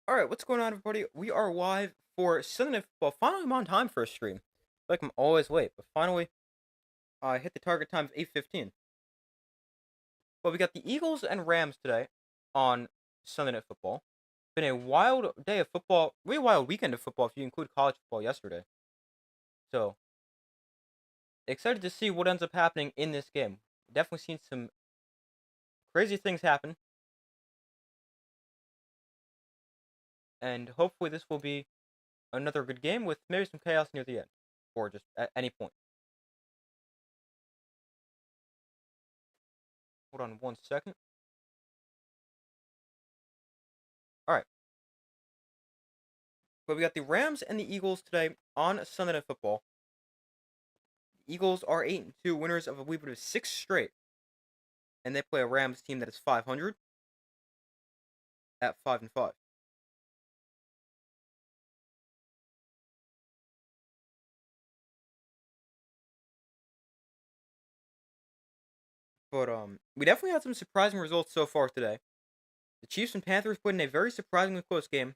Alright, what's going on, everybody? We are live for Sunday Night Football. Finally, I'm on time for a stream. Like I'm always late, but finally, I hit the target time of 8:15. But we got the Eagles and Rams today on Sunday Night Football. Been a wild day of football, really wild weekend of football if you include college football yesterday. So, excited to see what ends up happening in this game. Definitely seen some crazy things happen, and hopefully this will be another good game with maybe some chaos near the end, or just at any point. Hold on one second. Alright. But we got the Rams and the Eagles today on Sunday Night Football. The Eagles are 8-2, winners of a believe it is 6 straight, and they play a Rams team that is 500 at 5-5. But we definitely had some surprising results so far today. The Chiefs and Panthers put in a very surprisingly close game.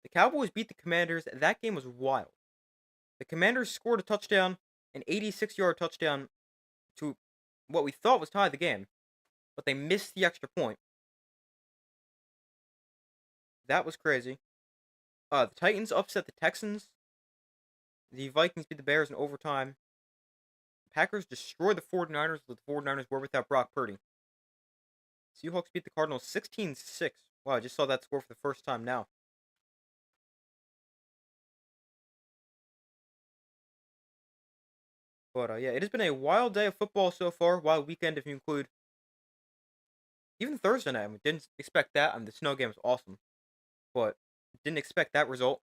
The Cowboys beat the Commanders. That game was wild. The Commanders scored a touchdown, an 86-yard touchdown to what we thought was tie the game, but they missed the extra point. That was crazy. The Titans upset the Texans. The Vikings beat the Bears in overtime. The Packers destroyed the 49ers, but the 49ers were without Brock Purdy. Seahawks beat the Cardinals 16-6. Wow, I just saw that score for the first time now. But yeah, it has been a wild day of football so far. Wild weekend if you include even Thursday night. I mean, didn't expect that. I mean, the snow game was awesome, but didn't expect that result.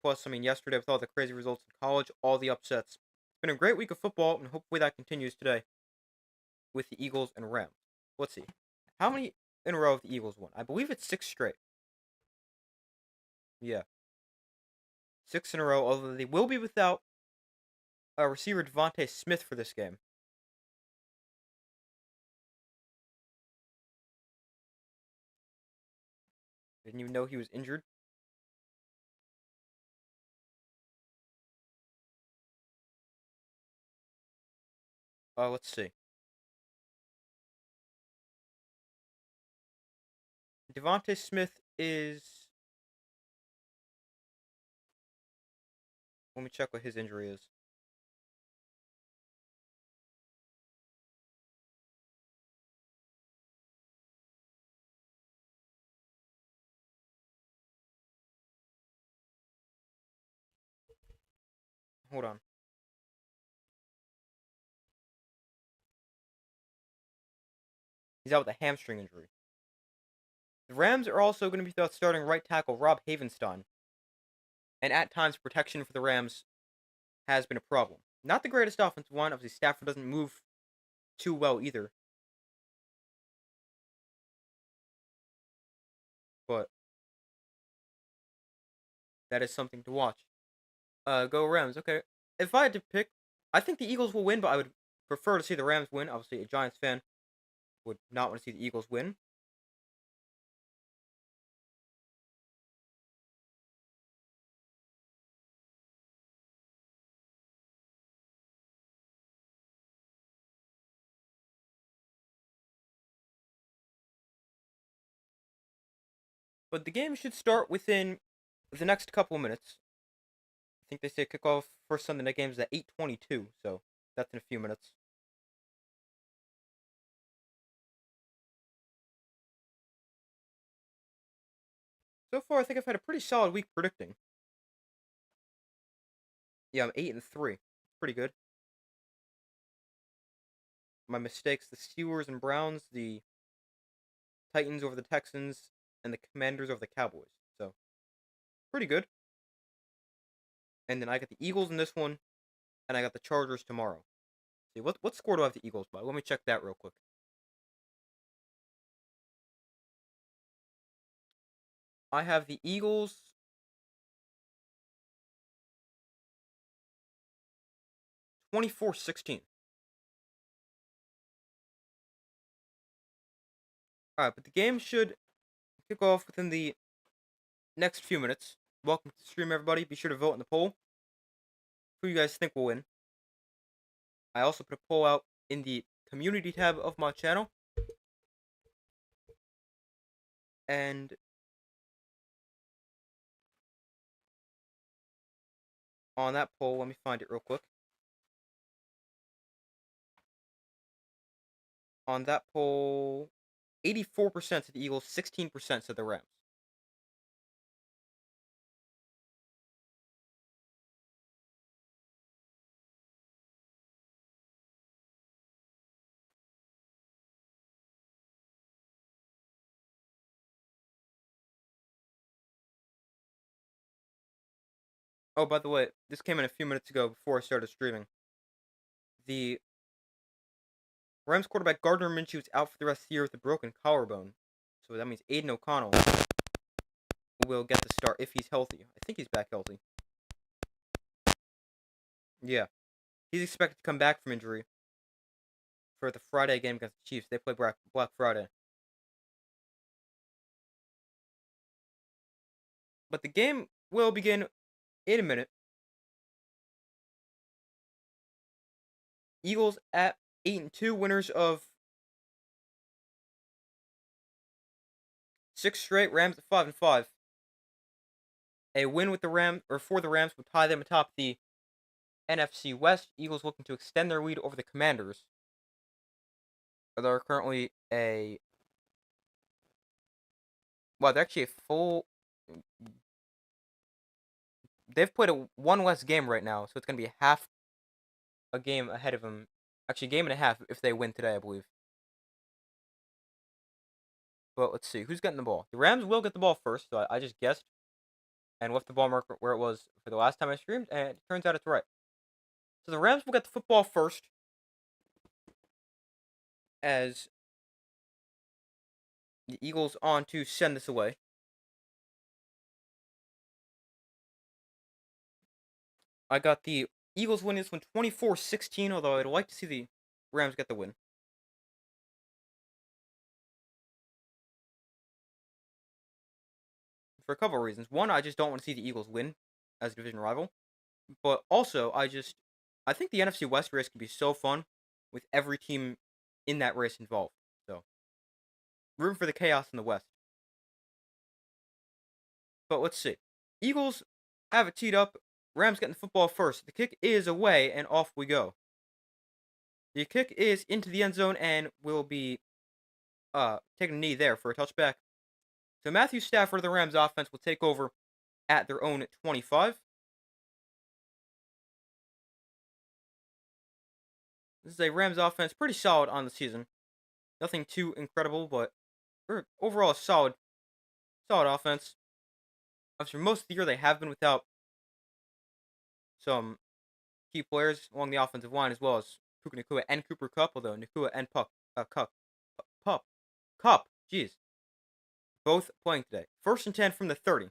Plus, I mean, yesterday with all the crazy results in college, all the upsets. It's been a great week of football, and hopefully that continues today with the Eagles and Rams. Let's see. How many in a row have the Eagles won? I believe it's 6 straight. Yeah. 6 in a row, although they will be without receiver Devontae Smith for this game. Didn't even know he was injured. Let's see. Devontae Smith is. Let me check what his injury is. Hold on. He's out with a hamstring injury. The Rams are also going to be without starting right tackle Rob Havenstein. And at times, protection for the Rams has been a problem. Not the greatest offensive line. Obviously, Stafford doesn't move too well either. But that is something to watch. Go Rams. Okay. If I had to pick, I think the Eagles will win, but I would prefer to see the Rams win. Obviously, a Giants fan would not want to see the Eagles win. But the game should start within the next couple of minutes. I think they say kickoff for Sunday night games at 8:22, so that's in a few minutes. So far, I think I've had a pretty solid week predicting. Yeah, I'm 8-3. Pretty good. My mistakes: the Steelers and Browns, the Titans over the Texans, and the Commanders over the Cowboys. So pretty good. And then I got the Eagles in this one, and I got the Chargers tomorrow. See what score do I have the Eagles by? Let me check that real quick. I have the Eagles 24-16. All right, but the game should kick off within the next few minutes. Welcome to the stream, everybody. Be sure to vote in the poll. Who you guys think will win? I also put a poll out in the community tab of my channel. And on that poll, let me find it real quick. On that poll, 84% to the Eagles, 16% to the Rams. Oh, by the way, this came in a few minutes ago before I started streaming. The Rams quarterback Gardner Minshew is out for the rest of the year with a broken collarbone. So that means Aiden O'Connell will get the start if he's healthy. I think he's back healthy. Yeah. He's expected to come back from injury for the Friday game against the Chiefs. They play Black Friday. But the game will begin in a minute. Eagles at 8-2, winners of 6 straight. Rams at 5-5. A win with the Rams or for the Rams would tie them atop the NFC West. Eagles looking to extend their lead over the Commanders. They're currently they're actually a full. They've played one less game right now, so it's going to be half a game ahead of them. Actually, a game and a half if they win today, I believe. But let's see. Who's getting the ball? The Rams will get the ball first, so I just guessed and left the ball marker where it was for the last time I streamed, and it turns out it's right. So the Rams will get the football first as the Eagles on to send this away. I got the Eagles win this one 24-16, although I'd like to see the Rams get the win. For a couple of reasons. One, I just don't want to see the Eagles win as a division rival. But also, I think the NFC West race can be so fun with every team in that race involved. So, room for the chaos in the West. But let's see. Eagles have it teed up. Rams getting the football first. The kick is away, and off we go. The kick is into the end zone and will be taking a knee there for a touchback. So Matthew Stafford of the Rams offense will take over at their own 25. This is a Rams offense pretty solid on the season. Nothing too incredible, but overall a solid offense. For most of the year, they have been without some key players along the offensive line, as well as Puka Nacua and Cooper Kupp, although Nacua and Kupp, jeez, both playing today. 1st and 10 from the 30.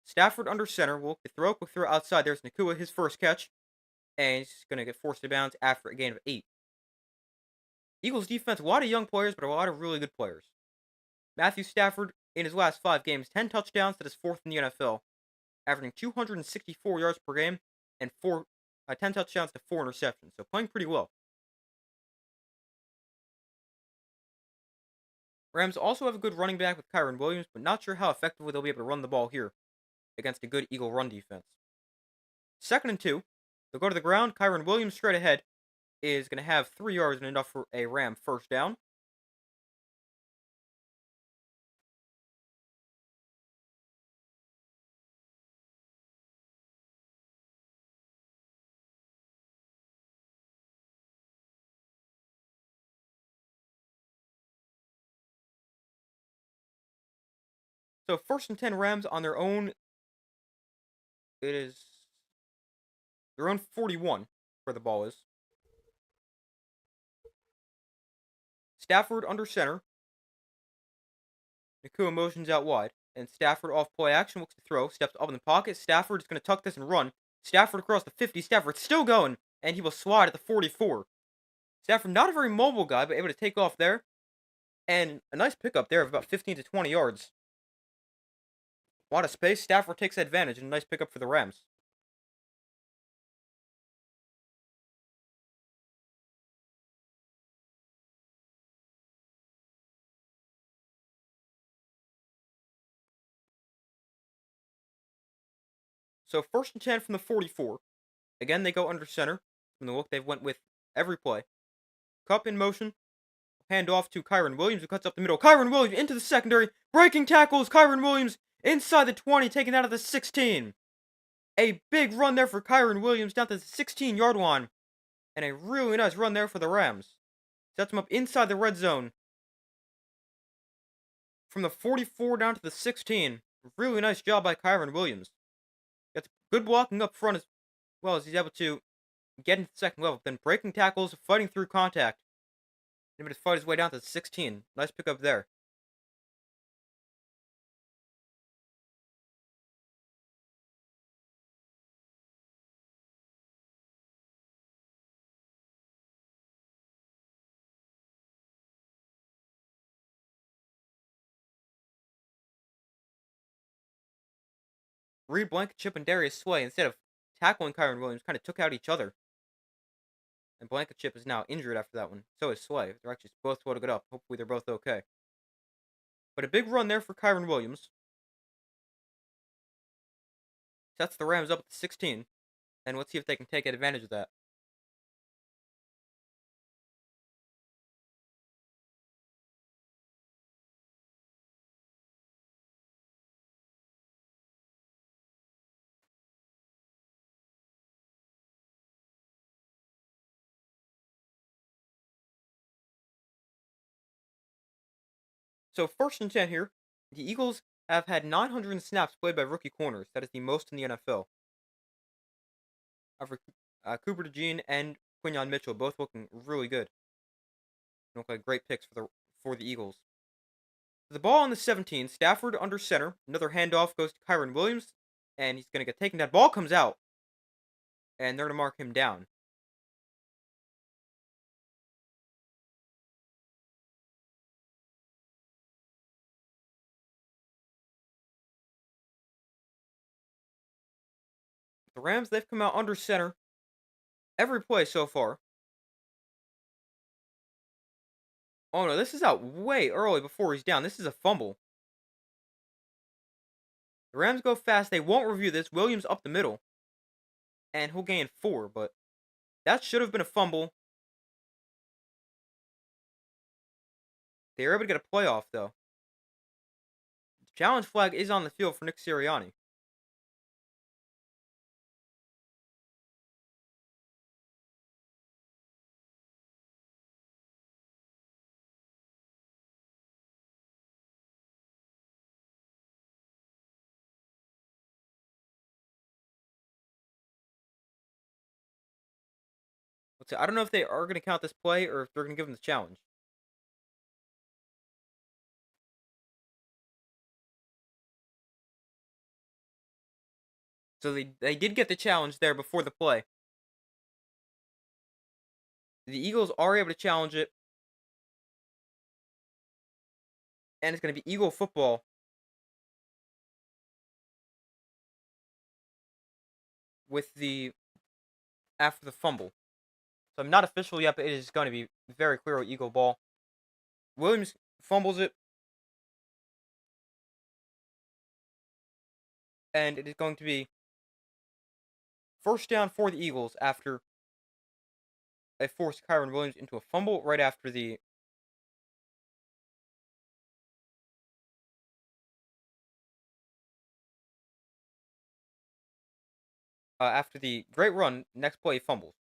Stafford under center will throw outside. There's Nacua, his first catch, and he's going to get forced to bounds after a gain of 8. Eagles defense, a lot of young players, but a lot of really good players. Matthew Stafford, in his last 5 games, 10 touchdowns, that is 4th in the NFL, averaging 264 yards per game, and 10 touchdowns to 4 interceptions, so playing pretty well. Rams also have a good running back with Kyren Williams, but not sure how effectively they'll be able to run the ball here against a good Eagle run defense. 2nd and 2. They'll go to the ground. Kyren Williams straight ahead is going to have 3 yards and enough for a Ram first down. So 1st and 10 Rams on their own. It is their own 41 where the ball is. Stafford under center. Nacua motions out wide. And Stafford off play action, looks to throw, steps up in the pocket. Stafford is going to tuck this and run. Stafford across the 50. Stafford still going, and he will slide at the 44. Stafford, not a very mobile guy, but able to take off there. And a nice pickup there of about 15 to 20 yards. A lot of space. Stafford takes advantage and a nice pickup for the Rams. So 1st and 10 from the 44. Again, they go under center. From the look they've went with every play. Cup in motion. Hand off to Kyren Williams, who cuts up the middle. Kyren Williams into the secondary. Breaking tackles. Kyren Williams inside the 20, taken out of the 16. A big run there for Kyren Williams down to the 16-yard line. And a really nice run there for the Rams. Sets him up inside the red zone. From the 44 down to the 16. Really nice job by Kyren Williams. Gets good blocking up front as well as he's able to get into the second level. Then breaking tackles, fighting through contact. Able to fight his way down to the 16. Nice pickup there. Reed Blankenship and Darius Slay, instead of tackling Kyren Williams, kind of took out each other. And Blankenship is now injured after that one. So is Slay. They're actually both slow to get up. Hopefully they're both okay. But a big run there for Kyren Williams. Sets the Rams up at the 16. And let's see if they can take advantage of that. So 1st and 10 here. The Eagles have had 900 snaps played by rookie corners. That is the most in the NFL. Cooper DeJean and Quinyon Mitchell both looking really good. Look like great picks for the Eagles. The ball on the 17. Stafford under center. Another handoff goes to Kyren Williams. And he's going to get taken. That ball comes out. And they're going to mark him down. The Rams, they've come out under center every play so far. Oh no, this is out way early before he's down. This is a fumble. The Rams go fast. They won't review this. Williams up the middle. And he'll gain 4, but that should have been a fumble. They were able to get a playoff, though. The challenge flag is on the field for Nick Sirianni. Let's see. I don't know if they are going to count this play or if they're going to give him the challenge. So they did get the challenge there before the play. The Eagles are able to challenge it. And it's going to be Eagle football. After the fumble. So I'm not official yet, but it is going to be very clearly Eagle ball. Williams fumbles it. And it is going to be 1st down for the Eagles after they forced Kyren Williams into a fumble right after the great run. Next play, fumbles.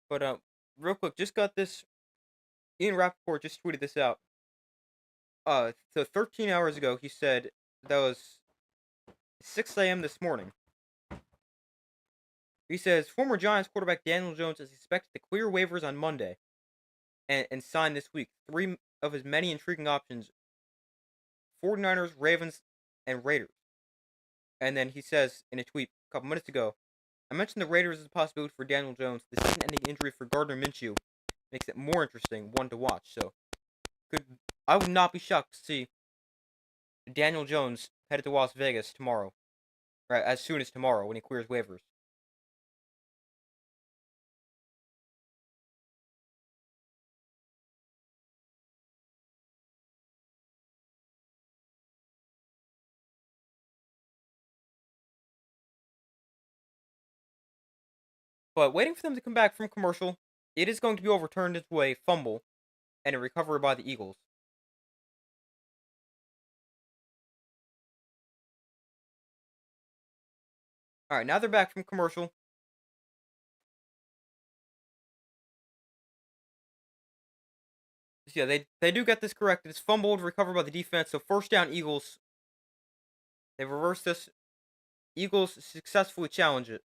But real quick, just got this. Ian Rappaport just tweeted this out. So 13 hours ago, he said that was 6 a.m. this morning. He says former Giants quarterback Daniel Jones is expected to clear waivers on Monday and sign this week. Three of his many intriguing options: 49ers, Ravens, and Raiders. And then he says in a tweet a couple minutes ago, I mentioned the Raiders as a possibility for Daniel Jones. The season-ending injury for Gardner Minshew makes it more interesting, one to watch. So, I would not be shocked to see Daniel Jones headed to Las Vegas tomorrow, right? As soon as tomorrow when he clears waivers. But waiting for them to come back from commercial, it is going to be overturned into a fumble and a recovery by the Eagles. All right, now they're back from commercial. So yeah, they do get this correct. It's fumbled, recovered by the defense. So first down, Eagles. They reverse this. Eagles successfully challenge it.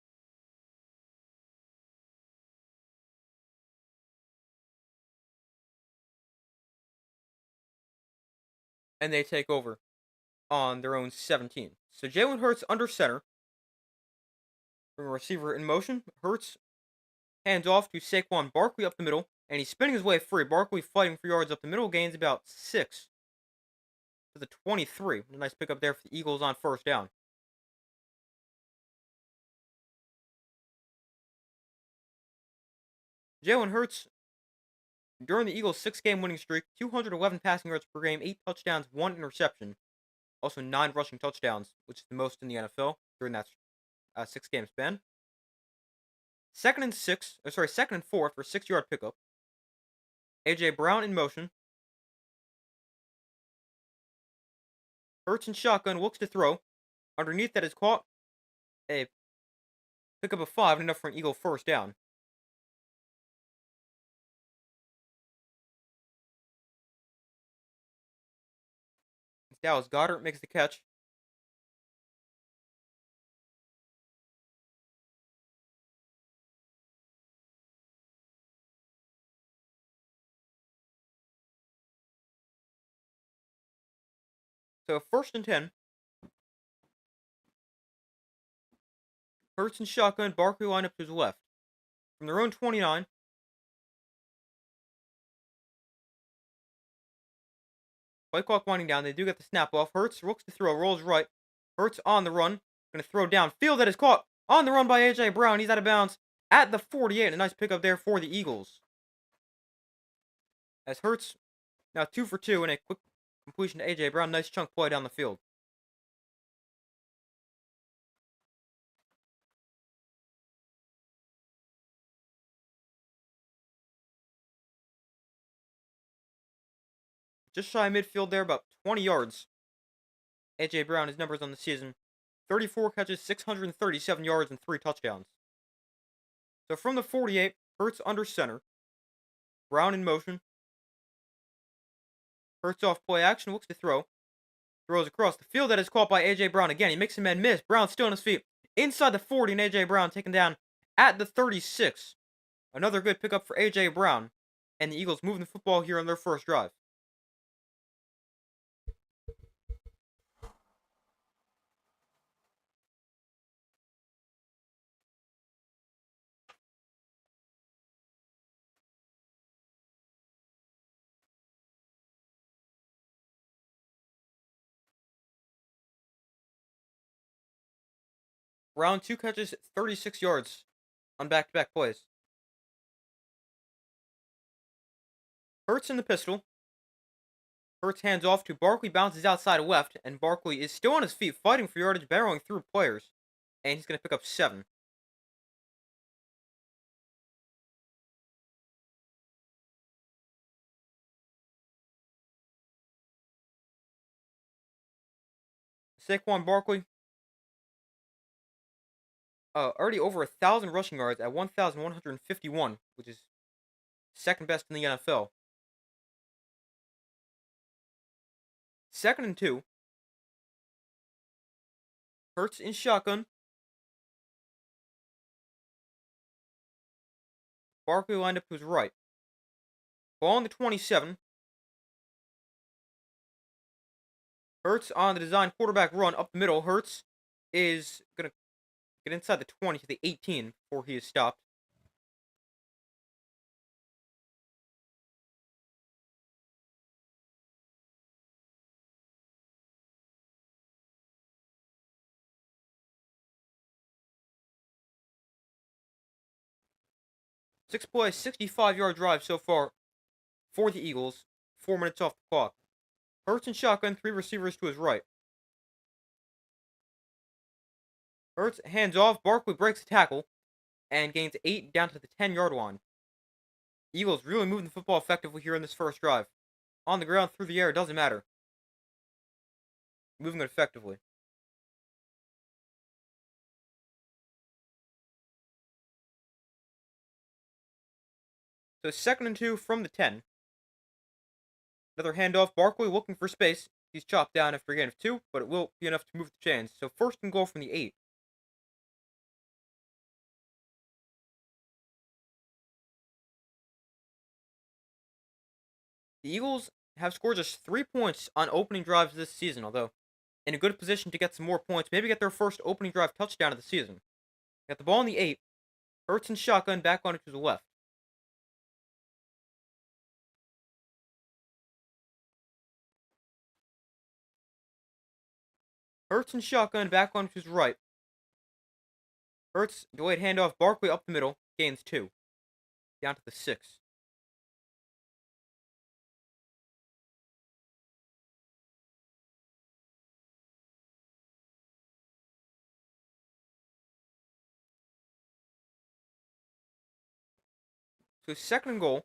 And they take over on their own 17. So Jalen Hurts under center. From a receiver in motion. Hurts hands off to Saquon Barkley up the middle. And he's spinning his way free. Barkley fighting for yards up the middle. Gains about 6 to the 23. A nice pickup there for the Eagles on first down. Jalen Hurts, during the Eagles' 6-game winning streak, 211 passing yards per game, 8 touchdowns, 1 interception. Also 9 rushing touchdowns, which is the most in the NFL during that 6-game span. Second and 4 for a 6-yard pickup. A.J. Brown in motion. Hurts in shotgun, looks to throw. Underneath that is caught. A pickup of 5, enough for an Eagle first down. Dallas Goedert makes the catch. So first and 10. Hurts in shotgun, Barkley lined up to his left. From their own 29. Play clock winding down. They do get the snap off. Hurts looks to throw, rolls right. Hurts on the run. Going to throw downfield. That is caught on the run by A.J. Brown. He's out of bounds at the 48. A nice pickup there for the Eagles. As Hurts now 2 for 2 and a quick completion to A.J. Brown. Nice chunk play down the field. Just shy of midfield there, about 20 yards. A.J. Brown, his numbers on the season: 34 catches, 637 yards, and 3 touchdowns. So from the 48, Hurts under center. Brown in motion. Hurts off play action, looks to throw. Throws across the field. That is caught by A.J. Brown again. He makes a man miss. Brown still on his feet. Inside the 40, and A.J. Brown taken down at the 36. Another good pickup for A.J. Brown. And the Eagles moving the football here on their first drive. Brown 2 catches, 36 yards on back-to-back plays. Hurts in the pistol. Hurts hands off to Barkley, bounces outside left, and Barkley is still on his feet, fighting for yardage, barreling through players. And he's going to pick up 7. Saquon Barkley, already over 1,000 rushing yards at 1,151, which is second best in the NFL. Second and 2. Hurts in shotgun. Barkley lined up to his right. Ball on the 27. Hurts on the design quarterback run up the middle. Hurts is going to get inside the 20 to the 18 before he is stopped. Six play, 65-yard drive so far for the Eagles. 4 minutes off the clock. Hurts in shotgun, 3 receivers to his right. Hurts hands off. Barkley breaks the tackle and gains 8 down to the 10-yard line. Eagles really moving the football effectively here in this first drive. On the ground, through the air, it doesn't matter. Moving it effectively. So 2nd and 2 from the 10. Another handoff. Barkley looking for space. He's chopped down after a gain of 2, but it will be enough to move the chains. So 1st and goal from the 8. The Eagles have scored just 3 points on opening drives this season, although in a good position to get some more points, maybe get their first opening drive touchdown of the season. Got the ball in the 8. Hurts and shotgun back on it to the left. Hurts and shotgun back on to his right. Hurts, delayed handoff, Barkley up the middle, gains 2. Down to the 6. So 2nd and goal.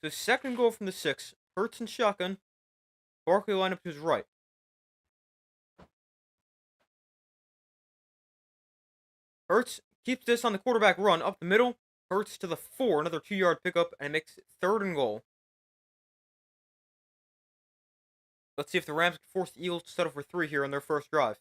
So 2nd goal from the 6. Hurts and shotgun. Barkley line up to his right. Hurts keeps this on the quarterback run up the middle. Hurts to the 4, another 2-yard pickup, and it makes it 3rd and goal. Let's see if the Rams can force the Eagles to settle for 3 here on their first drive.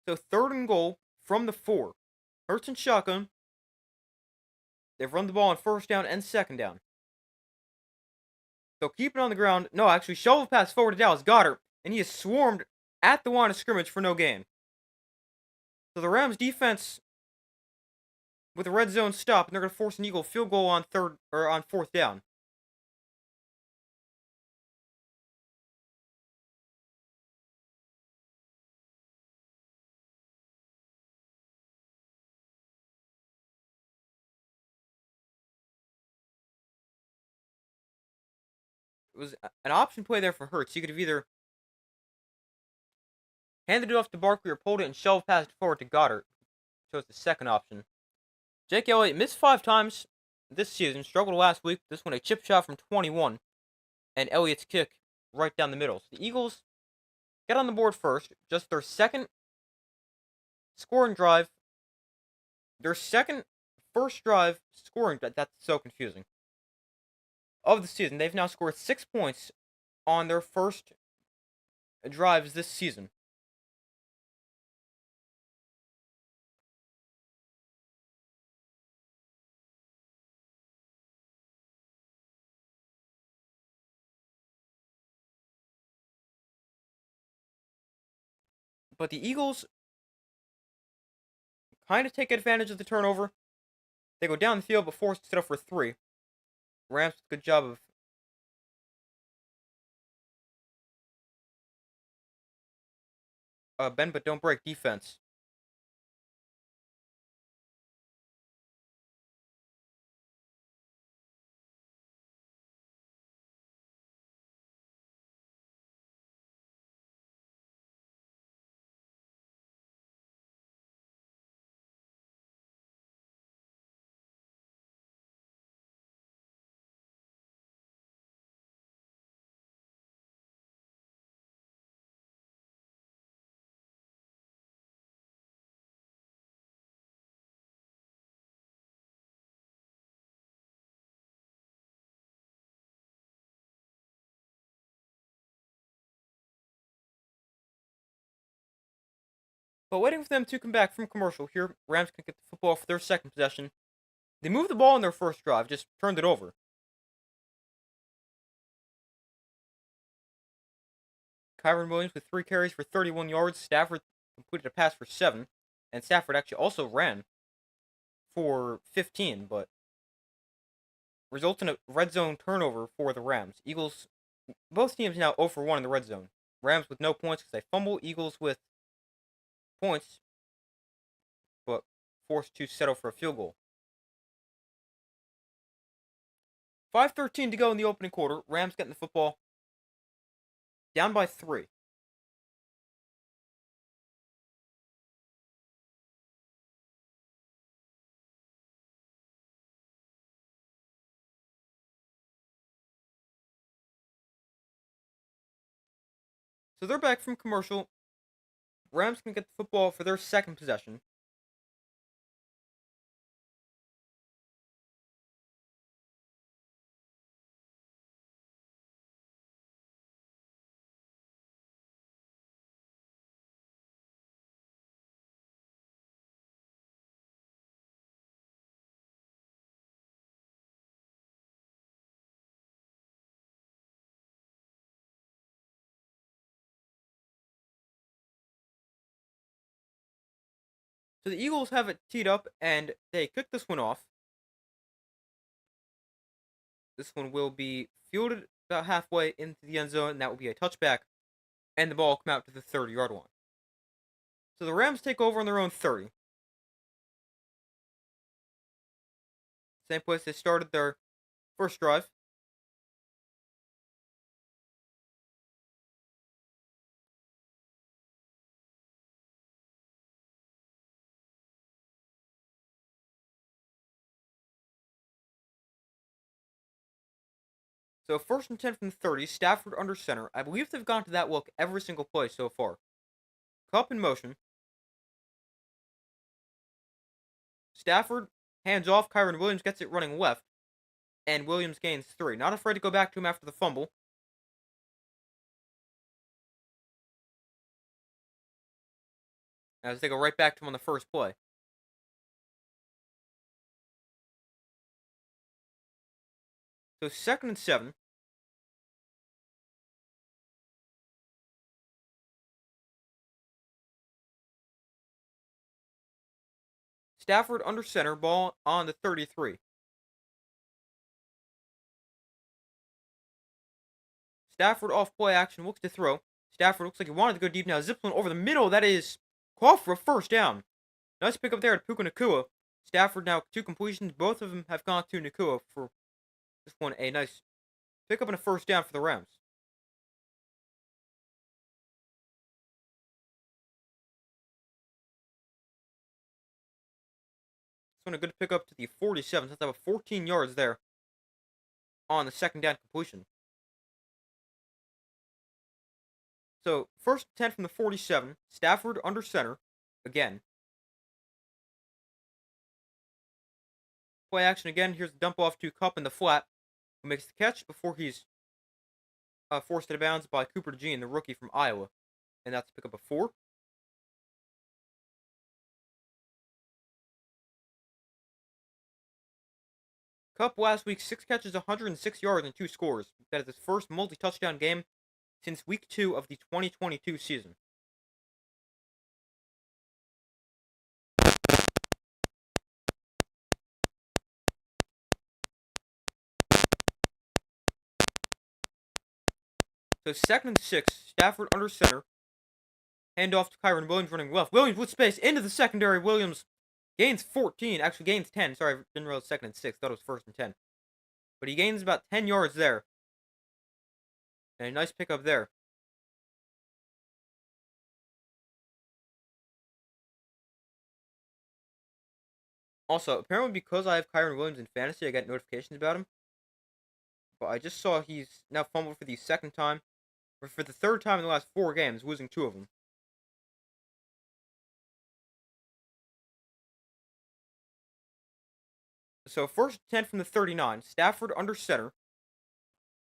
So 3rd and goal from the 4. Hurts and shotgun. They've run the ball on 1st down and 2nd down. So keep it on the ground. No, actually, shovel pass forward to Dallas Goedert, and he is swarmed at the line of scrimmage for no gain. So the Rams defense with a red zone stop, and they're going to force an Eagle field goal on 4th down. It was an option play there for Hurts. He could have either handed it off to Barkley or pulled it and shovel passed it forward to Goedert. Chose the second option. Jake Elliott missed 5 times this season, struggled last week. This one a chip shot from 21, and Elliott's kick right down the middle. So the Eagles get on the board first, just their 2nd scoring drive. Their first drive scoring, that's so confusing, of the season. They've now scored 6 points on their first drives this season. But the Eagles kind of take advantage of the turnover. They go down the field but force it up for 3. Rams, good job of bend but don't break defense. But waiting for them to come back from commercial, here Rams can get the football for their second possession. They moved the ball in their first drive, just turned it over. Kyren Williams with 3 carries for 31 yards. Stafford completed a pass for 7. And Stafford actually also ran for 15, but resulted in a red zone turnover for the Rams. Eagles, both teams now 0 for 1 in the red zone. Rams with no points because they fumble. Eagles with points, but forced to settle for a field goal. 5:13 to go in the opening quarter. Rams getting the football. Down by 3. So they're back from commercial. Rams can get the football for their second possession. So the Eagles have it teed up, and they kick this one off. This one will be fielded about halfway into the end zone, and that will be a touchback, and the ball will come out to the 30-yard line. So the Rams take over on their own 30. Same place they started their first drive. So 1st and 10 from the 30, Stafford under center. I believe they've gone to that look every single play so far. Kupp in motion. Stafford hands off. Kyren Williams gets it running left. And Williams gains 3. Not afraid to go back to him after the fumble. As they go right back to him on the first play. So 2nd and 7. Stafford under center, ball on the 33. Stafford off play action, looks to throw. Stafford looks like he wanted to go deep now. Ziplin over the middle. That is called for a first down. Nice pick up there at Puka Nacua. Stafford now 2 completions. Both of them have gone to Nacua for this one. A nice pick up and a first down for the Rams. This one a good pick up to the 47. Let's have a 14 yards there on the second down completion. So 1st and 10 from the 47. Stafford under center again. Play action again. Here's the dump off to Kupp in the flat, who makes the catch before he's forced out of bounds by Cooper DeJean, the rookie from Iowa. And that's pick up a 4. Kupp last week, 6 catches, 106 yards, and 2 scores. That is his first multi-touchdown game since week 2 of the 2022 season. So 2nd and 6, Stafford under center. Hand off to Kyren Williams running left. Williams with space into the secondary. Williams gains 14. Actually gains 10. Sorry, I didn't realize 2nd and 6. Thought it was 1st and 10. But he gains about 10 yards there. And a nice pickup there. Also, apparently because I have Kyren Williams in fantasy, I get notifications about him. But I just saw he's now fumbled for the 2nd time. Or for the 3rd time in the last 4 games, losing 2 of them. So 1st and 10 from the 39. Stafford under center.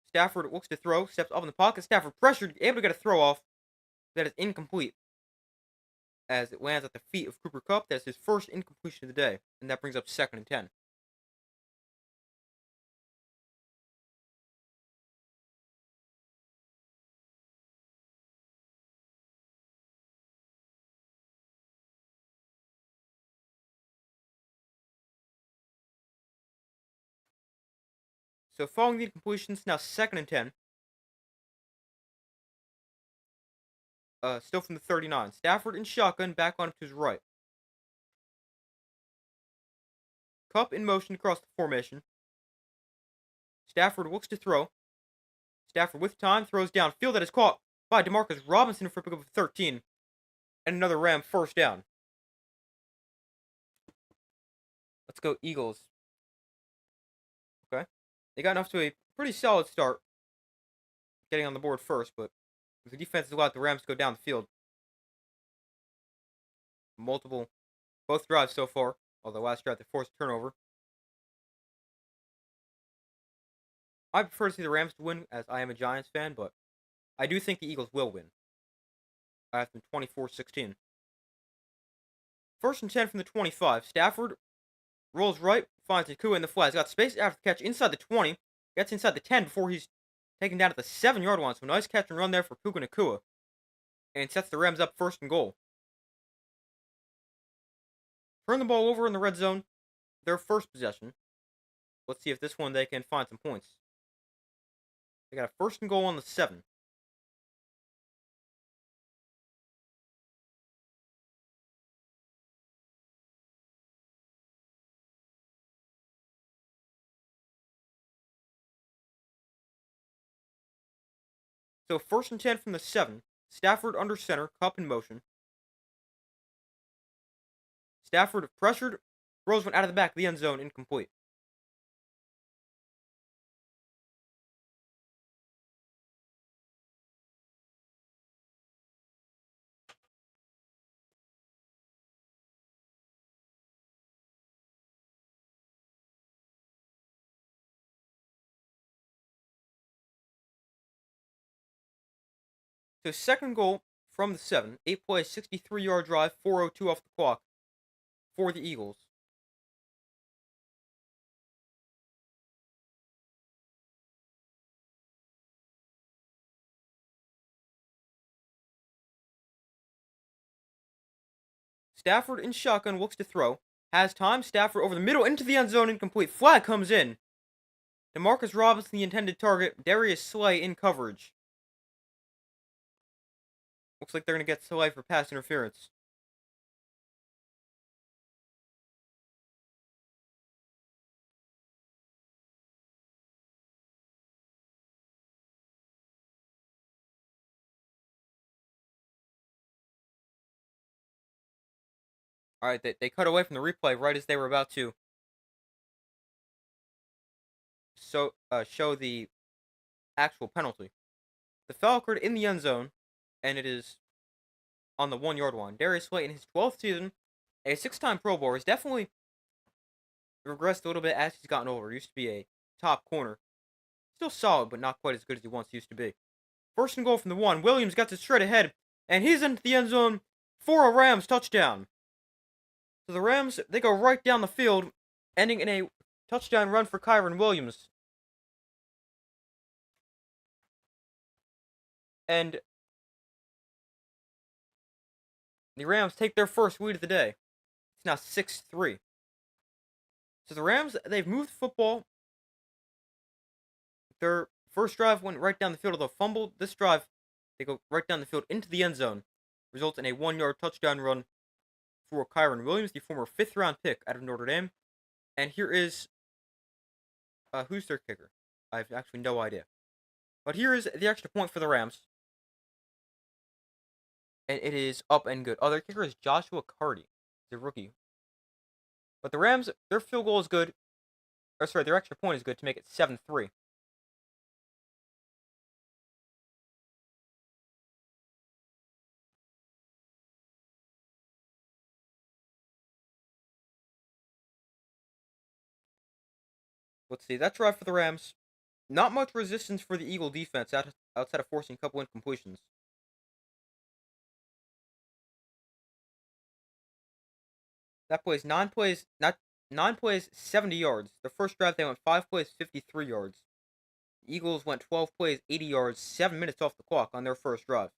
Stafford looks to throw, steps up in the pocket. Stafford pressured, able to get a throw off. That is incomplete. as it lands at the feet of Cooper Kupp. That's his first incompletion of the day, and that brings up 2nd and 10. So following the incompletions, now 2nd and 10. Still from the 39. Stafford in shotgun, back on to his right. Kupp in motion across the formation. Stafford looks to throw. Stafford with time throws downfield, that is caught by Demarcus Robinson for a pickup of 13. And another Ram first down. Let's go Eagles. Okay. They got off to a pretty solid start, getting on the board first, but the defense has allowed the Rams to go down the field. Both drives so far, although last drive they forced a turnover. I prefer to see the Rams to win, as I am a Giants fan, but I do think the Eagles will win. I have them 24-16. 1st and 10 from the 25. Stafford rolls right, finds Nacua in the flat. He's got space after the catch inside the 20. Gets inside the 10 before he's taken down at the 7-yard line. So nice catch and run there for Puka Nacua. And sets the Rams up 1st and goal. Turn the ball over in the red zone. Their first possession. Let's see if this one they can find some points. They got a 1st and goal on the 7. So 1st and 10 from the 7. Stafford under center, Kupp in motion. Stafford pressured, throws one out of the back of the end zone, incomplete. So 2nd goal from the 7. 8 play, 63-yard drive, 4:02 off the clock for the Eagles. Stafford in shotgun looks to throw. Has time. Stafford over the middle into the end zone, incomplete. Flag comes in. Demarcus Robinson, the intended target. Darius Slay in coverage. Looks like they're going to get Slay for pass interference. Alright, they cut away from the replay right as they were about to show the actual penalty. The foul occurred in the end zone, and it is on the 1-yard line. Darius Slay, in his 12th season, a 6-time Pro Bowler, has definitely regressed a little bit as he's gotten older. He used to be a top corner. Still solid, but not quite as good as he once used to be. 1st and goal from the 1. Williams got it straight ahead, and he's into the end zone for a Rams touchdown. So the Rams, they go right down the field, ending in a touchdown run for Kyren Williams. And the Rams take their first lead of the day. It's now 6-3. So the Rams, they've moved the football. Their first drive went right down the field, although fumbled. This drive, they go right down the field into the end zone. Results in a 1-yard touchdown run for Kyren Williams, the former 5th-round pick out of Notre Dame. And here is, who's their kicker? I have actually no idea. But here is the extra point for the Rams. And it is up and good. Oh, their kicker is Joshua Carty, the rookie. But the Rams, their field goal is good. Or sorry, their extra point is good to make it 7-3. Let's see, that drive for the Rams. Not much resistance for the Eagle defense outside of forcing a couple incompletions. That plays 9 plays, not 9 plays, 70 yards. The first drive they went 5 plays, 53 yards. The Eagles went 12 plays, 80 yards, 7 minutes off the clock on their first drive.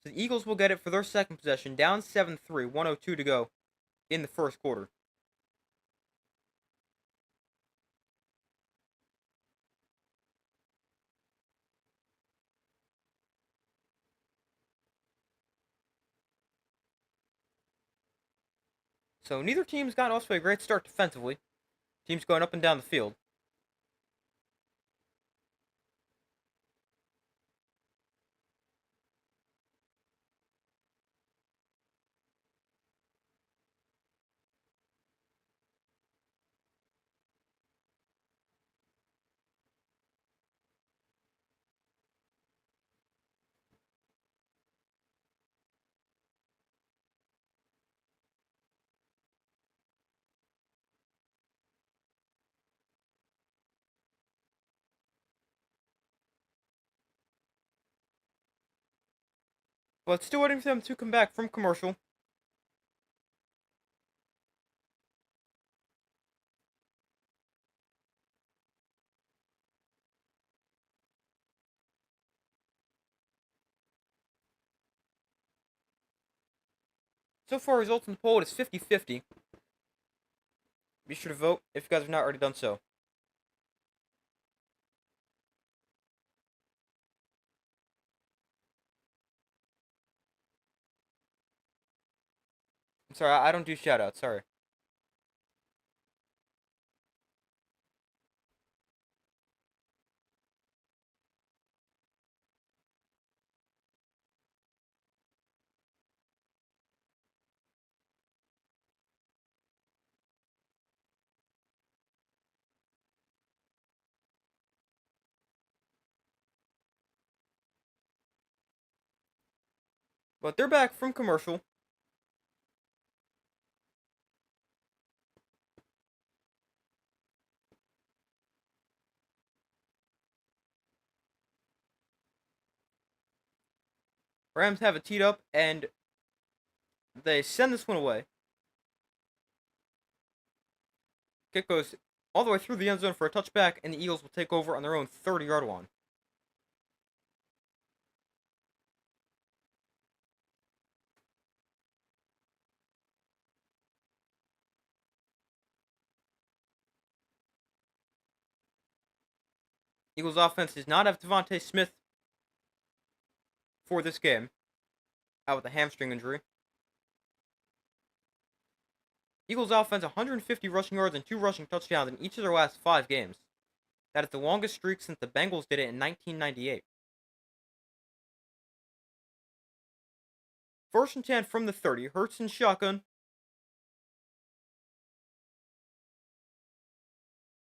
So the Eagles will get it for their second possession, down 7-3, 1:02 to go in the first quarter. So neither team's got off to a great start defensively. Teams going up and down the field. But still waiting for them to come back from commercial. So far, results in the poll is 50-50. Be sure to vote if you guys have not already done so. I'm sorry, I don't do shoutouts, sorry. But they're back from commercial. Rams have it teed up, and they send this one away. Kick goes all the way through the end zone for a touchback, and the Eagles will take over on their own 30-yard line. Eagles offense does not have Devontae Smith for this game, out with a hamstring injury. Eagles offense 150 rushing yards and 2 rushing touchdowns in each of their last 5 games. That is the longest streak since the Bengals did it in 1998. First and 10 from the 30. Hurts in shotgun.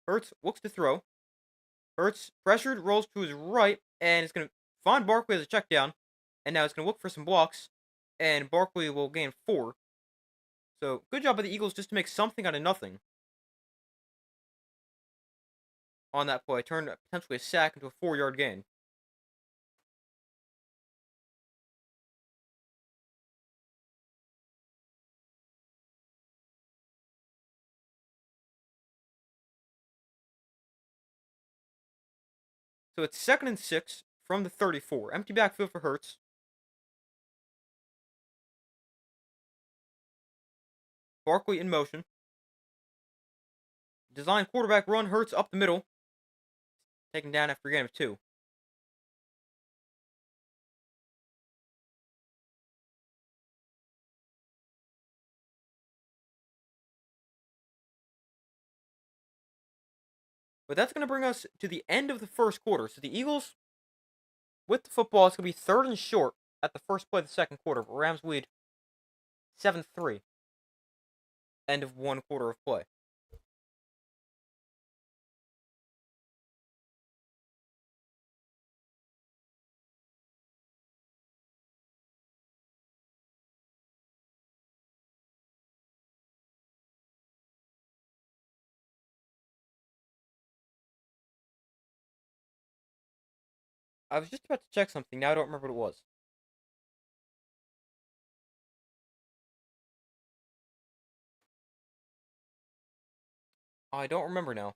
Hurts looks to throw. Hurts pressured, rolls to his right, and is going to find Barkley as a check down. And now it's going to look for some blocks, and Barkley will gain 4. So good job by the Eagles just to make something out of nothing on that play. Turned potentially a sack into a 4-yard gain. So it's 2nd and 6 from the 34. Empty backfield for Hurts. Barkley in motion. Design quarterback run. Hurts up the middle. Taken down after a gain of 2. But that's going to bring us to the end of the first quarter. So the Eagles, with the football, it's going to be 3rd and short at the first play of the second quarter. Rams lead 7-3. End of 1 quarter of play. I was just about to check something. Now I don't remember what it was. I don't remember now.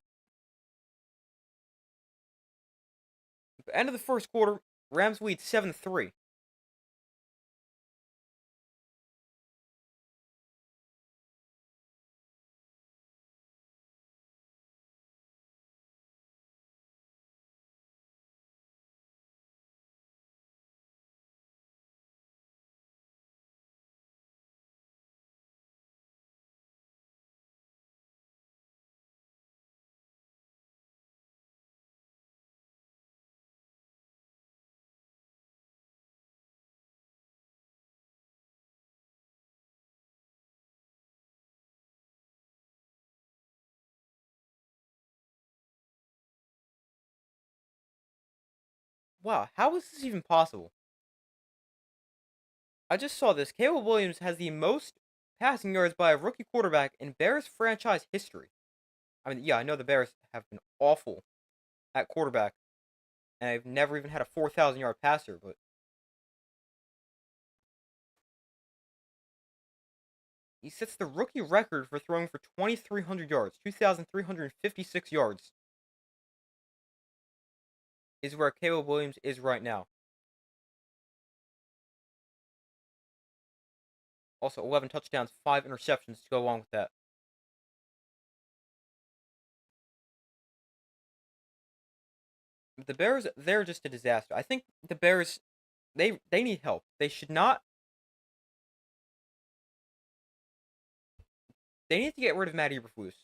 At the end of the first quarter, Rams lead 7-3. Wow, how is this even possible? I just saw this. Caleb Williams has the most passing yards by a rookie quarterback in Bears franchise history. I mean, yeah, I know the Bears have been awful at quarterback, and I've never even had a 4,000-yard passer, but he sets the rookie record for throwing for 2,300 yards, 2,356 yards is where Caleb Williams is right now. Also, 11 touchdowns, 5 interceptions to go along with that. The Bears, they're just a disaster. I think the Bears, they need help. They should not. They need to get rid of Matt Eberflus.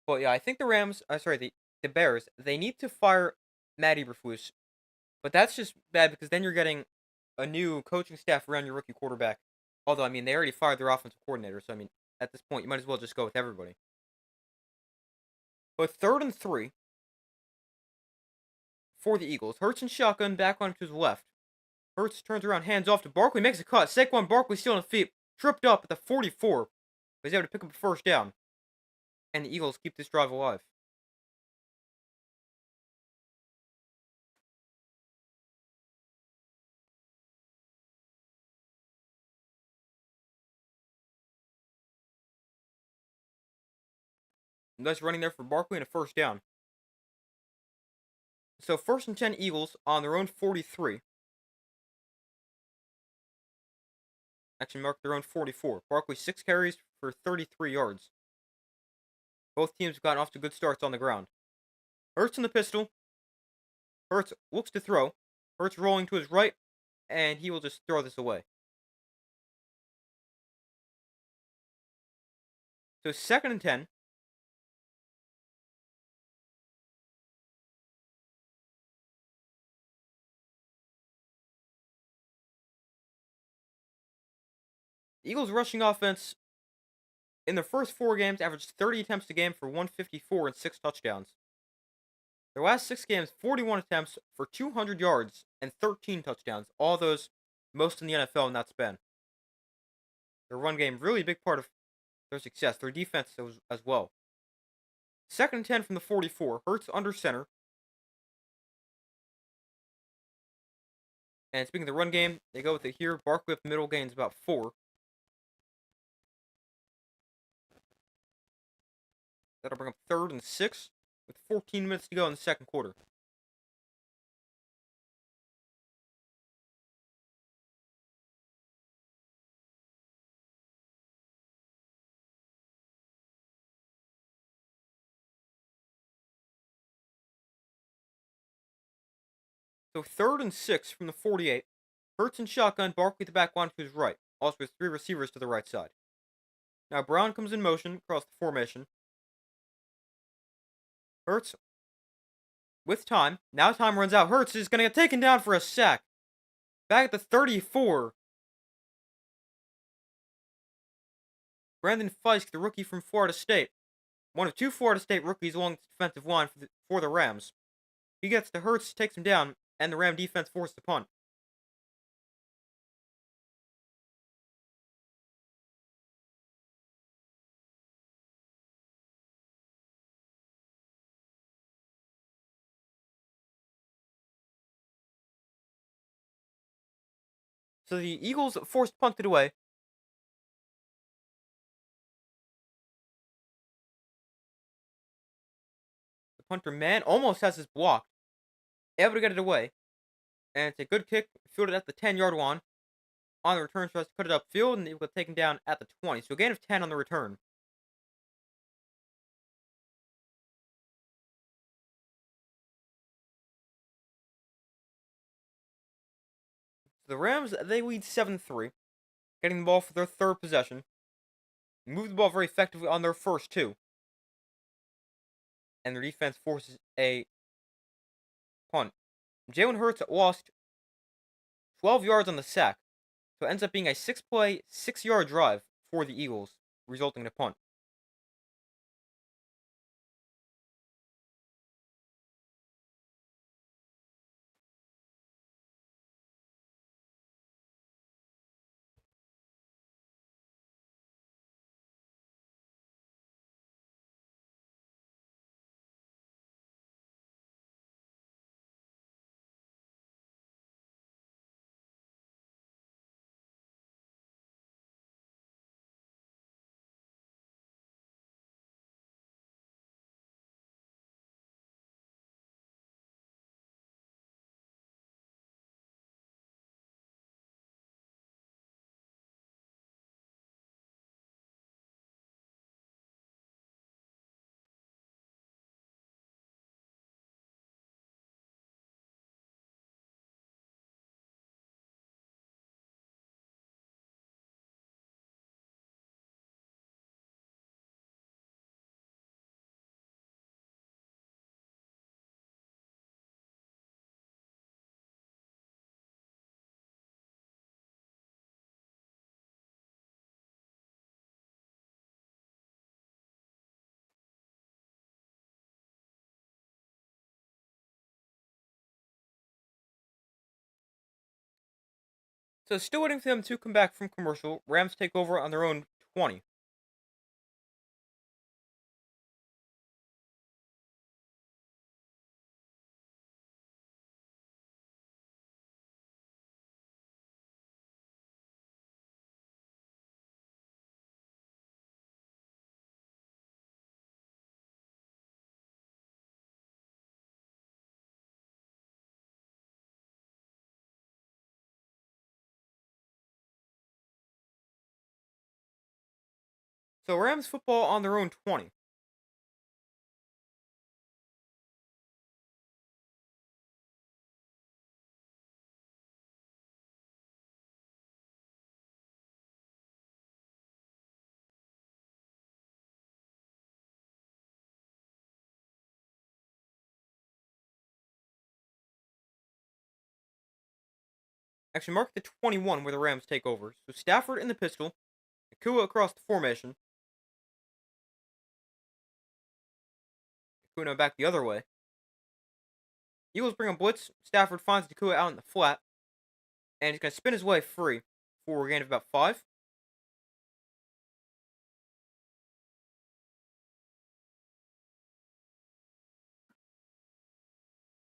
But yeah, I think the Rams, sorry, the Bears, they need to fire Matt Eberflus. But that's just bad because then you're getting a new coaching staff around your rookie quarterback. Although, I mean, they already fired their offensive coordinator, so I mean, at this point, you might as well just go with everybody. But 3rd and 3 for the Eagles. Hurts and shotgun back onto his left. Hurts turns around, hands off to Barkley, makes a cut. Saquon Barkley still on the feet, tripped up at the 44. But he's able to pick up a first down. And the Eagles keep this drive alive. Nice running there for Barkley and a first down. So 1st and 10 Eagles on their own 43. Actually marked their own 44. Barkley 6 carries for 33 yards. Both teams have gotten off to good starts on the ground. Hurts in the pistol. Hurts looks to throw. Hurts rolling to his right, and he will just throw this away. So 2nd and 10. The Eagles' rushing offense in their first 4 games averaged 30 attempts a game for 154 and 6 touchdowns. Their last 6 games, 41 attempts for 200 yards and 13 touchdowns. All those most in the NFL in that span. Their run game, really a big part of their success. Their defense as well. 2nd and 10 from the 44. Hurts under center. And speaking of the run game, they go with it here. Barkley up middle gains about 4. That'll bring up 3rd and 6 with 14 minutes to go in the second quarter. So 3rd and 6 from the 48. Hurts and shotgun, Barkley the back one to his right. Also with 3 receivers to the right side. Now Brown comes in motion across the formation. Hurts with time. Now time runs out. Hurts is going to get taken down for a sack. Back at the 34. Brandon Fisk, the rookie from Florida State. One of 2 Florida State rookies along the defensive line for the Rams. He gets to Hurts, takes him down, and the Ram defense forced the punt. So the Eagles forced punted away. The punter man almost has his blocked. Able to get it away. And it's a good kick, fielded at the 10-yard line. On the return, tries to cut it upfield, and it will taken down at the 20. So a gain of 10 on the return. So the Rams, they lead 7-3, getting the ball for their third possession. Move the ball very effectively on their first two. And their defense forces a punt. Jalen Hurts lost 12 yards on the sack, so it ends up being a 6-play, 6-yard drive for the Eagles, resulting in a punt. So still waiting for them to come back from commercial. Rams take over on their own 20. So Rams football on their own 20. Actually, mark the 21 where the Rams take over. So Stafford in the pistol. Nakua across the formation. Nakua back the other way. Eagles bring a blitz. Stafford finds Nakua out in the flat. And he's going to spin his way free for a gain of about 5.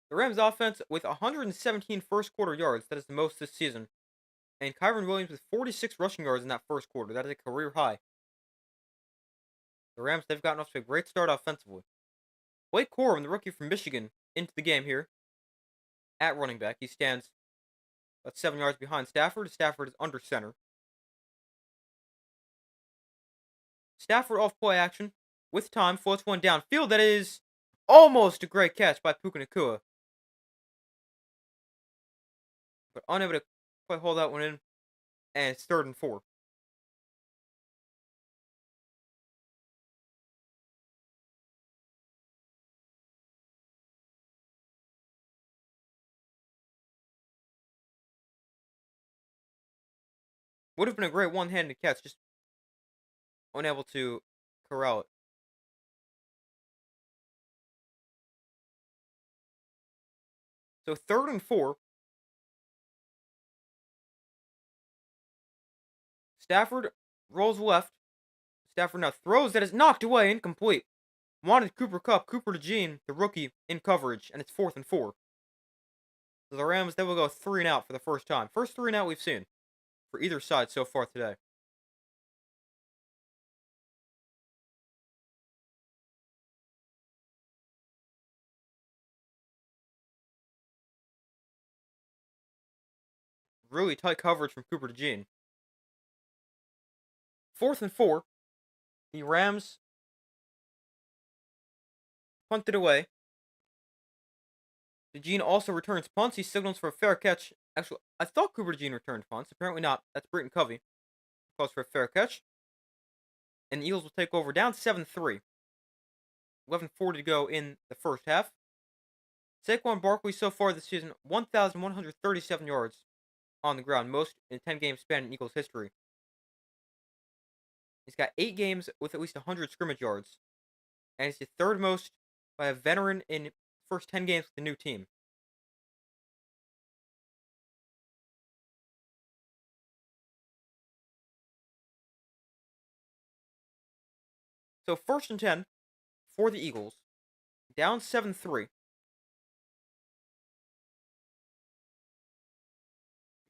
The Rams offense with 117 first quarter yards. That is the most this season. And Kyron Williams with 46 rushing yards in that first quarter. That is a career high. The Rams, they've gotten off to a great start offensively. Blake Corum, the rookie from Michigan, into the game here at running back. He stands about 7 yards behind Stafford. Stafford is under center. Stafford off play action with time, floats one downfield. That is almost a great catch by Puka Nakua. But unable to quite hold that one in. And it's 3rd and 4. Would have been a great one-handed catch, just unable to corral it. So 3rd and 4. Stafford rolls left. Stafford now throws. That is knocked away, incomplete. Wanted Cooper Kupp, Cooper DeJean, the rookie, in coverage, and it's 4th and 4. So the Rams, they will go 3 and out for the first time. First 3 and out we've seen. for either side so far today. Really tight coverage from Cooper DeJean. 4th and 4. The Rams punted away. DeJean also returns punts. He signals for a fair catch. Actually, I thought Cooper DeJean returned punts. Apparently not. That's Britton Covey. Calls for a fair catch. And the Eagles will take over down 7-3. 11:40 to go in the first half. Saquon Barkley so far this season, 1,137 yards on the ground, most in a 10-game span in Eagles history. He's got 8 games with at least 100 scrimmage yards, and he's the third most by a veteran in first 10 games with the new team. So 1st and 10 for the Eagles, down 7-3.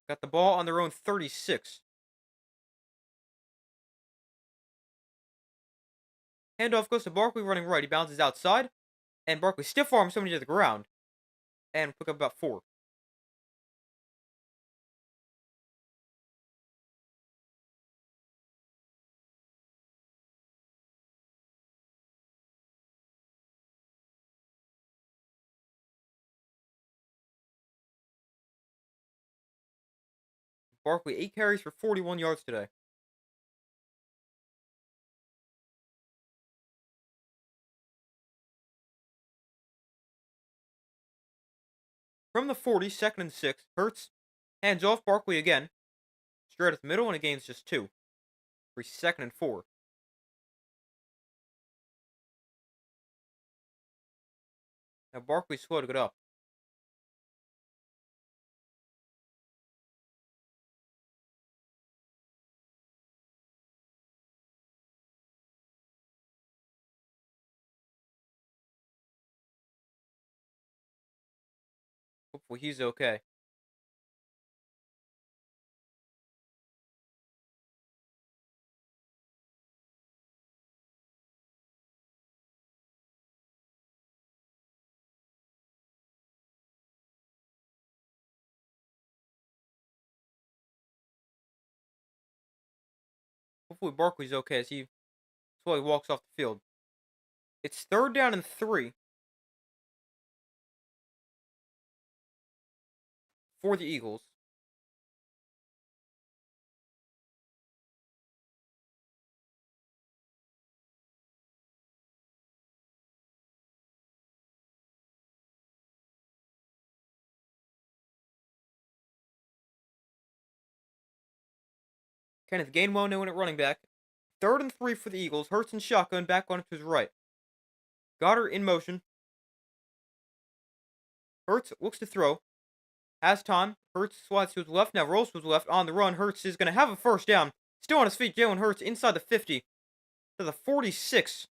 Got the ball on their own 36. Handoff goes to Barkley running right. He bounces outside, and Barkley stiff arms somebody to the ground and pick up about 4. Barkley 8 carries for 41 yards today. From the 40, 2nd and 6, Hurts hands off Barkley again, straight at the middle, and he gains just 2 for 2nd and 4. Now Barkley's slow to get up. Hopefully he's okay. Hopefully Barkley's okay as he slowly walks off the field. It's 3rd down and 3 for the Eagles. Kenneth Gainwell knowing at running back. 3rd and 3 for the Eagles. Hurts and shotgun back on to his right. Goddard in motion. Hurts looks to throw. Has time. Hurts slides to his left. Now rolls to his left on the run. Hurts is going to have a first down. Still on his feet. Jalen Hurts inside the 50 to the 46.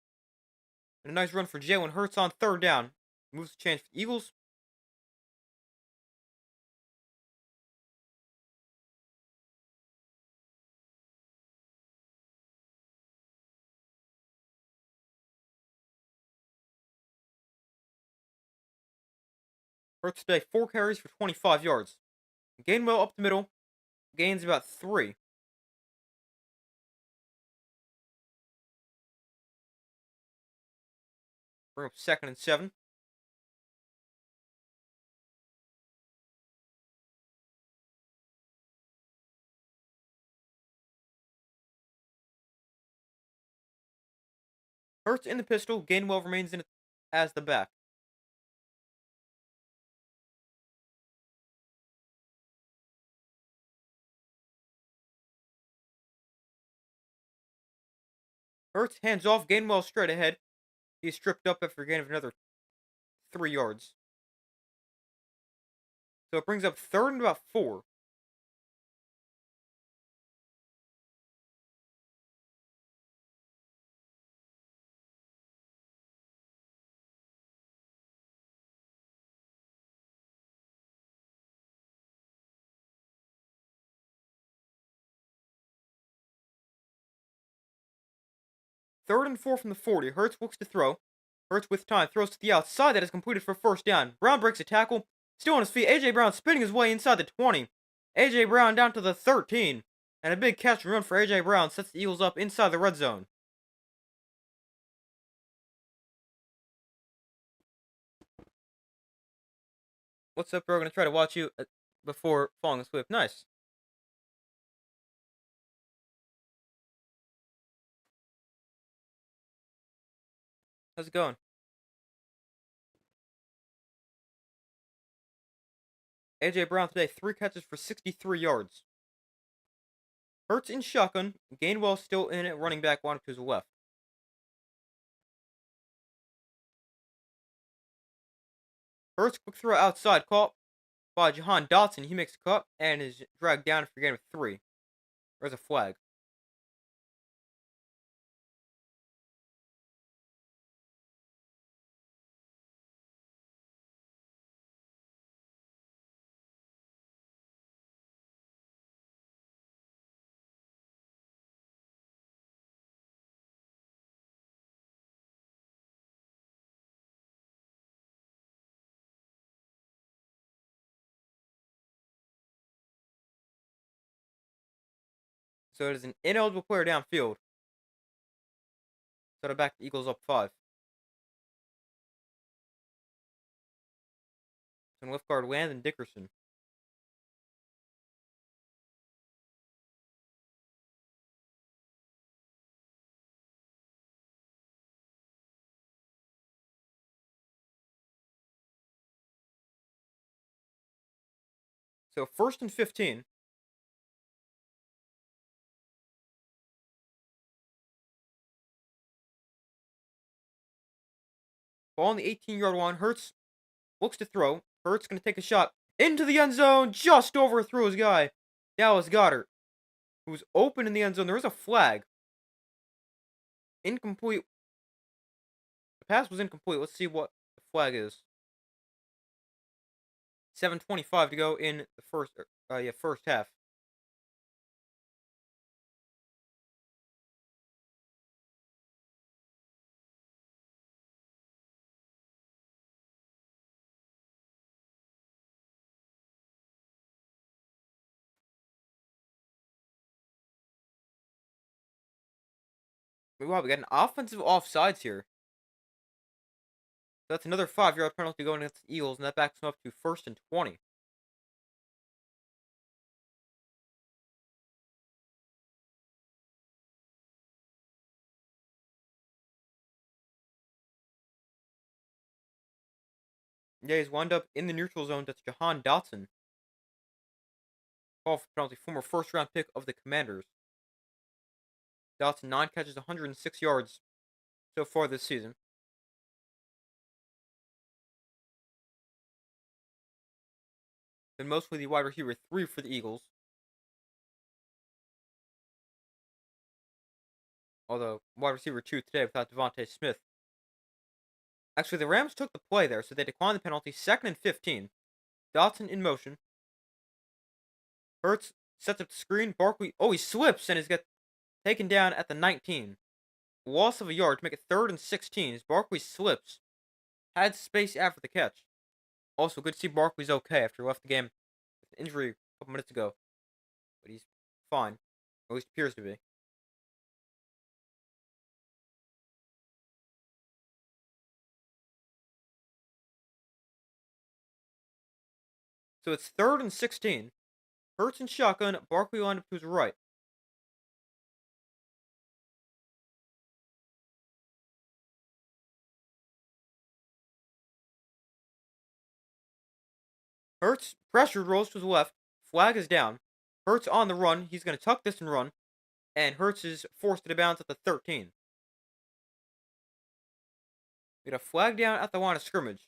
And a nice run for Jalen Hurts on 3rd down. Moves the change for the Eagles. Hurts today 4 carries for 25 yards. Gainwell up the middle. Gains about 3. Bring up 2nd and 7. Hurts in the pistol. Gainwell remains in it as the back. Hurts hands off. Gainwell straight ahead. He's stripped up after a gain of another 3 yards. So it brings up 3rd and about 4. third and 4 from the 40. Hurts looks to throw. Hurts with time throws to the outside. That is completed for first down. Brown breaks a tackle. Still on his feet. A.J. Brown spinning his way inside the 20. A.J. Brown down to the 13. And a big catch and run for A.J. Brown sets the Eagles up inside the red zone. What's up, bro? Gonna try to watch you before falling asleep. Nice. How's it going? A.J. Brown today, 3 catches for 63 yards. Hurts in shotgun. Gainwell still in it. Running back one to his left. Hurts quick throw outside. Caught by Jahan Dotson. He makes a cut and is dragged down for a gain of 3. There's a flag. So it is an ineligible player downfield. So they're back to Eagles up 5. And left guard Landon Dickerson. So first and 15. Ball on the 18-yard line. Hurts looks to throw. Hurts going to take a shot into the end zone. Just overthrew his guy, Dallas Goedert, who was open in the end zone. There was a flag. Incomplete. The pass was incomplete. Let's see what the flag is. 7:25 to go in the first half. Wow, we got an offensive offsides here. So that's another 5-yard penalty going against the Eagles, and that backs them up to first and 20. Yeah, he's wound up in the neutral zone. That's Jahan Dotson. Call for penalty, former first-round pick of the Commanders. Dotson, 9 catches, 106 yards so far this season. Been mostly the wide receiver 3 for the Eagles. Although, wide receiver 2 today without Devontae Smith. Actually, the Rams took the play there, so they declined the penalty. 2nd and 15. Dotson in motion. Hurts sets up the screen. Barkley, he slips and is get taken down at the 19. Loss of a yard to make it 3rd and 16 as Barkley slips. Had space after the catch. Also, good to see Barkley's okay after he left the game with an injury a couple minutes ago. But he's fine. Or at least appears to be. So it's 3rd and 16. Hurts in shotgun. Barkley lined up to his right. Hurts pressured, rolls to his left. Flag is down. Hurts on the run. He's going to tuck this and run. And Hurts is forced to bounce at the 13. We got a flag down at the line of scrimmage.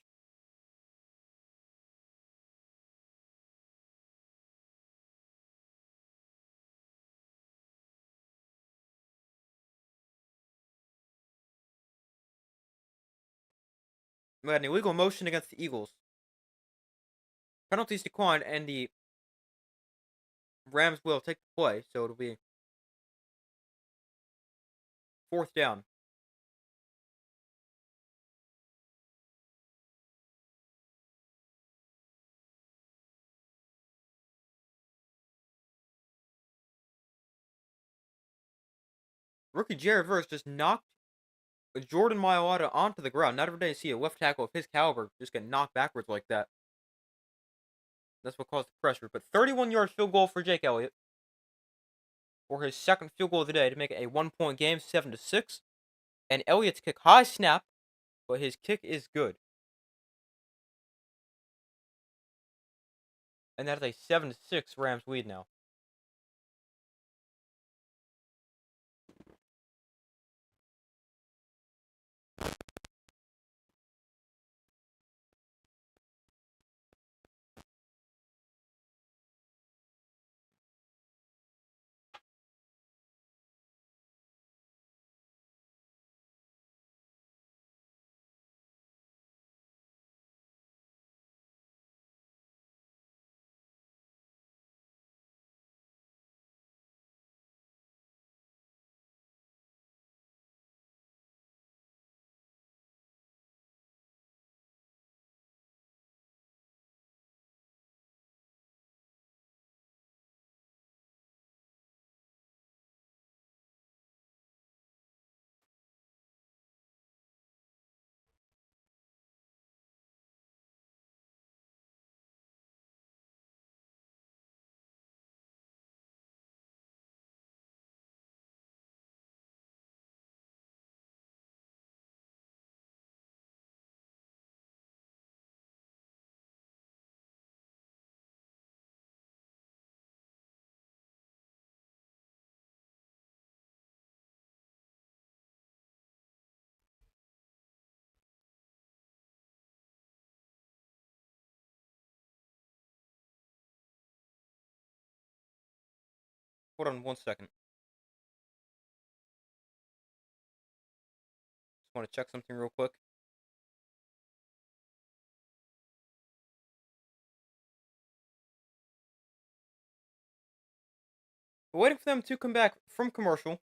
We had an illegal motion against the Eagles. Penalties declined, and the Rams will take the play, so it'll be 4th down. Rookie Jared Verse just knocked Jordan Mailata onto the ground. Not every day you see a left tackle of his caliber just get knocked backwards like that. That's what caused the pressure. But 31-yard field goal for Jake Elliott for his second field goal of the day to make it a 1-point game, 7-6. And Elliott's kick high snap, but his kick is good. And that is a 7-6 Rams lead now. Hold on 1 second. Just want to check something real quick. We're waiting for them to come back from commercial.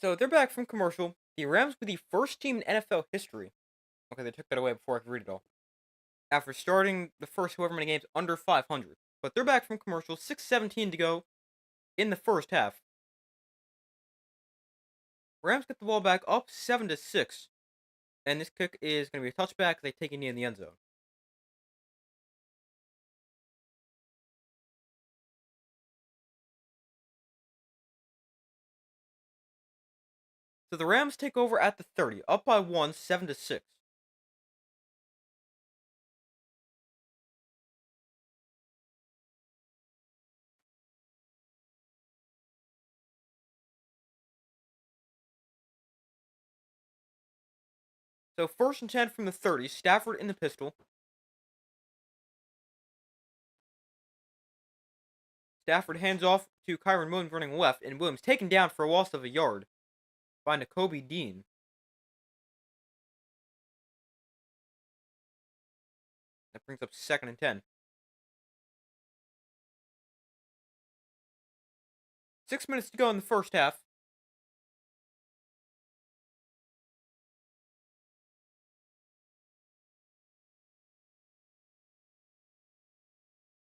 So they're back from commercial. The Rams were the first team in NFL history. Okay, they took that away before I could read it all. After starting the first however many games under 500. But they're back from commercial. 6:17 to go in the first half. Rams get the ball back up 7-6. And this kick is going to be a touchback. They take a knee in the end zone. So the Rams take over at the 30, up by 1, 7-6. So 1st and 10 from the 30. Stafford in the pistol. Stafford hands off to Kyren Williams running left, and Williams taken down for a loss of a yard by Nakobe Dean. That brings up 2nd and 10. 6 minutes to go in the first half.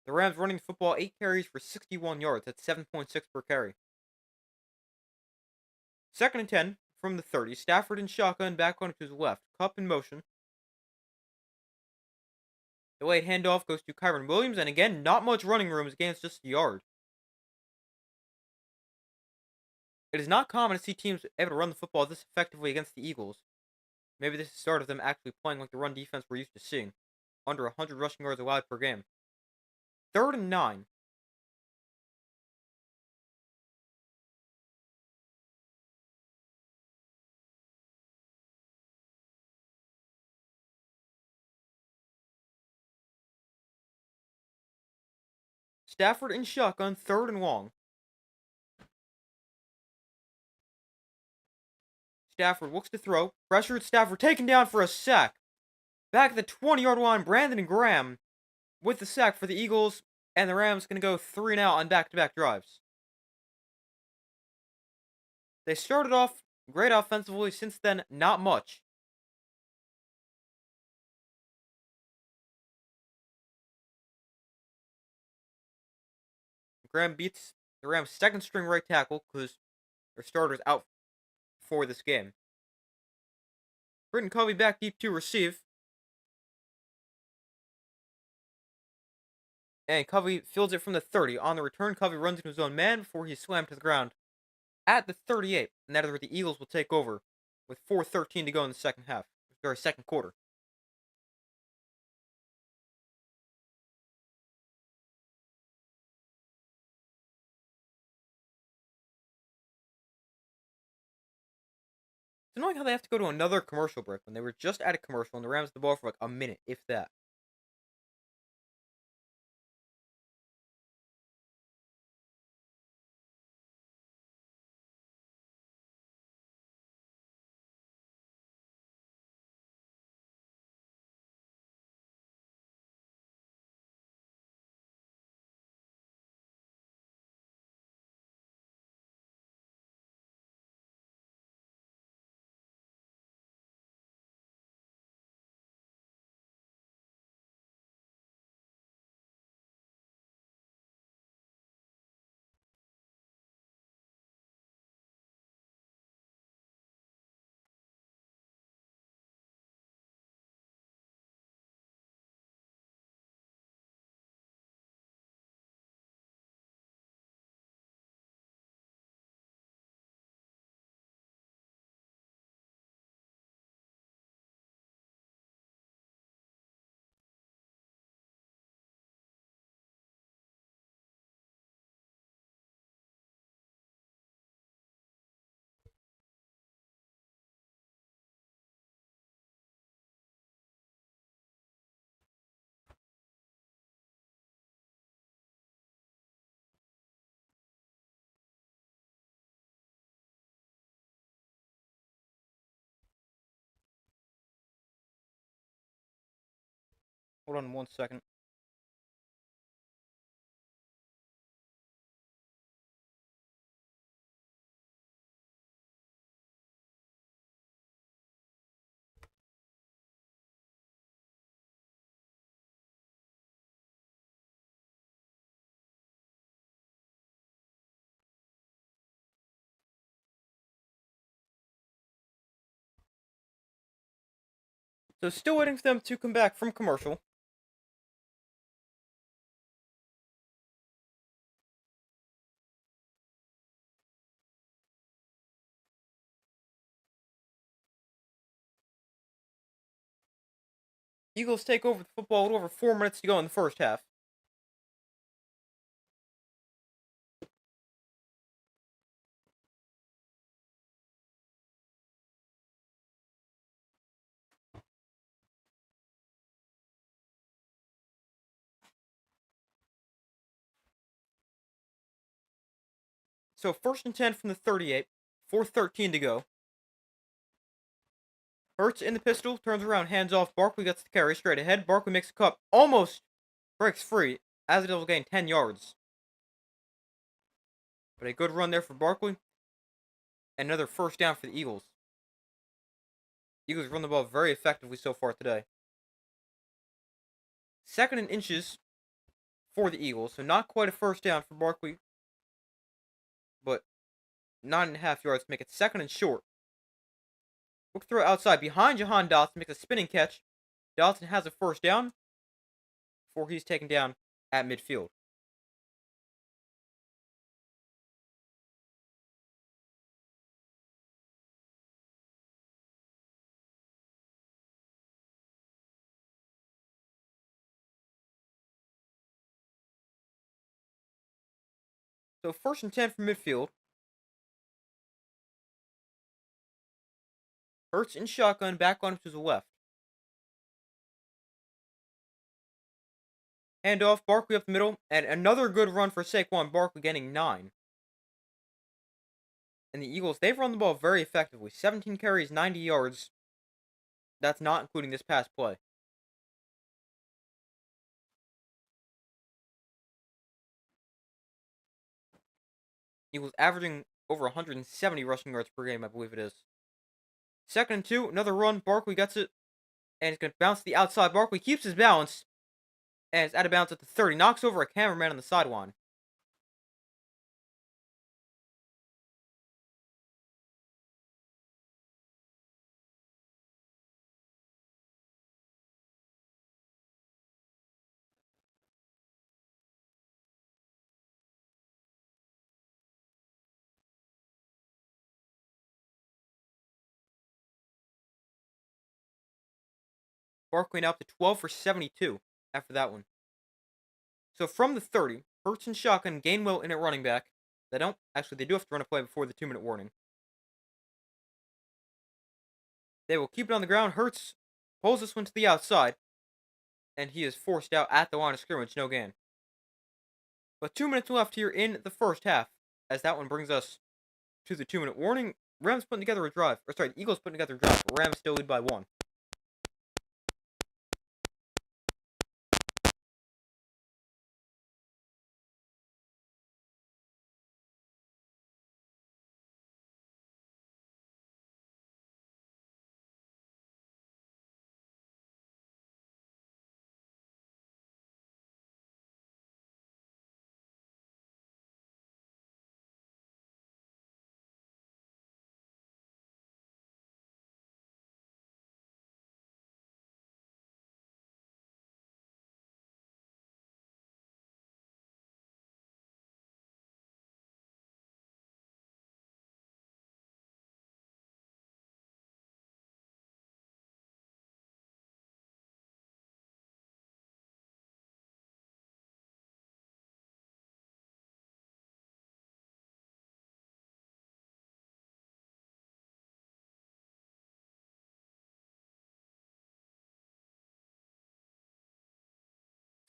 The Rams running the football 8 carries for 61 yards. That's 7.6 per carry. 2nd and 10 from the 30. Stafford in shotgun, back on to his left. Kupp in motion. The late handoff goes to Kyren Williams, and again, not much running room as against just a yard. It is not common to see teams able to run the football this effectively against the Eagles. Maybe this is the start of them actually playing like the run defense we're used to seeing. under 100 rushing yards allowed per game. 3rd and 9. Stafford in shotgun, 3rd and long. Stafford looks to throw. Pressured Stafford taken down for a sack. Back at the 20-yard line, Brandon Graham with the sack for the Eagles, and the Rams going to go 3 and out on back-to-back drives. They started off great offensively. Since then, not much. Graham beats the Rams' second string right tackle because their starter's out for this game. Britton Covey back deep to receive. And Covey fields it from the 30. On the return, Covey runs into his own man before he's slammed to the ground at the 38. And that is where the Eagles will take over with 4:13 to go in the second half. Or second quarter. It's annoying how they have to go to another commercial break when they were just at a commercial and the Rams had the ball for like a minute, if that. Hold on 1 second. So still waiting for them to come back from commercial. Eagles take over the football with over 4 minutes to go in the first half. So 1st and 10 from the 38. 4:13 to go. Hurts in the pistol, turns around, hands off. Barkley gets the carry straight ahead. Barkley makes a cut, almost breaks free as the Devils gain 10 yards. But a good run there for Barkley. And another first down for the Eagles. Eagles run the ball very effectively so far today. 2nd and inches for the Eagles. So not quite a first down for Barkley. But 9.5 yards to make it 2nd and short. Look throw outside behind Jahan Dotson. Makes a spinning catch. Dotson has a first down before he's taken down at midfield. So 1st and 10 from midfield. Hurts in shotgun, back on to the left. Handoff, Barkley up the middle, and another good run for Saquon Barkley, getting 9. And the Eagles, they've run the ball very effectively. 17 carries, 90 yards. That's not including this pass play. Eagles averaging over 170 rushing yards per game, I believe it is. 2nd and 2, another run. Barkley gets it, and it's going to bounce to the outside. Barkley keeps his balance, and it's out of bounds at the 30. Knocks over a cameraman on the sideline. Barkley now up to 12 for 72 after that one. So from the 30, Hurts and shotgun, Gainwell in at running back. They do have to run a play before the 2-minute warning. They will keep it on the ground. Hurts pulls this one to the outside, and he is forced out at the line of scrimmage. No gain. But 2 minutes left here in the first half, as that one brings us to the 2-minute warning. Rams putting together a drive. The Eagles putting together a drive. Rams still lead by 1.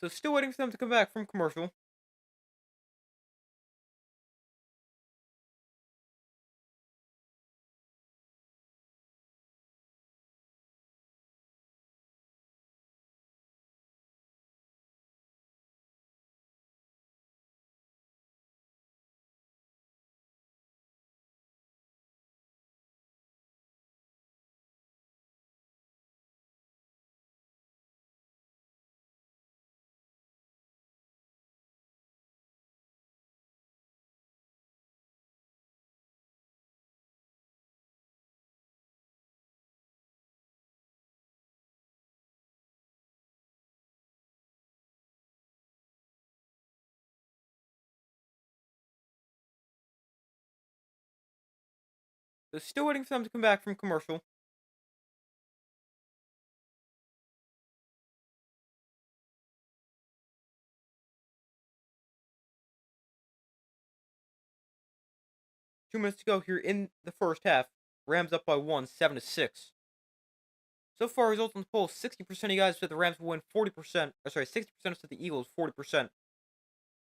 So still waiting for them to come back from commercial. So still waiting for them to come back from commercial. Two minutes to go here in the first half. Rams up by 1, 7-6. So far, results on the poll: 60% of you guys said the Rams will win. 40%, 60% said the Eagles. 40%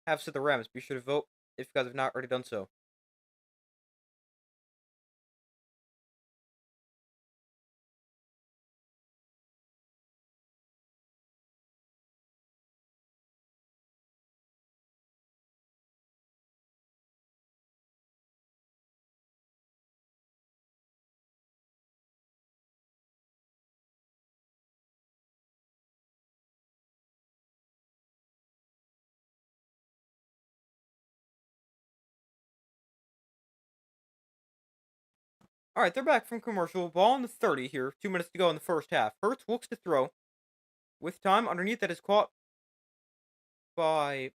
have said the Rams. Be sure to vote if you guys have not already done so. All right, they're back from commercial. Ball in the 30 here. 2 minutes to go in the first half. Hurts looks to throw. With time underneath, that is caught by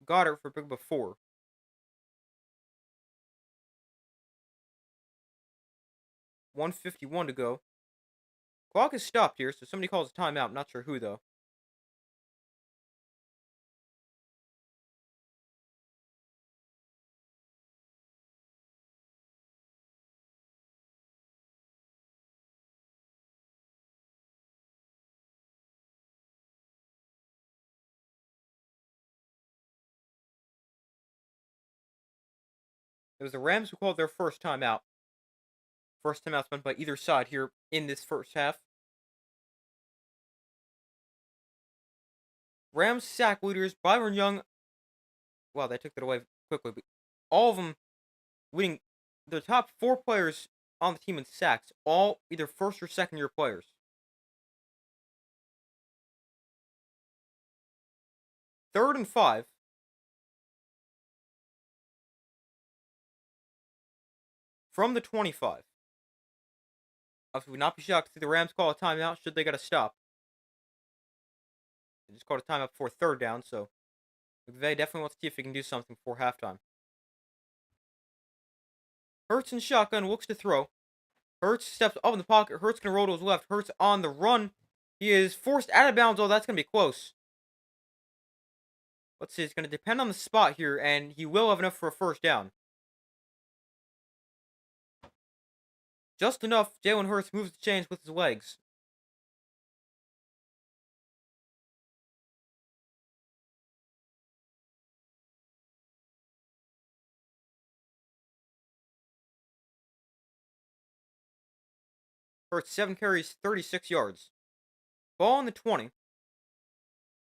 Goddard for big before. 1:51 to go. Clock is stopped here, so somebody calls a timeout. Not sure who, though. It was the Rams who called their first timeout. First timeout spent by either side here in this first half. Rams sack leaders, Byron Young. Wow, they took that away quickly. But all of them winning. The top 4 players on the team in sacks, all either first or second year players. Third and 5. From the 25. Obviously, would not be shocked to see the Rams call a timeout should they get a stop. They just called a timeout before third down, so McVay definitely wants to see if he can do something before halftime. Hurts in shotgun, looks to throw. Hurts steps up in the pocket. Hurts can roll to his left. Hurts on the run. He is forced out of bounds. Oh, that's going to be close. Let's see. It's going to depend on the spot here, and he will have enough for a first down. Just enough. Jalen Hurts moves the chains with his legs. Hurts 7 carries, 36 yards. Ball on the 20.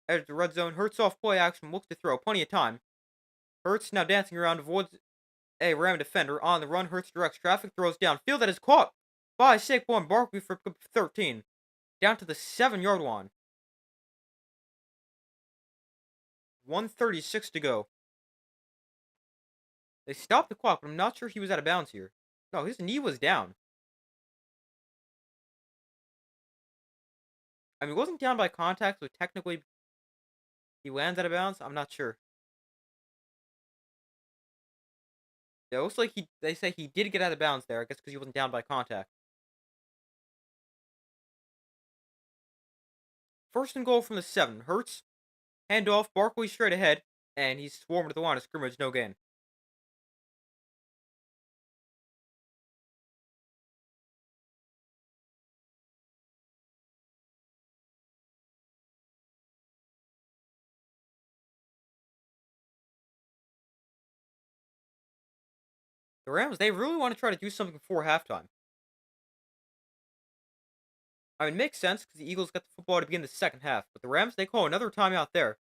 Edge of the red zone. Hurts off play action. Looks to throw. Plenty of time. Hurts now dancing around. Avoids a Ram defender. On the run. Hurts directs traffic. Throws downfield. That is caught by Saquon Barkley for 13. Down to the 7-yard line. 1:36 to go. They stopped the clock, but I'm not sure he was out of bounds here. No, his knee was down. I mean, he wasn't down by contact, so technically he lands out of bounds. I'm not sure. Yeah, it looks like they say he did get out of bounds there, I guess because he wasn't down by contact. First and goal from the 7. Hurts. Handoff. Barkley straight ahead. And he's swarmed to the line of scrimmage. No gain. The Rams, they really want to try to do something before halftime. I mean, it makes sense because the Eagles got the football to begin the second half. But the Rams, they call another timeout there.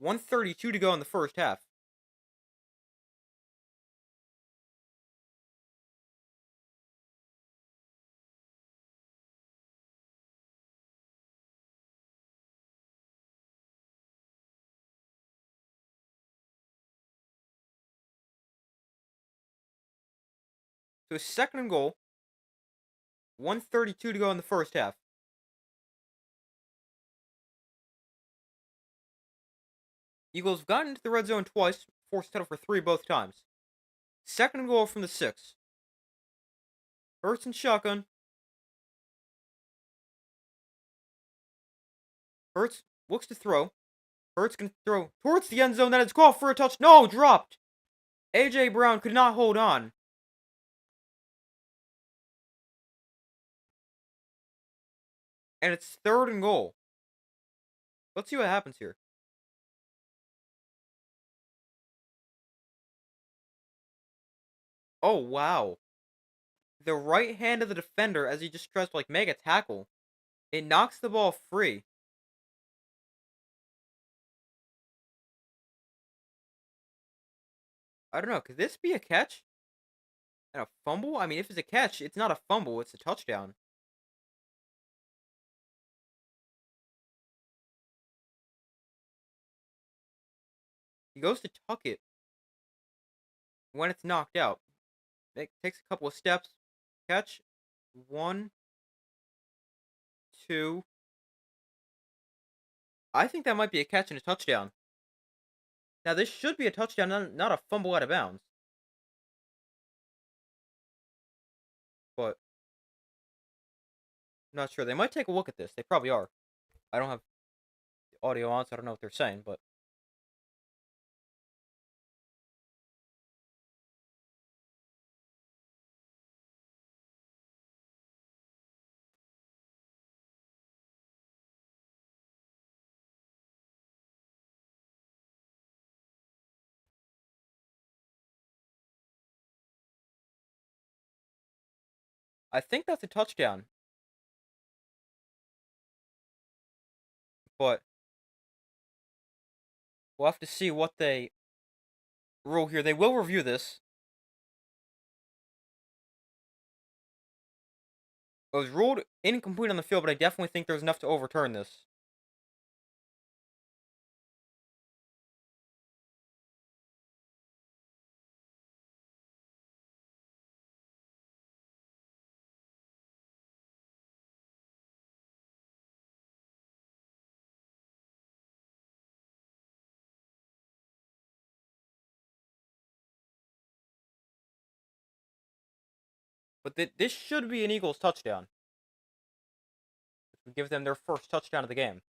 1:32 to go in the first half. So second and goal. 1:32 to go in the first half. Eagles have gotten into the red zone twice, forced settle for 3 both times. Second and goal from the 6. Hurts and shotgun. Hurts looks to throw. Hurts can throw towards the end zone. That is called for a touch. No, dropped. A.J. Brown could not hold on. And it's third and goal. Let's see what happens here. Oh, wow. The right hand of the defender as he just tries to make a tackle. It knocks the ball free. I don't know. Could this be a catch? And a fumble? I mean, if it's a catch, it's not a fumble. It's a touchdown. He goes to tuck it when it's knocked out. It takes a couple of steps. Catch. 1, 2. I think that might be a catch and a touchdown. Now, this should be a touchdown, not a fumble out of bounds. But, I'm not sure. They might take a look at this. They probably are. I don't have the audio on, so I don't know what they're saying, but I think that's a touchdown, but we'll have to see what they rule here. They will review this. It was ruled incomplete on the field, but I definitely think there's enough to overturn this. But this should be an Eagles touchdown, which would give them their first touchdown of the game.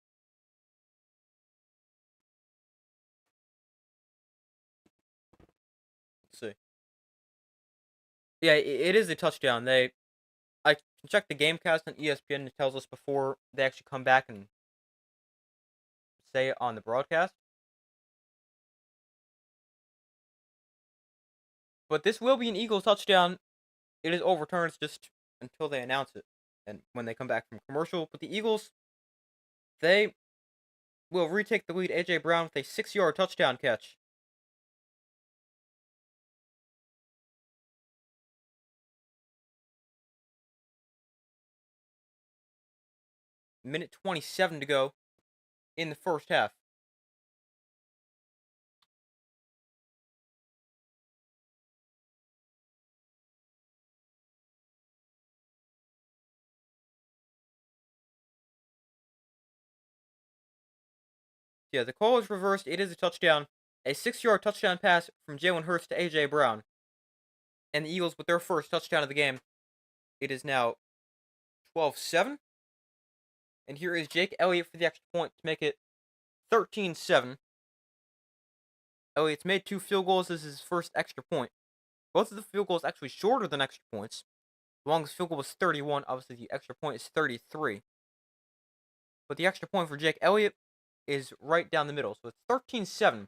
Let's see. Yeah, it is a touchdown. I checked the GameCast on ESPN. It tells us before they actually come back and say it on the broadcast. But this will be an Eagles touchdown. It is overturned just until they announce it and when they come back from commercial. But the Eagles, they will retake the lead. A.J. Brown with a 6-yard touchdown catch. Minute 27 to go in the first half. Yeah, the call is reversed. It is a touchdown. A 6-yard touchdown pass from Jalen Hurts to A.J. Brown. And the Eagles with their first touchdown of the game. It is now 12-7. And here is Jake Elliott for the extra point to make it 13-7. Elliott's made 2 field goals. This is his first extra point. Both of the field goals actually shorter than extra points. The longest field goal was 31. Obviously, the extra point is 33. But the extra point for Jake Elliott is right down the middle. So it's 13-7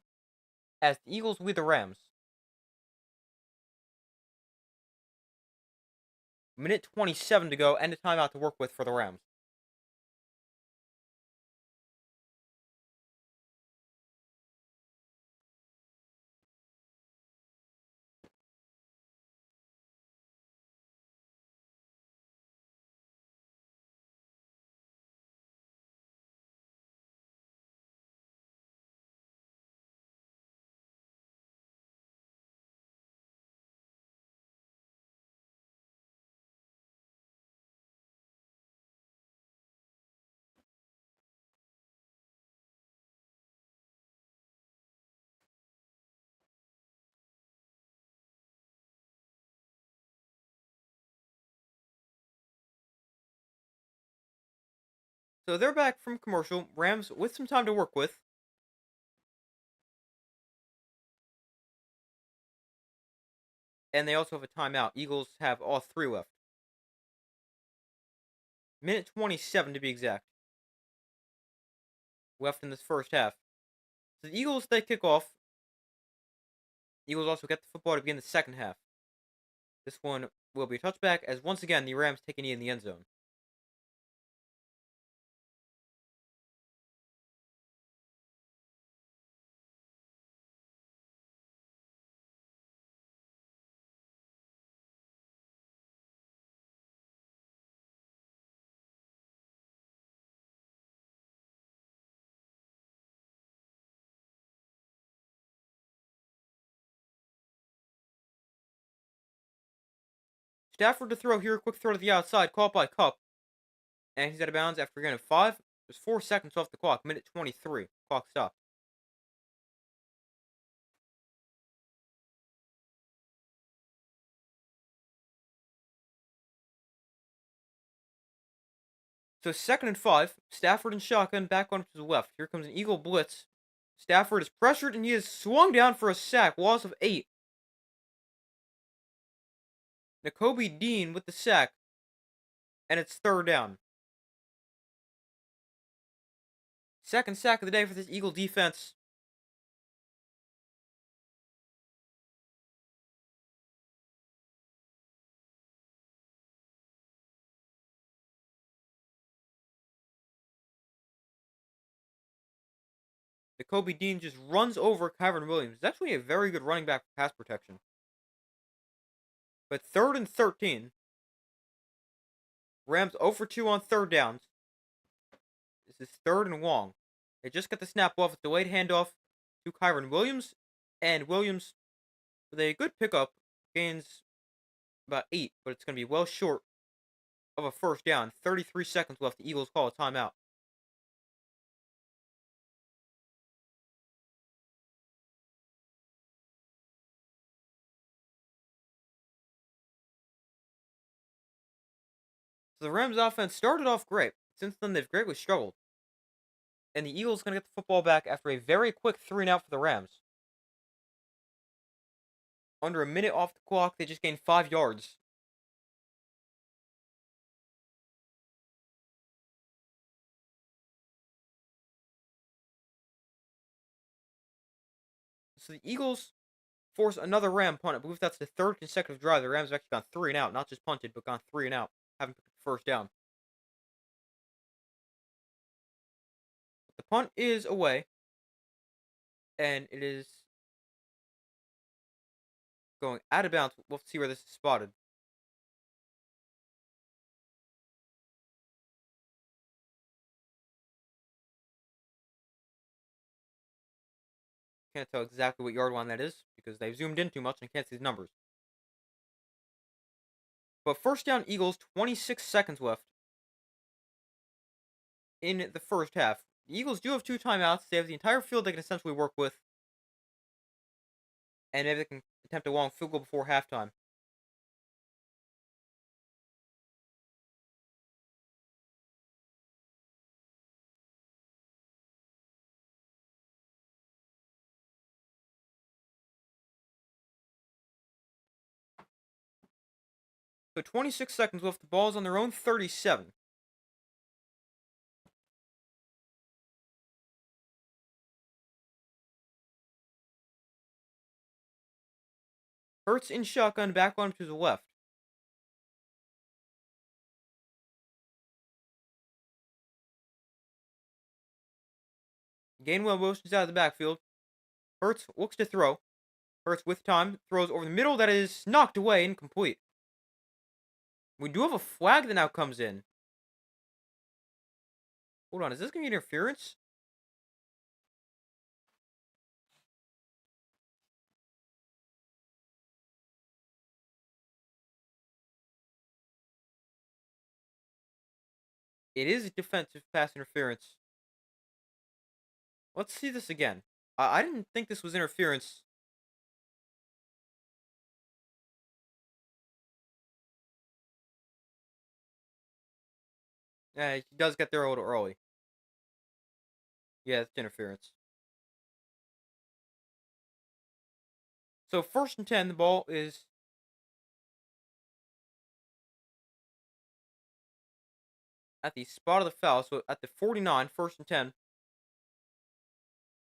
as the Eagles lead the Rams. Minute 27 to go, and a timeout to work with for the Rams. So they're back from commercial. Rams with some time to work with. And they also have a timeout. Eagles have all 3 left. Minute 27 to be exact. Left in this first half. So the Eagles, they kick off. Eagles also get the football to begin the second half. This one will be a touchback as once again the Rams take a knee in the end zone. Stafford to throw here, quick throw to the outside, caught by Kupp. And he's out of bounds after a gain of 5. There's 4 seconds off the clock, minute 23. Clock stopped. So 2nd and 5. Stafford and shotgun back on to the left. Here comes an Eagle blitz. Stafford is pressured and he is swung down for a sack. Loss of 8. Nakobe Dean with the sack. And it's 3rd down. Second sack of the day for this Eagle defense. Kobe Dean just runs over Kyron Williams. It's actually a very good running back for pass protection. But 3rd and 13. Rams 0 for 2 on 3rd downs. This is 3rd and long. They just get the snap off. It's a delayed handoff to Kyron Williams. And Williams, with a good pickup, gains about 8. But it's going to be well short of a 1st down. 33 seconds left. The Eagles call a timeout. So the Rams offense started off great. Since then, they've greatly struggled. And the Eagles going to get the football back after a very quick 3-and-out for the Rams. Under a minute off the clock, they just gained 5 yards. So the Eagles force another Ram punt. I believe that's the 3rd consecutive drive. The Rams have actually gone 3-and-out. Not just punted, but gone 3-and-out. Haven't picked up the 1st down. The punt is away. And it is going out of bounds. We'll see where this is spotted. Can't tell exactly what yard line that is because they've zoomed in too much and can't see the numbers. But 1st down Eagles, 26 seconds left in the 1st half. The Eagles do have 2 timeouts. They have the entire field they can essentially work with. And maybe they can attempt a long field goal before halftime. So 26 seconds left. The ball's on their own 37. Hurts in shotgun, back on to the left. Gainwell motions out of the backfield. Hurts looks to throw. Hurts with time, throws over the middle. That is knocked away, incomplete. We do have a flag that now comes in. Hold on, is this going to be interference? It is defensive pass interference. Let's see this again. I didn't think this was interference. He does get there a little early. Yeah, it's interference. So 1st and 10, the ball is at the spot of the foul. So at the 49, 1st and 10.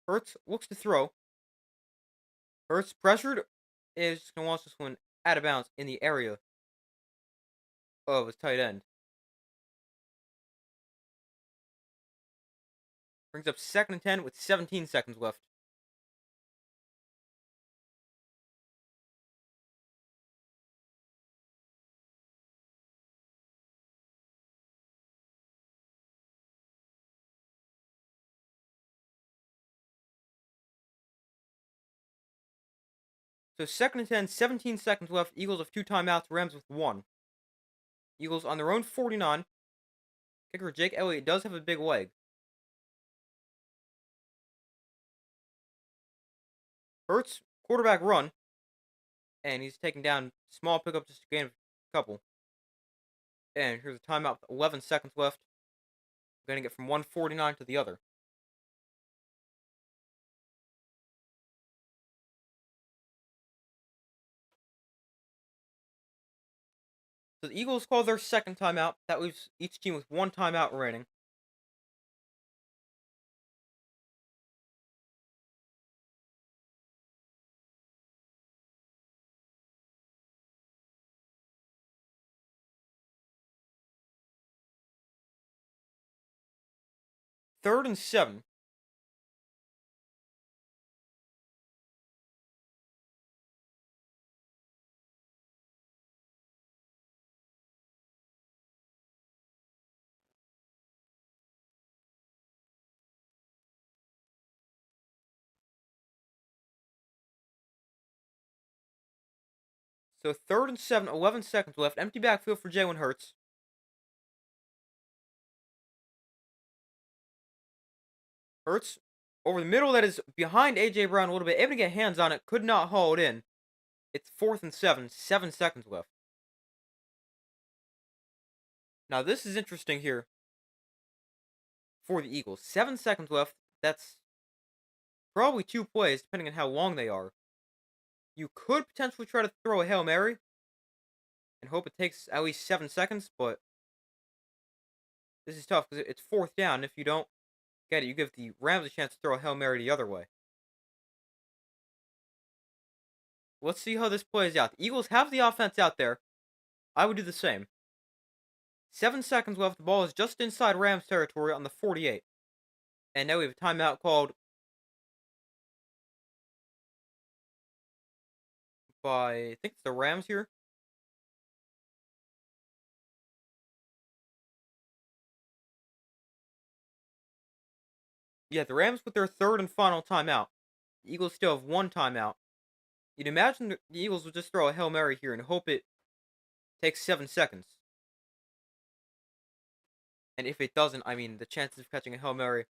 Hurts looks to throw. Hurts pressured is just going to launch this one out of bounds in the area of his tight end. Brings up 2nd and 10 with 17 seconds left. So 2nd and 10, 17 seconds left. Eagles have 2 timeouts. Rams with 1. Eagles on their own 49. Kicker Jake Elliott does have a big leg. Hurts, quarterback run. And he's taking down small pickup, just to gain a couple. And here's a timeout with 11 seconds left. Going to get from 149 to the other. So the Eagles call their 2nd timeout. That leaves each team with 1 timeout remaining. Third and 7. So 3rd and 7, 11 seconds left. Empty backfield for Jalen Hurts. Hurts over the middle, that is behind A.J. Brown a little bit. Able to get hands on it. Could not haul it in. It's 4th and 7. 7 seconds left. Now, this is interesting here for the Eagles. 7 seconds left. That's probably 2 plays, depending on how long they are. You could potentially try to throw a Hail Mary and hope it takes at least 7 seconds, but this is tough because it's 4th down. If you don't get it, you give the Rams a chance to throw a Hail Mary the other way. Let's see how this plays out. The Eagles have the offense out there. I would do the same. 7 seconds left. The ball is just inside Rams territory on the 48. And now we have a timeout called by, I think it's the Rams here. Yeah, the Rams with their 3rd and final timeout. The Eagles still have 1 timeout. You'd imagine the Eagles would just throw a Hail Mary here and hope it takes 7 seconds. And if it doesn't, I mean, the chances of catching a Hail Mary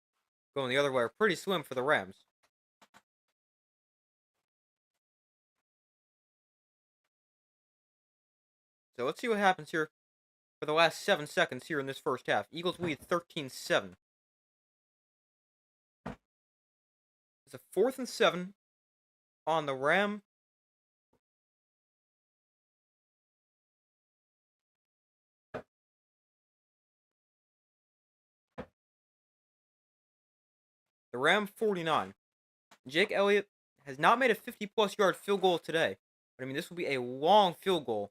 going the other way are pretty slim for the Rams. So let's see what happens here for the last 7 seconds here in this first half. Eagles lead 13-7. It's a 4th and 7 on the Ram. The Ram 49. Jake Elliott has not made a 50-plus yard field goal today. But I mean, this will be a long field goal.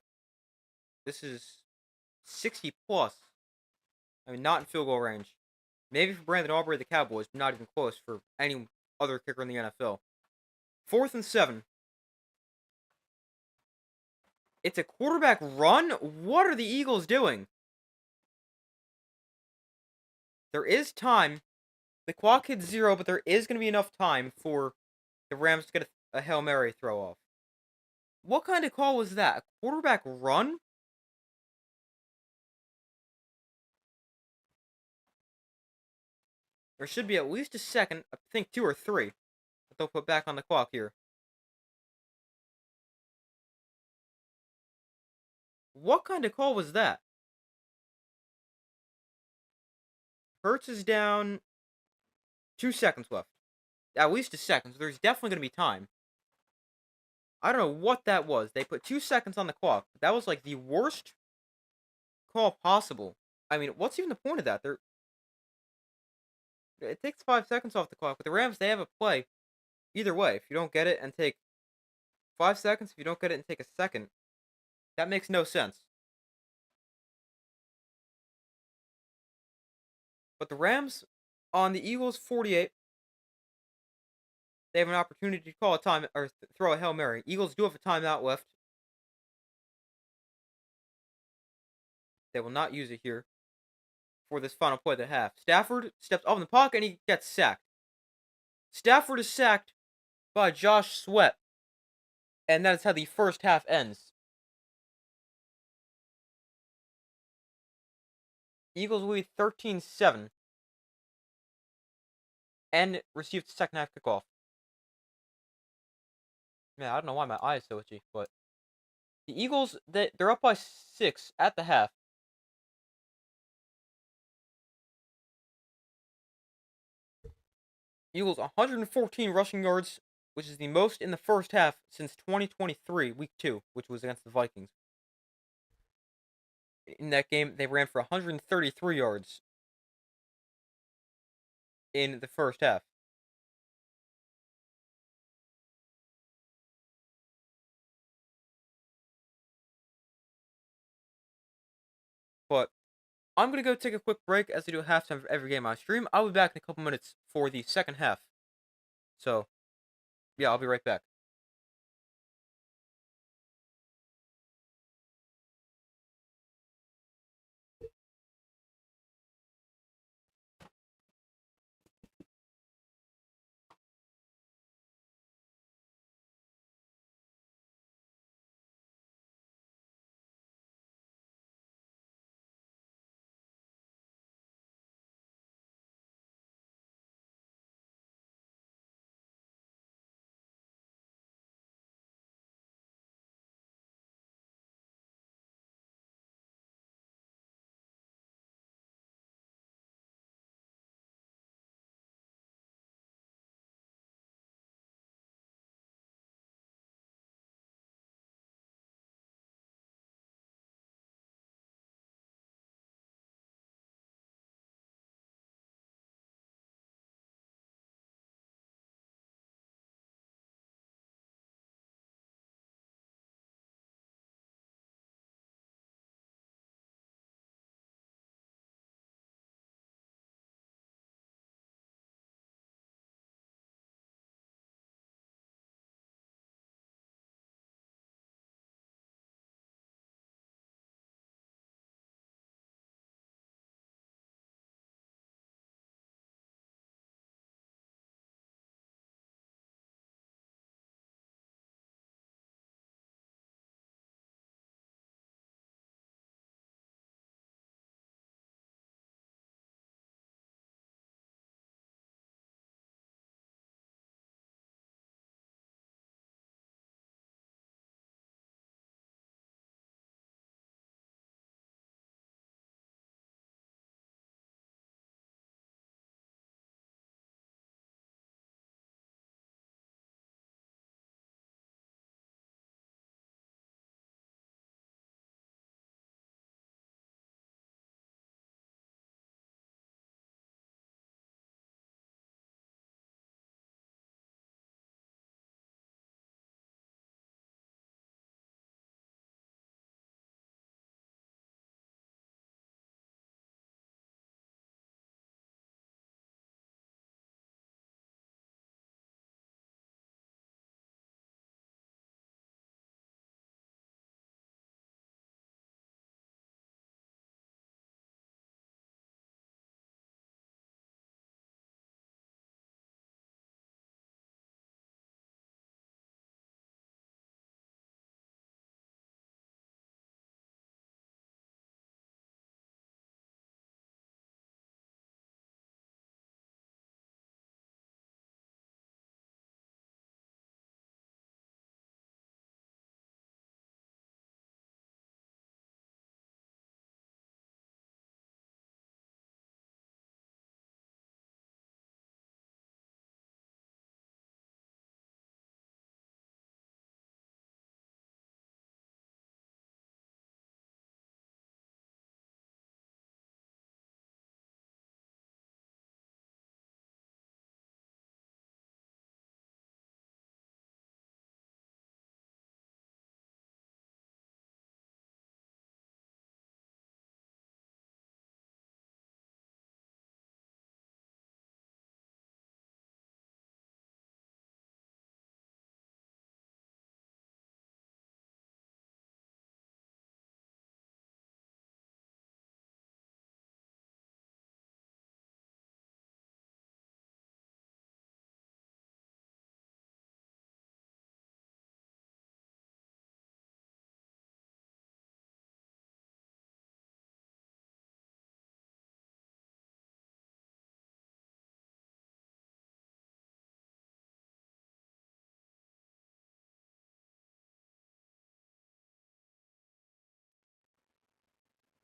This is 60-plus. I mean, not in field goal range. Maybe for Brandon Aubrey of the Cowboys, but not even close for any other kicker in the NFL. 4th and 7. It's a quarterback run? What are the Eagles doing? There is time. The clock hits 0, but there is going to be enough time for the Rams to get a Hail Mary throw off. What kind of call was that? A quarterback run? There should be at least a second, I think 2 or 3, that they'll put back on the clock here. What kind of call was that? Hurts is down. 2 seconds left. At least a second, so there's definitely going to be time. I don't know what that was. They put 2 seconds on the clock. That was like the worst call possible. I mean, what's even the point of that? It takes 5 seconds off the clock, but the Rams, they have a play. Either way, if you don't get it and take 5 seconds, if you don't get it and take a second, that makes no sense. But the Rams, on the Eagles 48, they have an opportunity to call a time or throw a Hail Mary. Eagles do have a timeout left. They will not use it here for this final play of the half. Stafford steps up in the pocket and he gets sacked. Stafford is sacked by Josh Sweat. And that is how the first half ends. Eagles lead 13-7. And received the second half kickoff. Man, I don't know why my eye is so itchy, but the Eagles, they're up by 6 at the half. Eagles 114 rushing yards, which is the most in the first half since 2023, week 2, which was against the Vikings. In that game, they ran for 133 yards in the first half. But I'm going to go take a quick break as I do a halftime for every game I stream. I'll be back in a couple minutes for the second half. So, yeah, I'll be right back.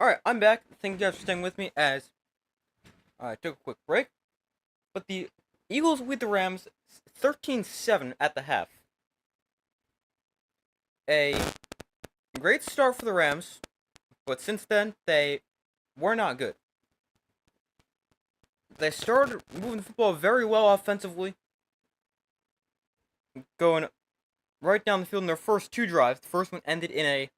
Alright, I'm back. Thank you guys for staying with me as I took a quick break. But the Eagles lead the Rams 13-7 at the half. A great start for the Rams, but since then, they were not good. They started moving the football very well offensively, going right down the field in their first two drives. The first one ended in a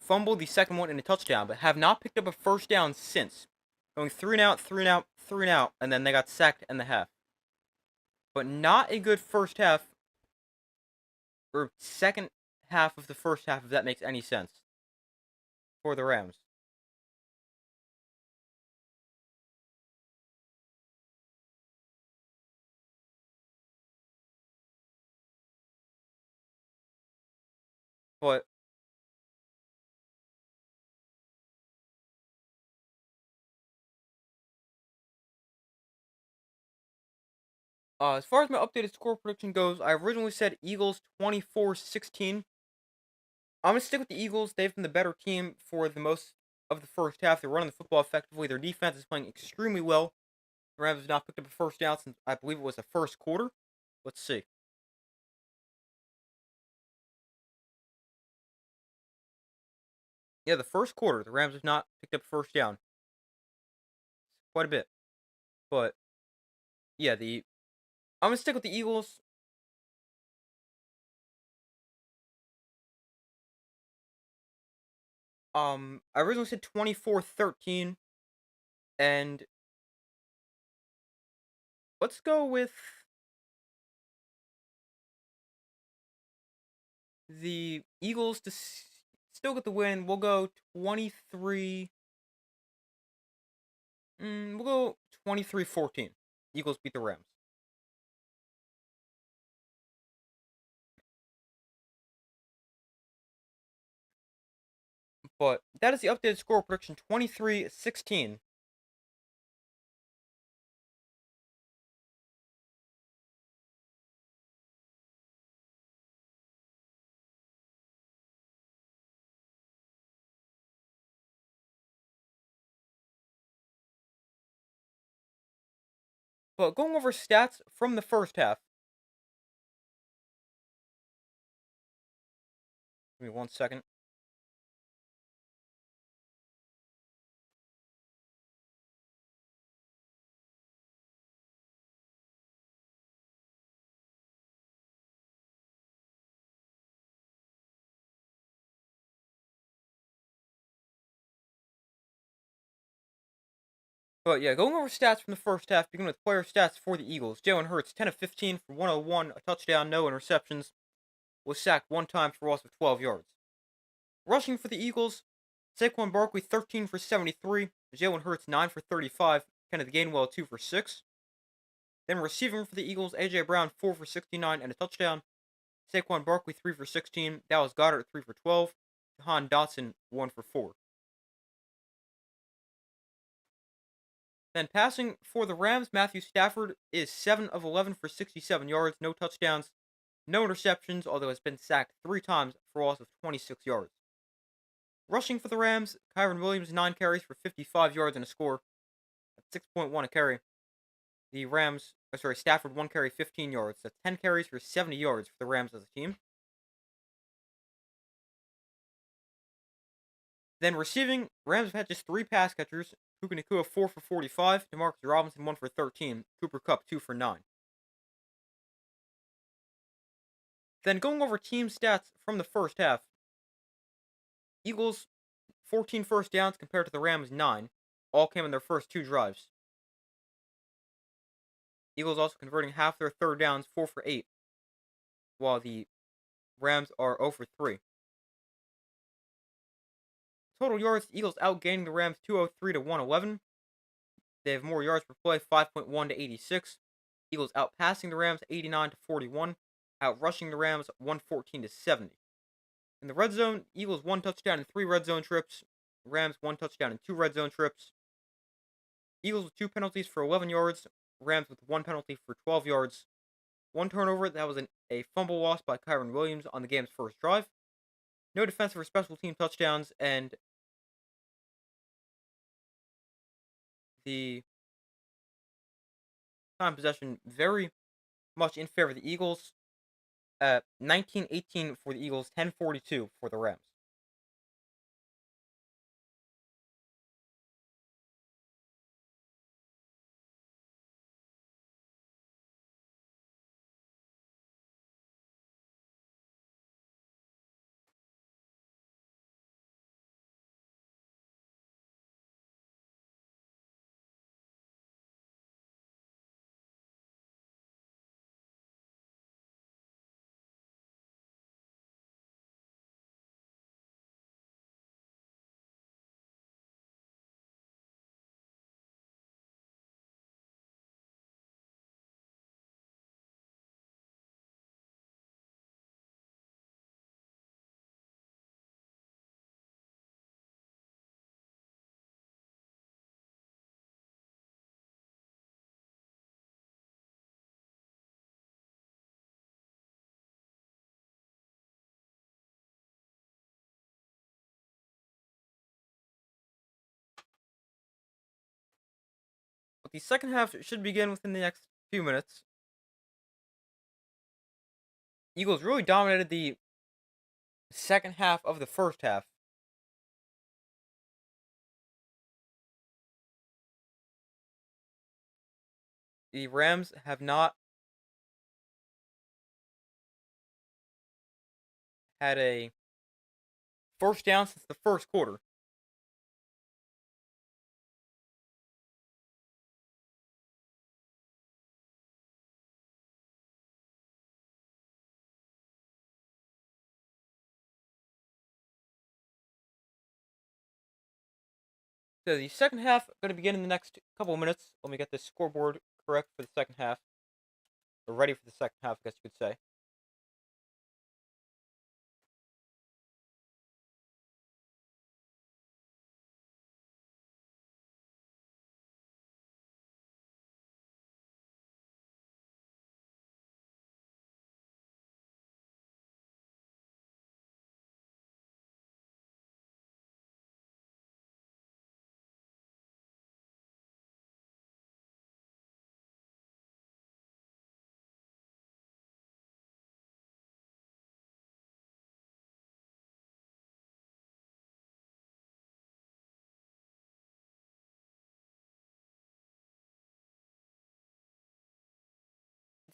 fumble, the second one in a touchdown, but have not picked up a first down since. Going 3 and out, 3 and out, 3 and out, and then they got sacked in the half. But not a good first half, or second half of the first half, if that makes any sense, for the Rams. But as far as my updated score prediction goes, I originally said Eagles 24-16. I'm going to stick with the Eagles. They've been the better team for the most of the first half. They're running the football effectively. Their defense is playing extremely well. The Rams have not picked up a first down since, I believe it was the first quarter. Let's see. Yeah, the first quarter, the Rams have not picked up a first down. Quite a bit. But, yeah, I'm going to stick with the Eagles. I originally said 24-13. And let's go with the Eagles to still get the win. We'll go 23. We'll go 23-14. Eagles beat the Rams. But that is the updated score prediction, 23-16. But going over stats from the first half. Give me 1 second. But yeah, going over stats from the first half, beginning with player stats for the Eagles. Jalen Hurts, 10 of 15 for 101, a touchdown, no interceptions. Was sacked 1 time for a loss of 12 yards. Rushing for the Eagles, Saquon Barkley, 13 for 73. Jalen Hurts, 9 for 35. Kenneth Gainwell, 2 for 6. Then receiving for the Eagles, A.J. Brown, 4 for 69 and a touchdown. Saquon Barkley, 3 for 16. Dallas Goedert, 3 for 12. Jahan Dotson, 1 for 4. Then passing for the Rams, Matthew Stafford is 7 of 11 for 67 yards, no touchdowns, no interceptions, although has been sacked 3 times for a loss of 26 yards. Rushing for the Rams, Kyren Williams, 9 carries for 55 yards and a score at 6.1 a carry. Stafford, 1 carry, 15 yards. That's 10 carries for 70 yards for the Rams as a team. Then receiving, Rams have had just 3 pass catchers. Puka Nacua, 4 for 45. DeMarcus Robinson, 1 for 13. Cooper Kupp, 2 for 9. Then going over team stats from the first half. Eagles, 14 first downs compared to the Rams, 9. All came in their first 2 drives. Eagles also converting half their third downs, 4 for 8. While the Rams are 0 for 3. Total yards, the Eagles outgaining the Rams 203 to 111. They have more yards per play, 5.1 to 86. Eagles outpassing the Rams 89 to 41. Outrushing the Rams 114 to 70. In the red zone, Eagles 1 touchdown and 3 red zone trips. Rams 1 touchdown and 2 red zone trips. Eagles with 2 penalties for 11 yards. Rams with 1 penalty for 12 yards. 1 turnover, that was a fumble loss by Kyren Williams on the game's first drive. no defensive or special team touchdowns, and the time possession very much in favor of the Eagles. 19-18 for the Eagles, 10-42 for the Rams. But the second half should begin within the next few minutes. Eagles really dominated the second half of the first half. The Rams have not had a first down since the first quarter. So the second half going to begin in the next couple of minutes. Let me get this scoreboard correct for the second half. Or ready for the second half, I guess you could say.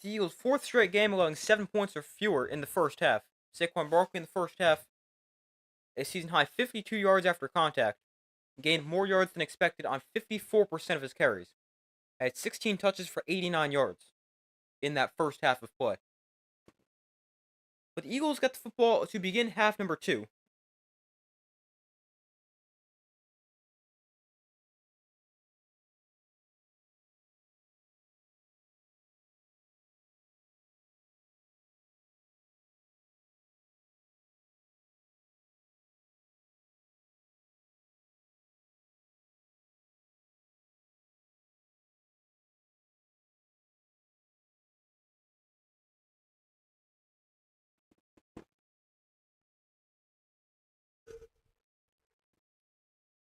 The Eagles' fourth straight game allowing 7 points or fewer in the first half. Saquon Barkley in the first half, a season high 52 yards after contact, gained more yards than expected on 54% of his carries. Had 16 touches for 89 yards in that first half of play. But the Eagles got the football to begin half number 2.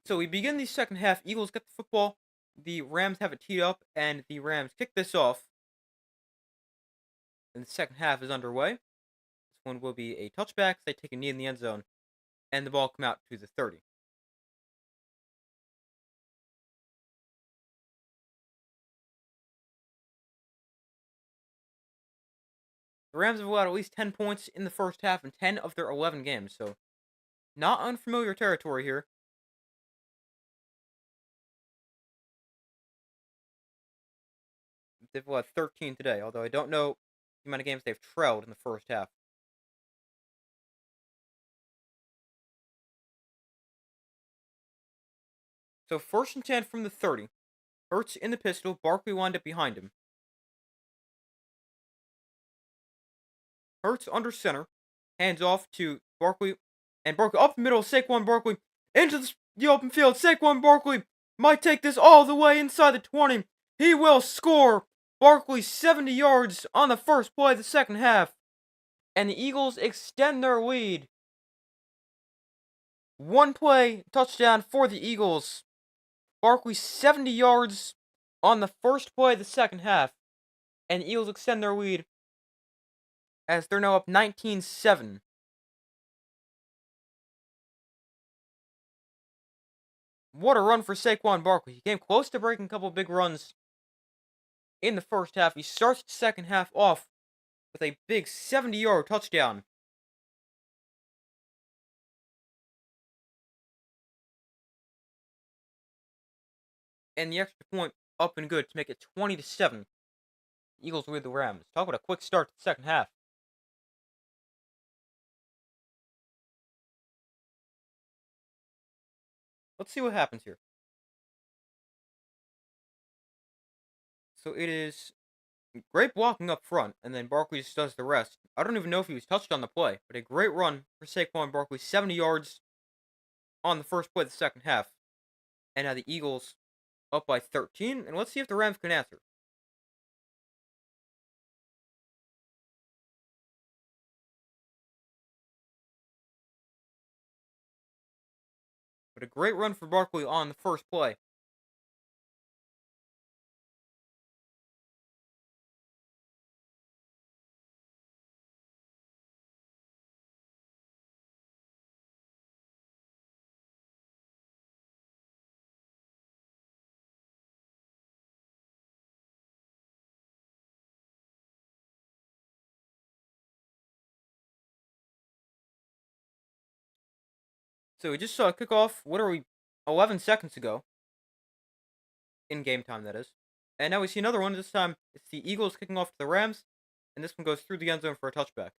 So we begin the second half. Eagles get the football. The Rams have it teed up, and the Rams kick this off. And the second half is underway. This one will be a touchback. They take a knee in the end zone, and the ball come out to the 30. The Rams have allowed at least 10 points in the first half in 10 of their 11 games, so not unfamiliar territory here. They've allowed 13 today, although I don't know the amount of games they've trailed in the first half. So 1st and 10 from the 30. Hurts in the pistol. Barkley wound up behind him. Hurts under center. Hands off to Barkley. And Barkley up the middle. Saquon Barkley into the open field. Saquon Barkley might take this all the way inside the 20. He will score. Barkley 70 yards on the first play of the second half. And the Eagles extend their lead One play touchdown for the Eagles. Barkley 70 yards on the first play of the second half. And the Eagles extend their lead as they're now up 19-7. What a run for Saquon Barkley. He came close to breaking a couple big runs in the first half. He starts the second half off with a big 70-yard touchdown. And the extra point up and good to make it 20-7. Eagles lead the Rams. Talk about a quick start to the second half. Let's see what happens here. So it is great blocking up front, and then Barkley just does the rest. I don't even know if he was touched on the play, but a great run for Saquon Barkley. 70 yards on the first play of the second half. And now the Eagles up by 13, and let's see if the Rams can answer. But a great run for Barkley on the first play. So we just saw a kickoff, 11 seconds ago. In game time, that is. And now we see another one. This time, it's the Eagles kicking off to the Rams, and this one goes through the end zone for a touchback.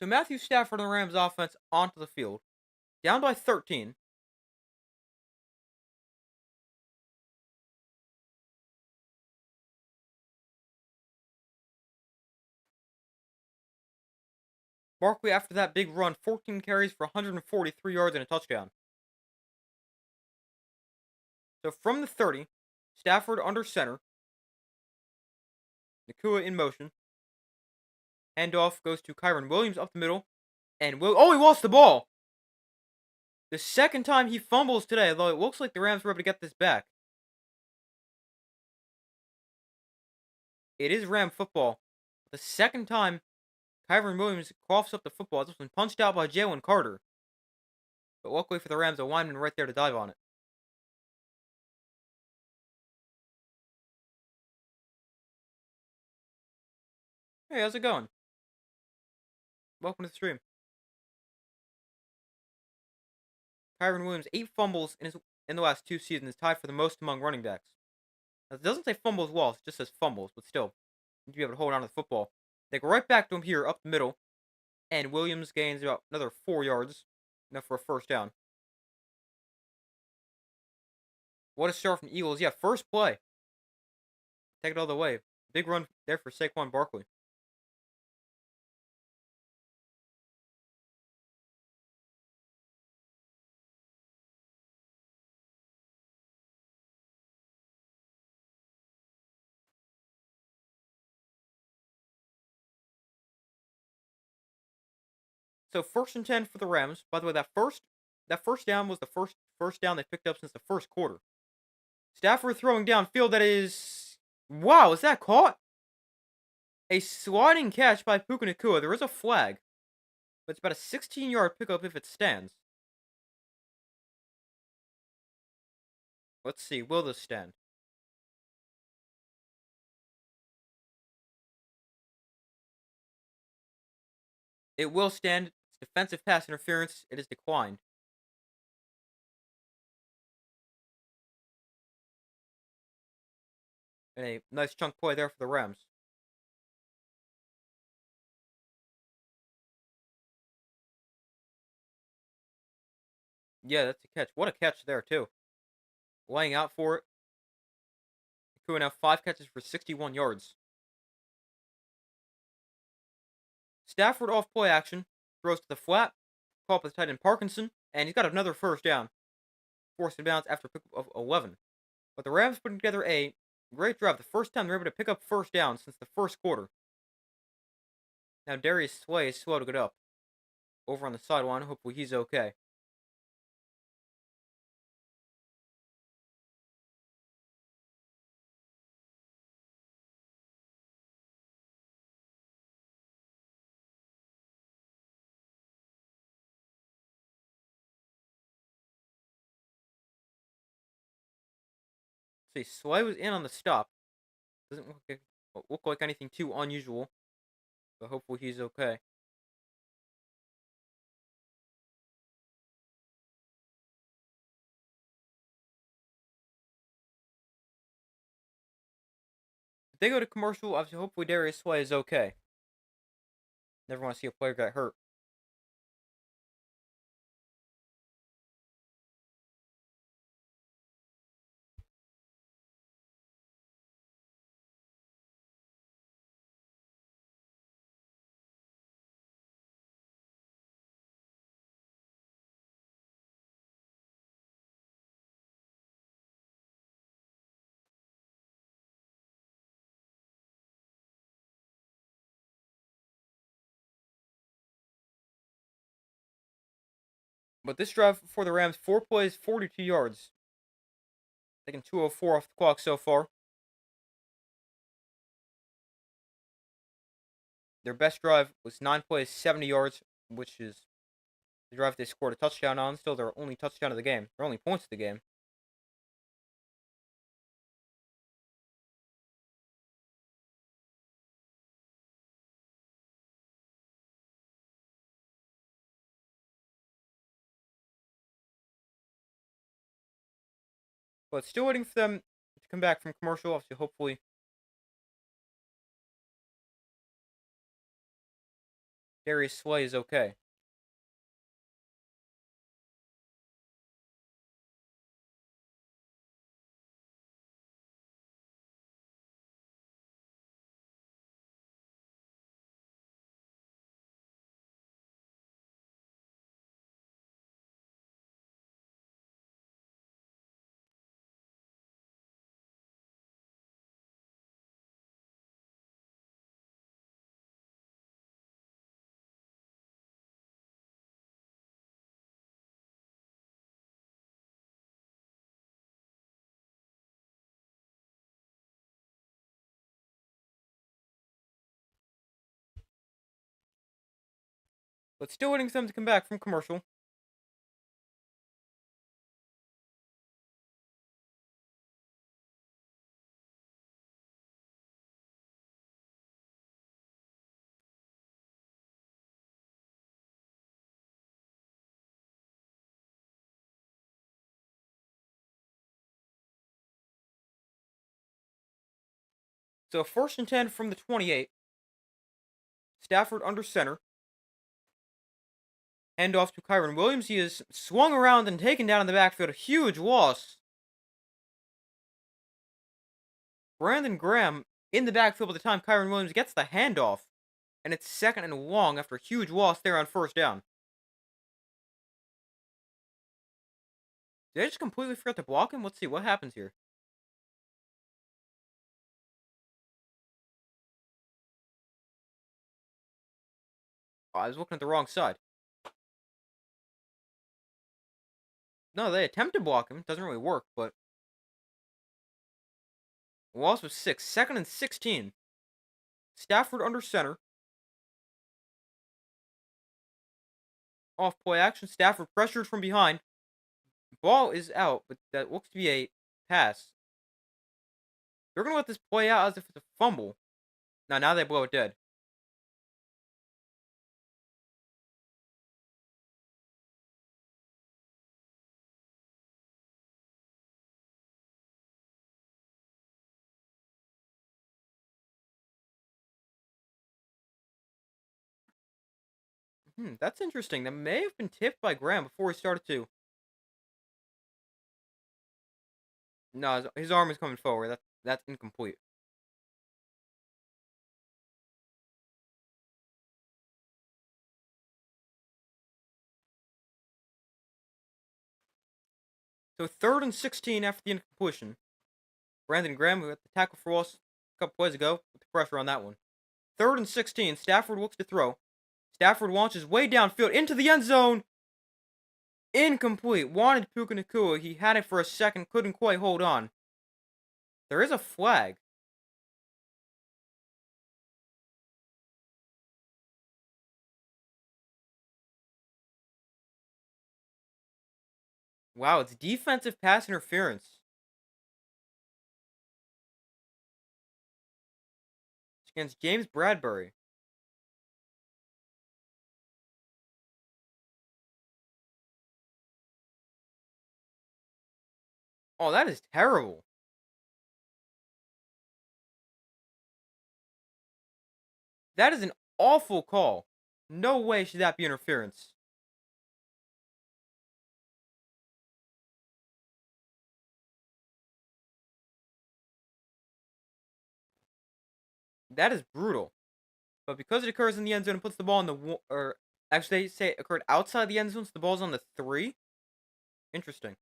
So Matthew Stafford and the Rams offense onto the field, down by 13. Barkley, after that big run, 14 carries for 143 yards and a touchdown. So from the 30, Stafford under center. Nacua in motion. Handoff goes to Kyren Williams up the middle. And he lost the ball. The second time he fumbles today, although it looks like the Rams were able to get this back. It is Ram football. The second time Kyren Williams coughs up the football. This was punched out by Jalen Carter. But luckily for the Rams, a lineman right there to dive on it. Hey, how's it going? Welcome to the stream. Kyren Williams, 8 fumbles in the last 2 seasons, tied for the most among running backs. Now, it doesn't say fumbles lost, it just says fumbles, but still, you need to be able to hold on to the football. They go right back to him here, up the middle, and Williams gains about another 4 yards, enough for a first down. What a start from the Eagles. Yeah, first play. Take it all the way. Big run there for Saquon Barkley. So 1st and 10 for the Rams. By the way, that first down was the first down they picked up since the first quarter. Stafford throwing downfield. That is, wow, is that caught? A sliding catch by Puka Nacua. There is a flag, but it's about a 16-yard pickup if it stands. Let's see, will this stand? It will stand. It's defensive pass interference. It is declined. And a nice chunk play there for the Rams. Yeah, that's a catch. What a catch there, too. Laying out for it. Nacua now 5 catches for 61 yards. Stafford off play action. Throws to the flat. Caught up with tight end Parkinson. And he's got another first down. Forced to bounce after a pickup of 11. But the Rams putting together a Great drive. The first time they're able to pick up first down since the first quarter. Now Darius Slay is slow to get up. Over on the sideline. Hopefully he's okay. See, Slay was in on the stop. Doesn't look like anything too unusual. But hopefully he's okay. If they go to commercial, obviously hopefully Darius Slay is okay. Never want to see a player get hurt. But this drive for the Rams, 4 plays, 42 yards. Taking 2:04 off the clock so far. Their best drive was 9 plays, 70 yards, which is the drive they scored a touchdown on. Still their only touchdown of the game. Their only points of the game. But still waiting for them to come back from commercial. Obviously, hopefully Darius Slay is okay. But still waiting for them to come back from commercial. So 1st and 10 from the 28. Stafford under center. Hand off to Kyren Williams. He is swung around and taken down in the backfield. A huge loss. Brandon Graham in the backfield by the time Kyren Williams gets the handoff. And it's 2nd and long after a huge loss there on 1st down. Did I just completely forget to block him? Let's see what happens here. Oh, I was looking at the wrong side. No, they attempt to block him. Doesn't really work, but loss was 6. 2nd and 16. Stafford under center. Off play action. Stafford pressured from behind. Ball is out, but that looks to be a pass. They're going to let this play out as if it's a fumble. Now they blow it dead. That's interesting. That may have been tipped by Graham before he started to. No, his arm is coming forward. That's incomplete. So 3rd and 16 after the incompletion. Brandon Graham, who got the tackle for loss a couple plays ago, with the pressure on that one. 3rd and 16. Stafford looks to throw. Stafford launches way downfield into the end zone. Incomplete. Wanted Puka Nacua. He had it for a second, couldn't quite hold on. There is a flag. Wow, it's defensive pass interference. It's against James Bradbury. Oh, that is terrible. That is an awful call. No way should that be interference. That is brutal. But because it occurs in the end zone and puts the ball in the or actually they say it occurred outside the end zone, so the ball's on the 3. Interesting.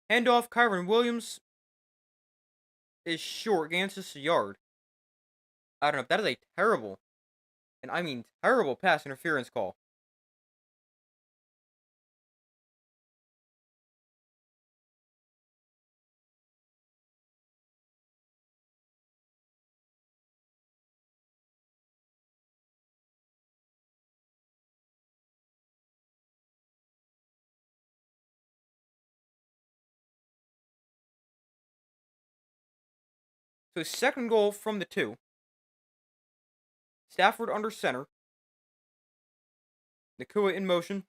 Handoff, Kyron Williams is short, gains just a yard. I don't know. That is a terrible, and I mean terrible pass interference call. So 2nd goal from the 2. Stafford under center. Nacua in motion.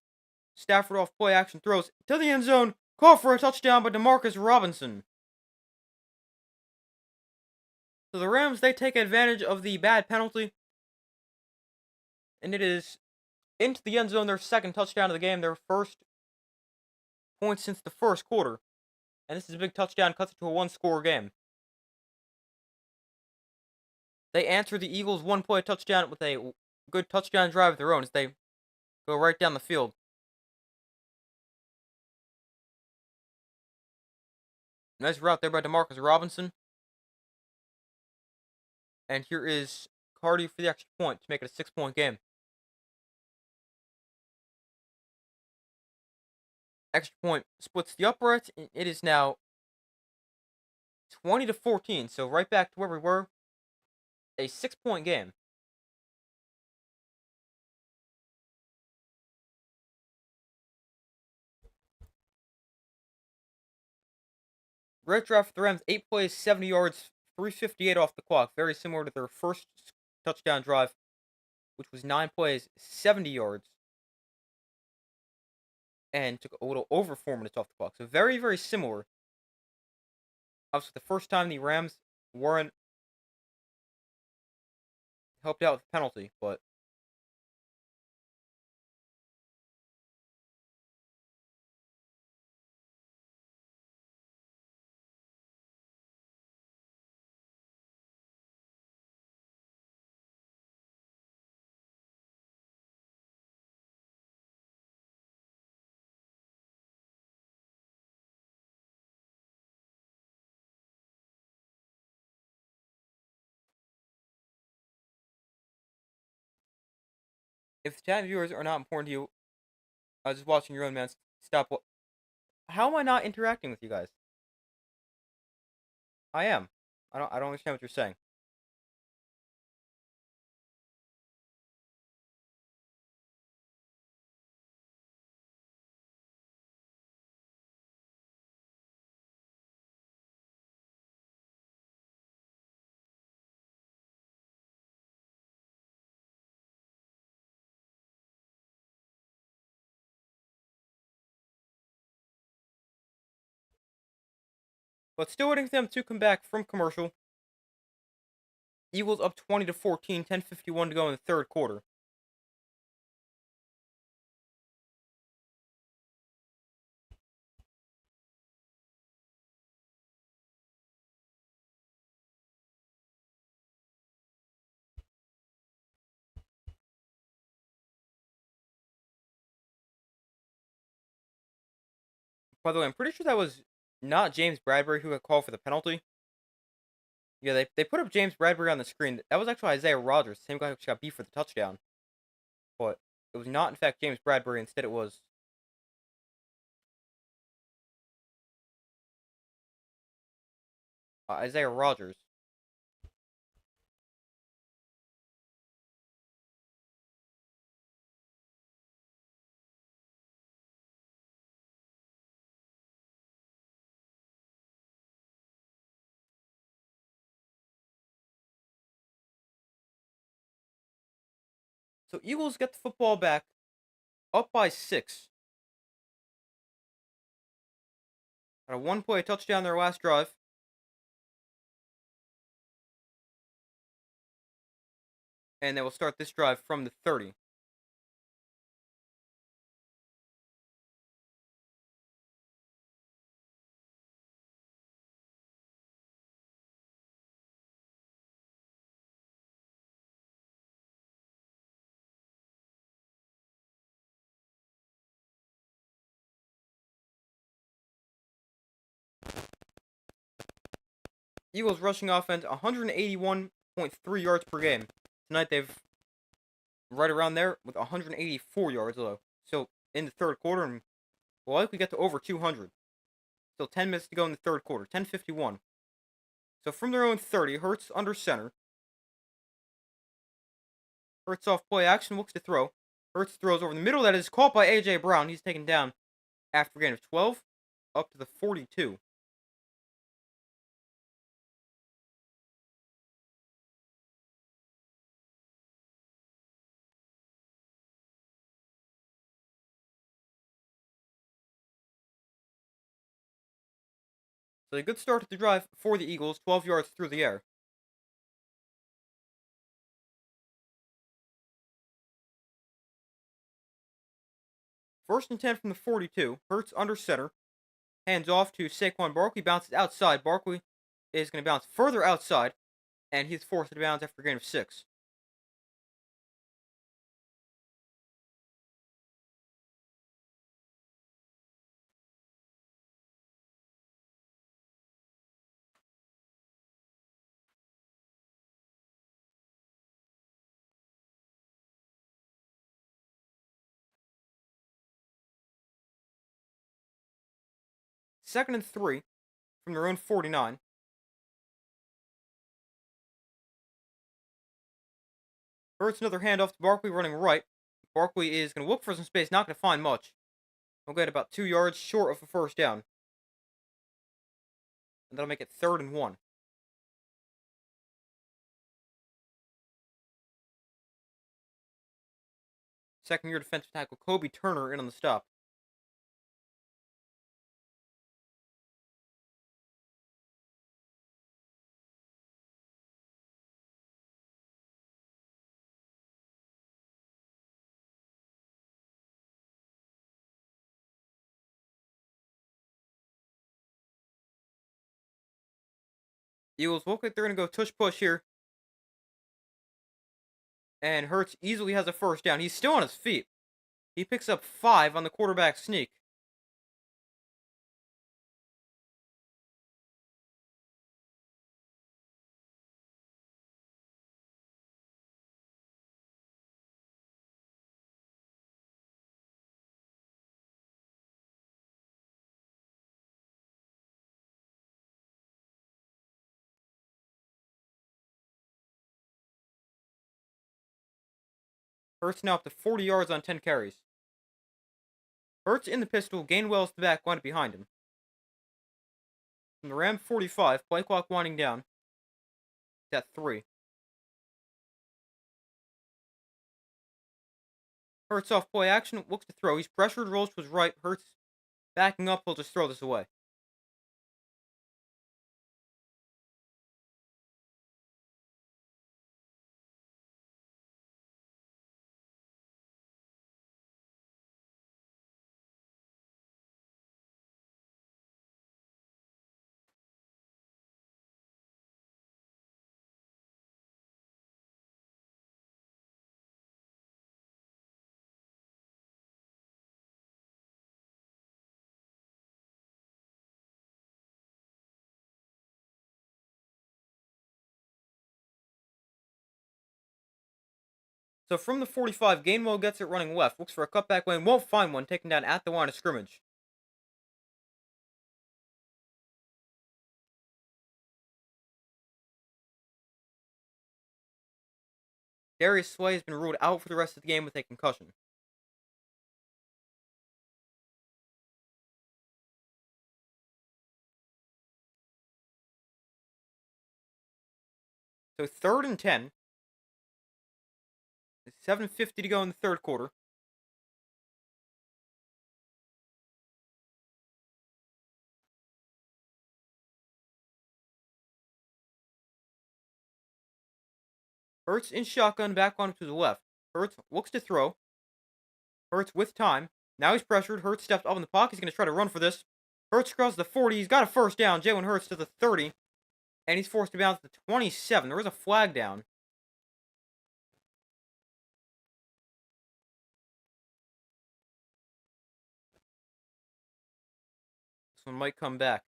Stafford off play action throws to the end zone. Call for a touchdown by Demarcus Robinson. So the Rams, they take advantage of the bad penalty. And it is into the end zone, their 2nd touchdown of the game, their 1st point since the 1st quarter. And this is a big touchdown, cuts it to a 1-score game. They answer the Eagles' 1-play touchdown with a good touchdown drive of their own as they go right down the field. Nice route there by Demarcus Robinson. And here is Cardi for the extra point to make it a 6-point game. Extra point splits the uprights, and it is now 20-14. So right back to where we were. A 6-point game. Great drive for the Rams. 8 plays, 70 yards, 3:58 off the clock. Very similar to their first touchdown drive, which was 9 plays, 70 yards, and took a little over 4 minutes off the clock. So very, very similar. Obviously, the first time the Rams weren't helped out with the penalty, but if the chat viewers are not important to you, just watching your own, man, stop. How am I not interacting with you guys? I am. I don't understand what you're saying. But still waiting for them to come back from commercial. Eagles up 20-14, 10:51 to go in the 3rd quarter. By the way, I'm pretty sure that was not James Bradbury who got called for the penalty. Yeah, they put up James Bradbury on the screen. That was actually Isaiah Rogers, the same guy who got beat for the touchdown. But it was not, in fact, James Bradbury. Instead, it was Isaiah Rogers. So Eagles get the football back, up by 6. Got a one-play touchdown their last drive. And they will start this drive from the 30. Eagles rushing offense, 181.3 yards per game. Tonight they've right around there with 184 yards though. So in the third quarter, and will likely get to over 200. Still 10 minutes to go in the third quarter. 10:51. So from their own 30, Hurts under center. Hurts off play action, looks to throw. Hurts throws over the middle. That is caught by A.J. Brown. He's taken down after a gain of 12 up to the 42. So a good start to the drive for the Eagles, 12 yards through the air. First and 10 from the 42. Hurts under center. Hands off to Saquon Barkley. Bounces outside. Barkley is going to bounce further outside. And he's forced to bounce after a gain of 6. Second and 3 from their own 49. Hurts another handoff to Barkley running right. Barkley is going to look for some space, not going to find much. He'll get about 2 yards short of a first down. And that'll make it 3rd and 1. Second year defensive tackle Kobe Turner in on the stop. Eagles look like they're going to go tush push here. And Hurts easily has a first down. He's still on his feet. He picks up 5 on the quarterback sneak. Hurts now up to 40 yards on 10 carries. Hurts in the pistol. Gainwell's the back line behind him. From the Ram 45, play clock winding down. It's at 3. Hurts off play action, looks to throw. He's pressured, rolls to his right. Hurts backing up, he'll just throw this away. So from the 45, Gainwell gets it running left, looks for a cutback lane, won't find one, taken down at the line of scrimmage. Darius Slay has been ruled out for the rest of the game with a concussion. So 3rd and 10. 7:50 to go in the third quarter. Hurts in shotgun, back on to the left. Hurts looks to throw. Hurts with time. Now he's pressured. Hurts steps up in the pocket. He's going to try to run for this. Hurts crosses the 40. He's got a first down. Jalen Hurts to the 30. And he's forced to bounce to the 27. There is a flag down. This one might come back.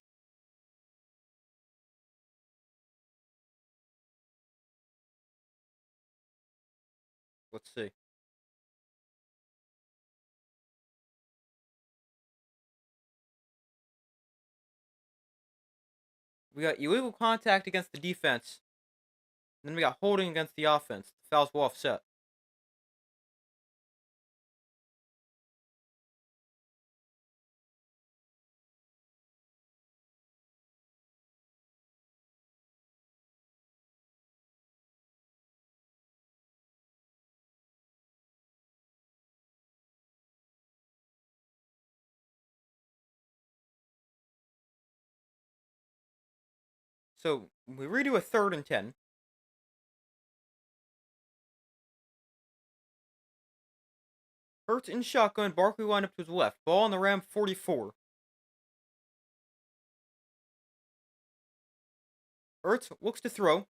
Let's see. We got illegal contact against the defense. And then we got holding against the offense. The fouls will offset. So we redo a 3rd and 10. Hurts in shotgun. Barkley lined up to his left. Ball on the Ram 44. Hurts looks to throw.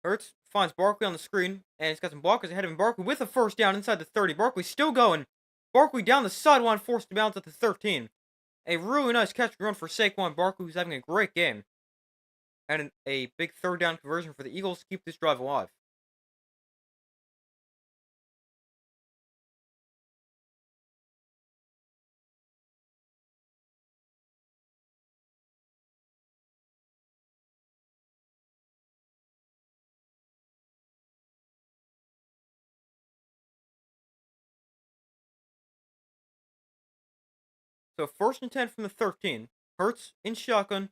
Hurts finds Barkley on the screen, and he's got some blockers ahead of him. Barkley with a first down inside the 30. Barkley still going. Barkley down the sideline, forced to bounce at the 13. A really nice catch and run for Saquon Barkley, who's having a great game. And a big 3rd down conversion for the Eagles to keep this drive alive. So 1st and 10 from the 13. Hurts in shotgun.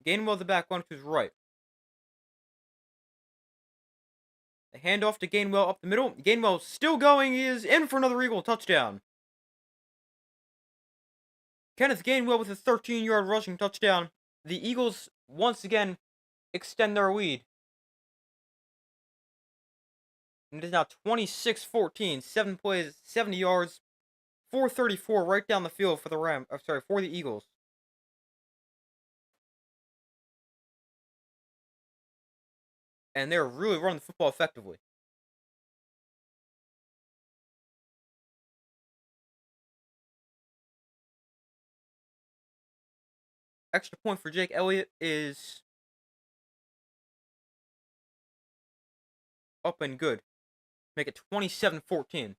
Gainwell the back one to his right. The handoff to Gainwell up the middle. Gainwell still going. He is in for another Eagle touchdown. Kenneth Gainwell with a 13-yard rushing touchdown. The Eagles once again extend their lead. And it is now 26-14. 7 plays, 70 yards, 434 right down the field for the for the Eagles. And they're really running the football effectively. Extra point for Jake Elliott is up and good. Make it 27-14.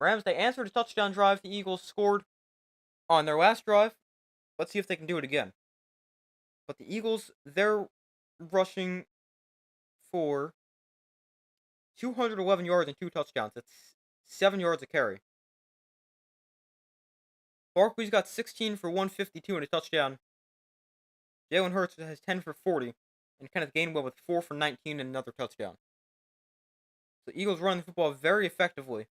Rams, they answered a touchdown drive the Eagles scored on their last drive. Let's see if they can do it again. But the Eagles, they're rushing for 211 yards and 2 touchdowns. That's 7 yards a carry. Barkley's got 16 for 152 and a touchdown. Jalen Hurts has 10 for 40. And Kenneth Gainwell with 4 for 19 and another touchdown. So the Eagles run the football very effectively.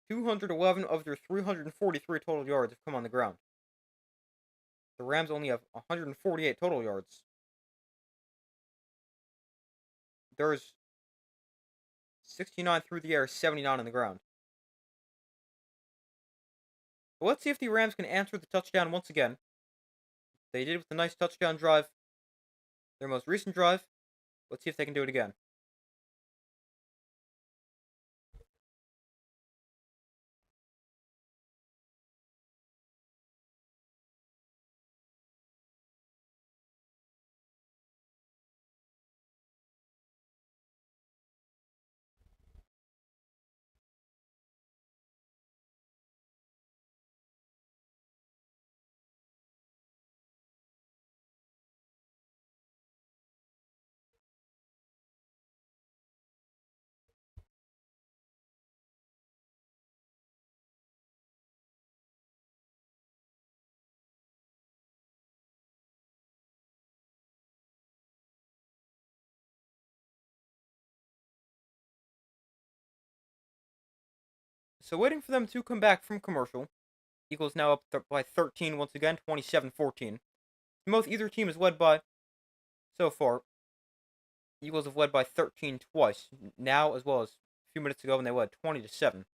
211 of their 343 total yards have come on the ground. The Rams only have 148 total yards. There's 69 through the air, 79 on the ground. But let's see if the Rams can answer the touchdown once again. They did with a nice touchdown drive. Their most recent drive. Let's see if they can do it again. So waiting for them to come back from commercial. Eagles now up by 13 once again, 27-14. Most either team is led by, so far, Eagles have led by 13 twice, now as well as a few minutes ago when they led 20-7.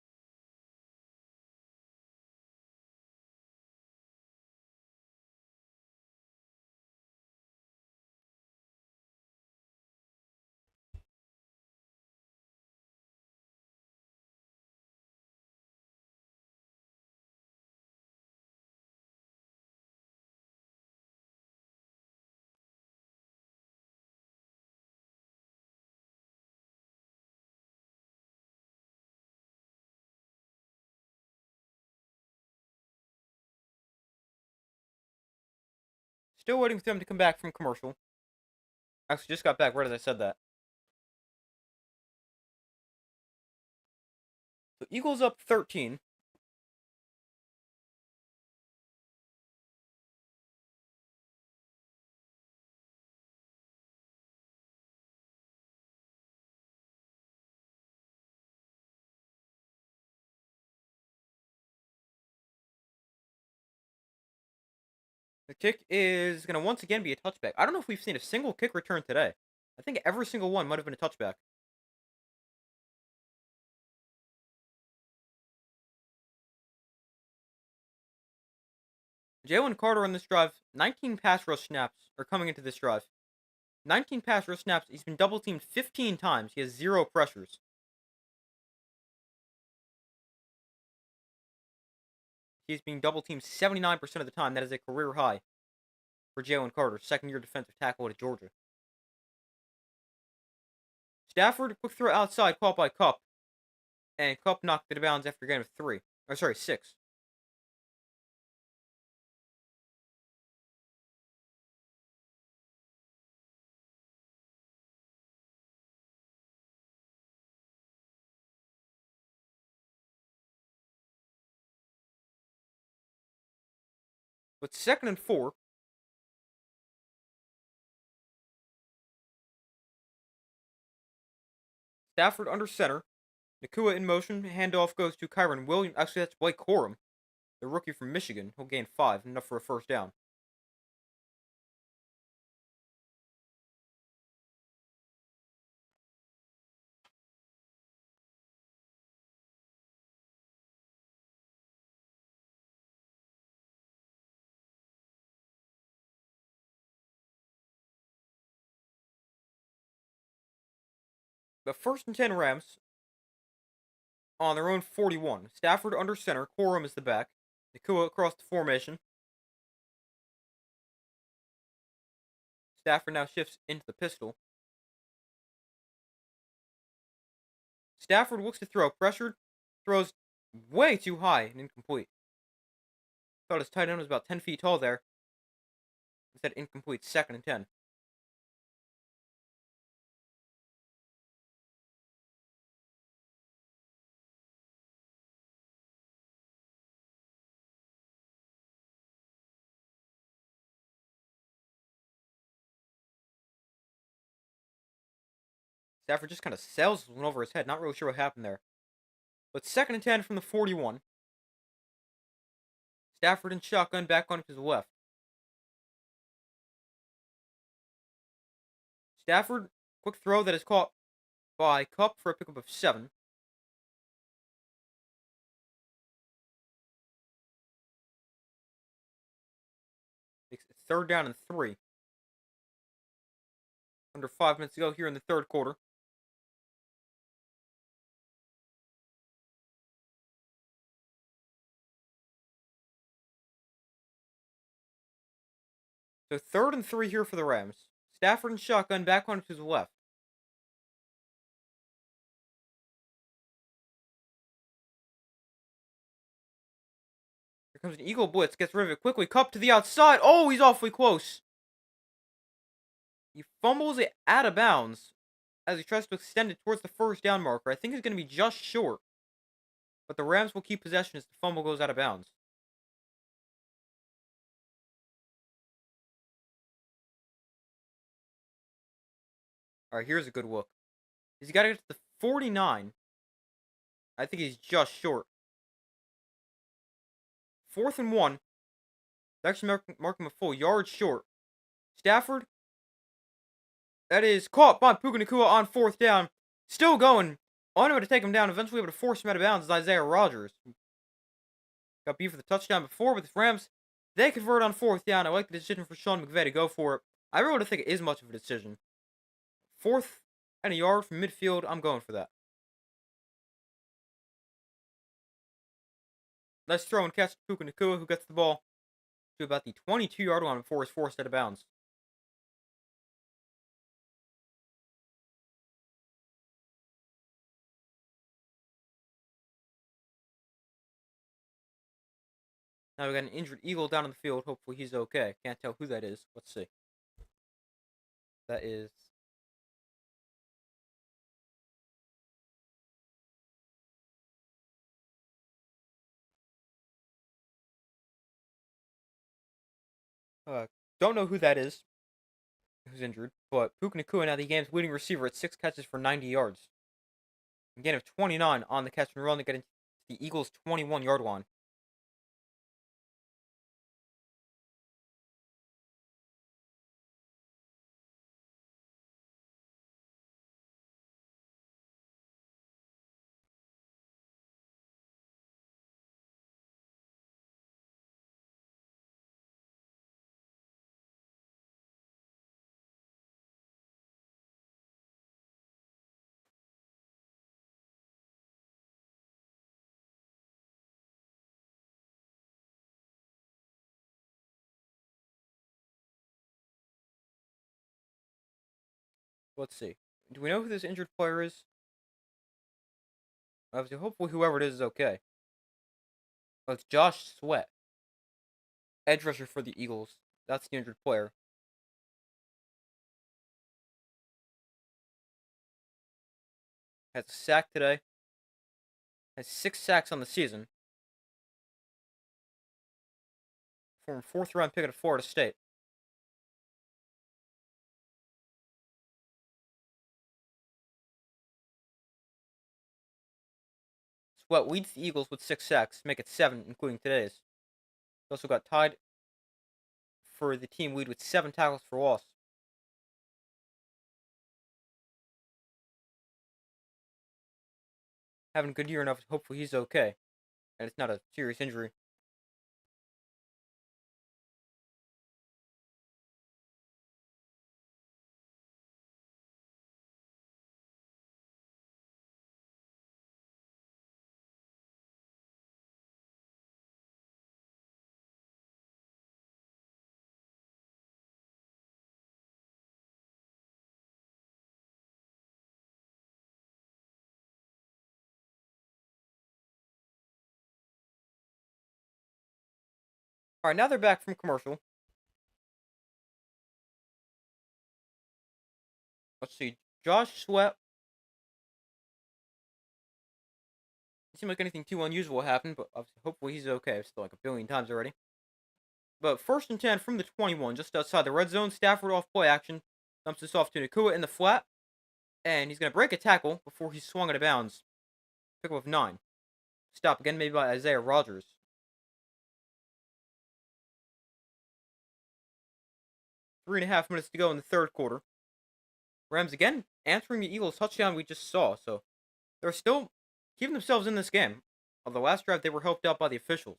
Still waiting for them to come back from commercial. Actually, just got back right as I said that. So Eagles up 13. The kick is going to once again be a touchback. I don't know if we've seen a single kick return today. I think every single one might have been a touchback. Jalen Carter on this drive, 19 pass rush snaps are coming into this drive. 19 pass rush snaps. He's been double teamed 15 times. He has 0 pressures. He's being double teamed 79% of the time. That is a career high for Jalen Carter, second year defensive tackle at Georgia. Stafford, quick throw outside, caught by Kupp. And Kupp knocked it out of bounds after a gain of 3. Or sorry, 6. But 2nd and 4. Stafford under center. Nacua in motion. Handoff goes to Kyron Williams. Actually, that's Blake Corum, the rookie from Michigan. He'll gain 5, enough for a first down. But 1st and 10 Rams on their own 41. Stafford under center. Corum is the back. Nacua across the formation. Stafford now shifts into the pistol. Stafford looks to throw. Pressured. Throws way too high and incomplete. Thought his tight end was about 10 feet tall there. Instead, incomplete. 2nd and 10. Stafford just kind of sails one over his head. Not really sure what happened there. But 2nd and 10 from the 41. Stafford and shotgun back on his left. Stafford, quick throw that is caught by Kupp for a pickup of 7. Makes it 3rd down and 3. Under 5 minutes to go here in the 3rd quarter. So 3rd and 3 here for the Rams. Stafford and shotgun back on his left. Here comes an Eagle blitz. Gets rid of it quickly. Kupp to the outside. Oh, he's awfully close. He fumbles it out of bounds as he tries to extend it towards the first down marker. I think he's going to be just short. But the Rams will keep possession as the fumble goes out of bounds. Alright, here's a good look. He's got to get to the 49. I think he's just short. 4th and 1. They're actually marking him a full yard short. Stafford. That is caught by Puka Nacua on 4th down. Still going. On him to take him down. Eventually able to force him out of bounds is Isaiah Rodgers. Got beat for the touchdown before, but the Rams, they convert on 4th down. I like the decision for Sean McVay to go for it. I really don't think it is much of a decision. 4th and a yard from midfield. I'm going for that. Let's throw and catch Puka Nacua, who gets the ball to about the 22-yard line before he's forced out of bounds. Now we got an injured Eagle down on the field. Hopefully he's okay. Can't tell who that is. Let's see. That is... don't know who that is. Who's injured. But Puka Nacua now the game's leading receiver at 6 catches for 90 yards. A gain of 29 on the catch and run to get into the Eagles' 21-yard line. Let's see. Do we know who this injured player is? Obviously, hopefully whoever it is okay. Oh, it's Josh Sweat. Edge rusher for the Eagles. That's the injured player. Has a sack today. Has 6 sacks on the season. Former 4th-round pick at Florida State. Sweat leads the Eagles with 6 sacks, make it 7, including today's. He also got tied for the team lead with 7 tackles for loss. Having a good year enough, hopefully he's okay. And it's not a serious injury. Alright, now they're back from commercial. Let's see. Josh Sweat. It seemed like anything too unusual happened, but hopefully he's okay. I've still like a billion times already. But 1st and 10 from the 21, just outside the red zone. Stafford off play action. Dumps this off to Nacua in the flat. And he's going to break a tackle before he's swung out of bounds. Pickup of 9. Stop again, maybe by Isaiah Rodgers. 3.5 minutes to go in the 3rd quarter. Rams again answering the Eagles' touchdown we just saw. So they're still keeping themselves in this game. Although last drive they were helped out by the officials.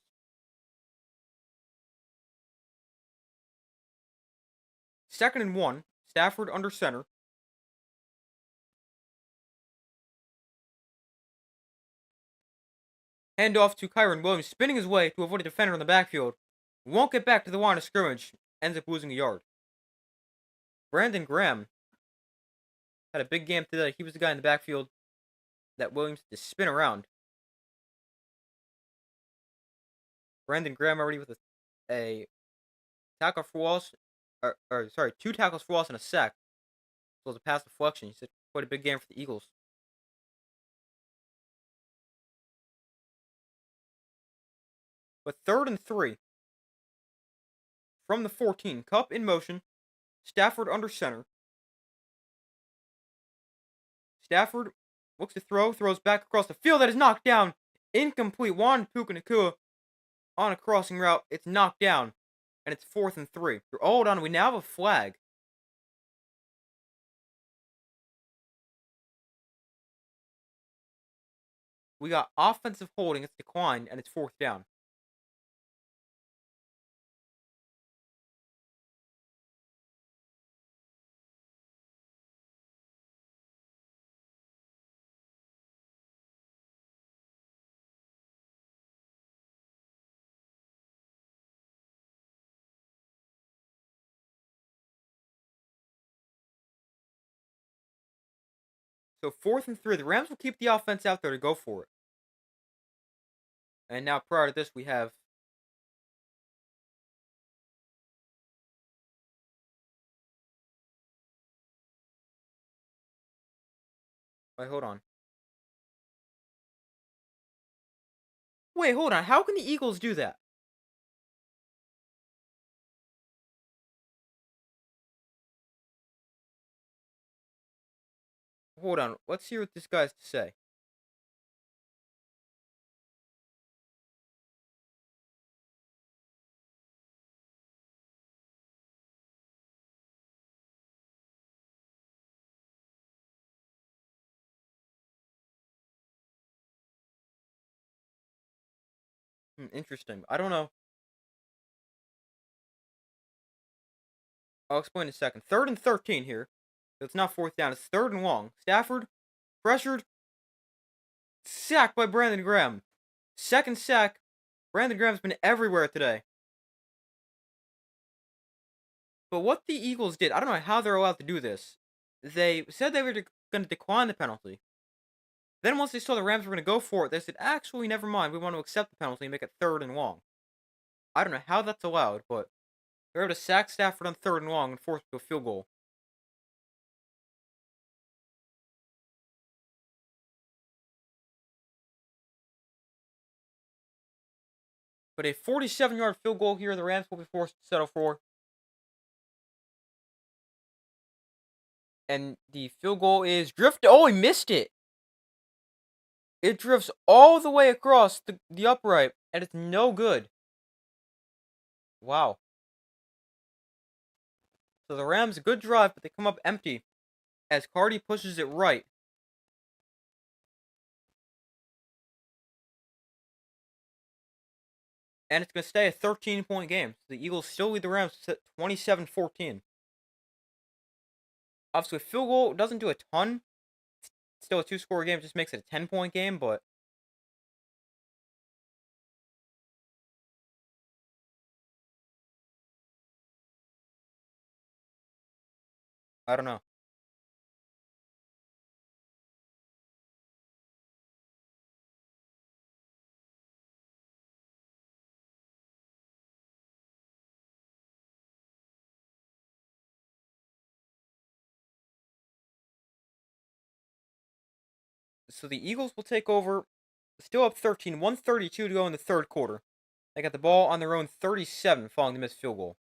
2nd and 1. Stafford under center. Handoff to Kyren Williams, spinning his way to avoid a defender in the backfield. Won't get back to the line of scrimmage. Ends up losing a yard. Brandon Graham had a big game today. He was the guy in the backfield that Williams had to spin around. Brandon Graham already with a tackle for loss. Sorry, 2 tackles for loss and a sack. So it was a pass deflection. He said quite a big game for the Eagles. But 3rd and 3. From the 14. Kupp in motion. Stafford under center. Stafford looks to throw. Throws back across the field. That is knocked down. Incomplete. Puka Nacua on a crossing route. It's knocked down, and it's 4th and 3. Hold on, we now have a flag. We got offensive holding. It's declined, and it's 4th down. So 4th and 3. The Rams will keep the offense out there to go for it. And now prior to this, we have. Wait, hold on. Wait, hold on. How can the Eagles do that? Hold on. Let's hear what this guy has to say. Interesting. I don't know. I'll explain in a second. 3rd and 13 here. It's not 4th down. It's 3rd and long. Stafford pressured. Sacked by Brandon Graham. Second sack. Brandon Graham's been everywhere today. But what the Eagles did, I don't know how they're allowed to do this. They said they were going to decline the penalty. Then once they saw the Rams were going to go for it, they said, actually, never mind. We want to accept the penalty and make it 3rd and long. I don't know how that's allowed, but they're able to sack Stafford on 3rd and long and force it to a field goal. But a 47-yard field goal here, the Rams will be forced to settle for. And the field goal is drifted. Oh, he missed it. It drifts all the way across the upright, and it's no good. Wow. So the Rams, a good drive, but they come up empty as Cardi pushes it right. And it's going to stay a 13-point game. So the Eagles still lead the Rams 27-14. Obviously, a field goal doesn't do a ton. It's still a 2-score game, just makes it a 10-point game, but I don't know. So the Eagles will take over, still up 13, 132 to go in the third quarter. They got the ball on their own 37 following the missed field goal.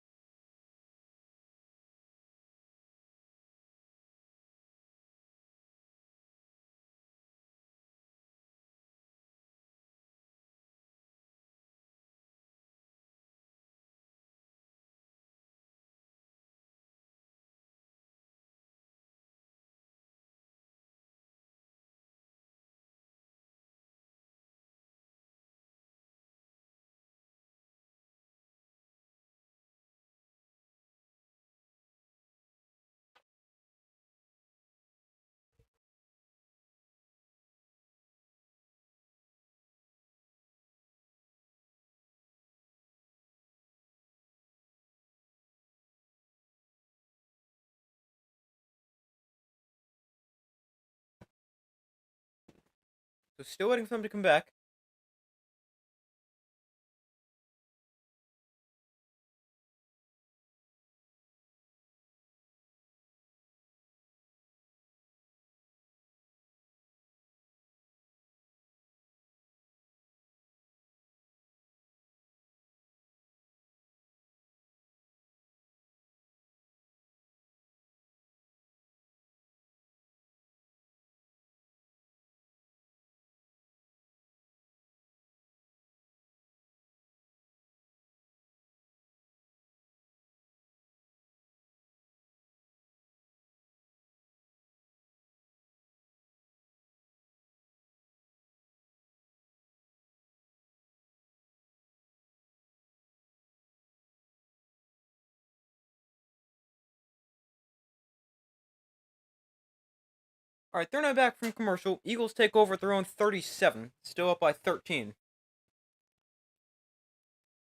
So still waiting for them to come back. Alright, they're now back from commercial. Eagles take over at their own 37, still up by 13.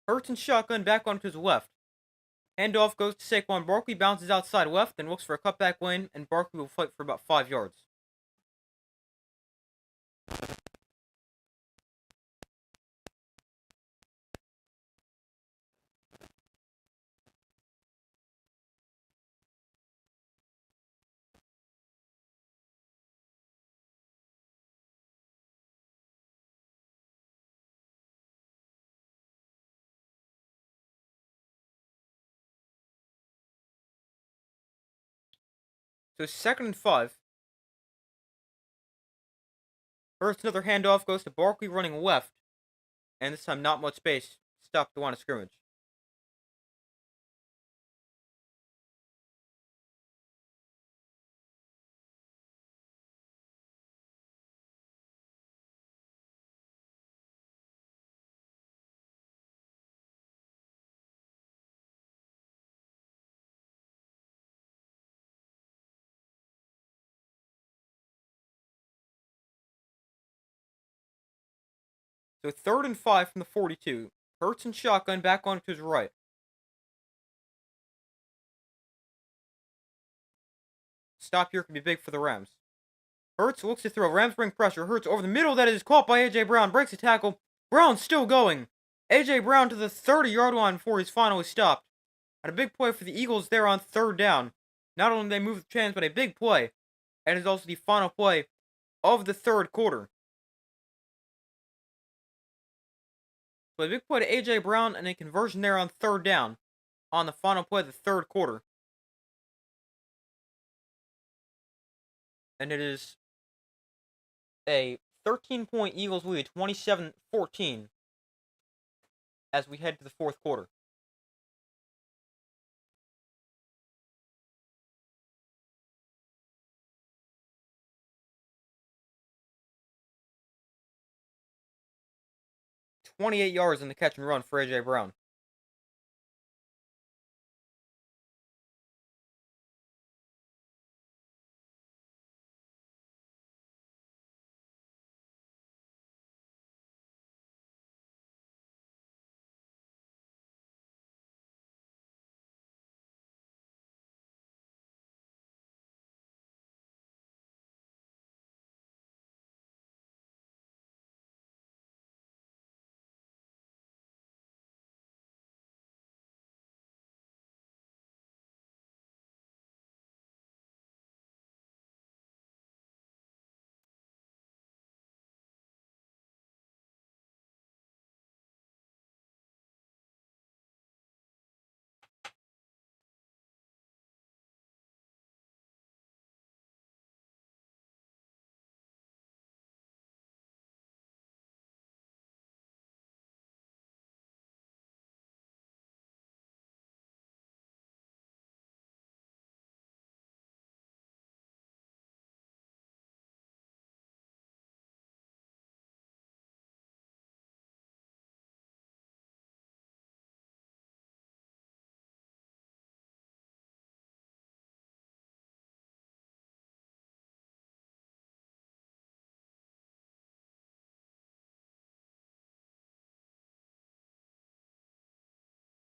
Hurts and shotgun back onto his left. Handoff goes to Saquon Barkley, bounces outside left, and looks for a cutback lane, and Barkley will fight for about 5 yards. So 2nd and 5. Hurts another handoff goes to Barkley running left, and this time not much space. Stop the line of scrimmage. So 3rd and 5 from the 42. Hurts and shotgun back onto his right. Stop here can be big for the Rams. Hurts looks to throw. Rams bring pressure. Hurts over the middle. That is caught by A.J. Brown. Breaks the tackle. Brown still going. A.J. Brown to the 30-yard line before he's finally stopped. And a big play for the Eagles there on 3rd down. Not only did they move the chains, but a big play. And is also the final play of the 3rd quarter. So a big play to A.J. Brown and a conversion there on 3rd down on the final play of the 3rd quarter. And it is a 13-point Eagles lead, 27-14, as we head to the 4th quarter. "28 yards in the catch and run for A.J. Brown.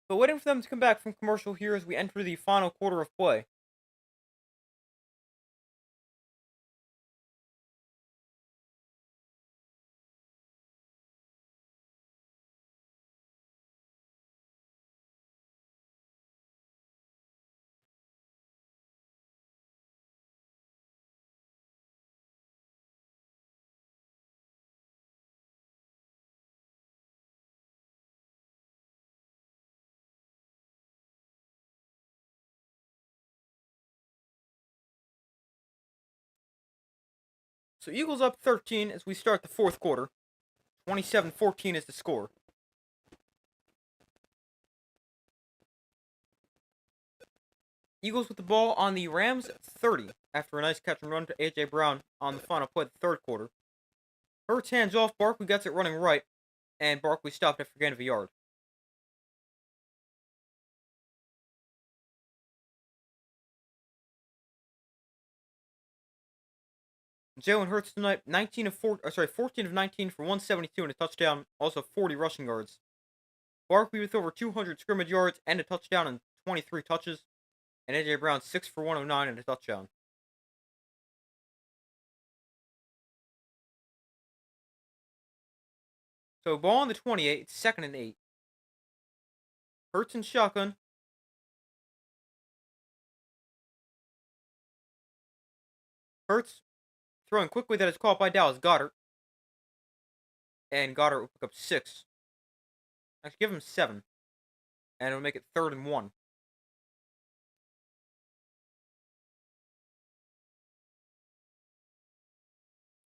But waiting for them to come back from commercial here as we enter the final quarter of play. So Eagles up 13 as we start the 4th quarter. 27-14 is the score. Eagles with the ball on the Rams 30 after a nice catch and run to A.J. Brown on the final play of the 3rd quarter. Hurts hands off. Barkley gets it running right, and Barkley stopped after a gain of a yard. Jalen Hurts tonight, 14 of 19 for 172 and a touchdown, also 40 rushing yards. Barkley with over 200 scrimmage yards and a touchdown and 23 touches. And A.J. Brown 6 for 109 and a touchdown. So ball on the 28, it's 2nd and 8. Hurts and shotgun. Hurts throwing quickly, that is caught by Dallas Goedert. And Goedert will pick up 6. Actually, give him 7. And it'll make it 3rd and 1.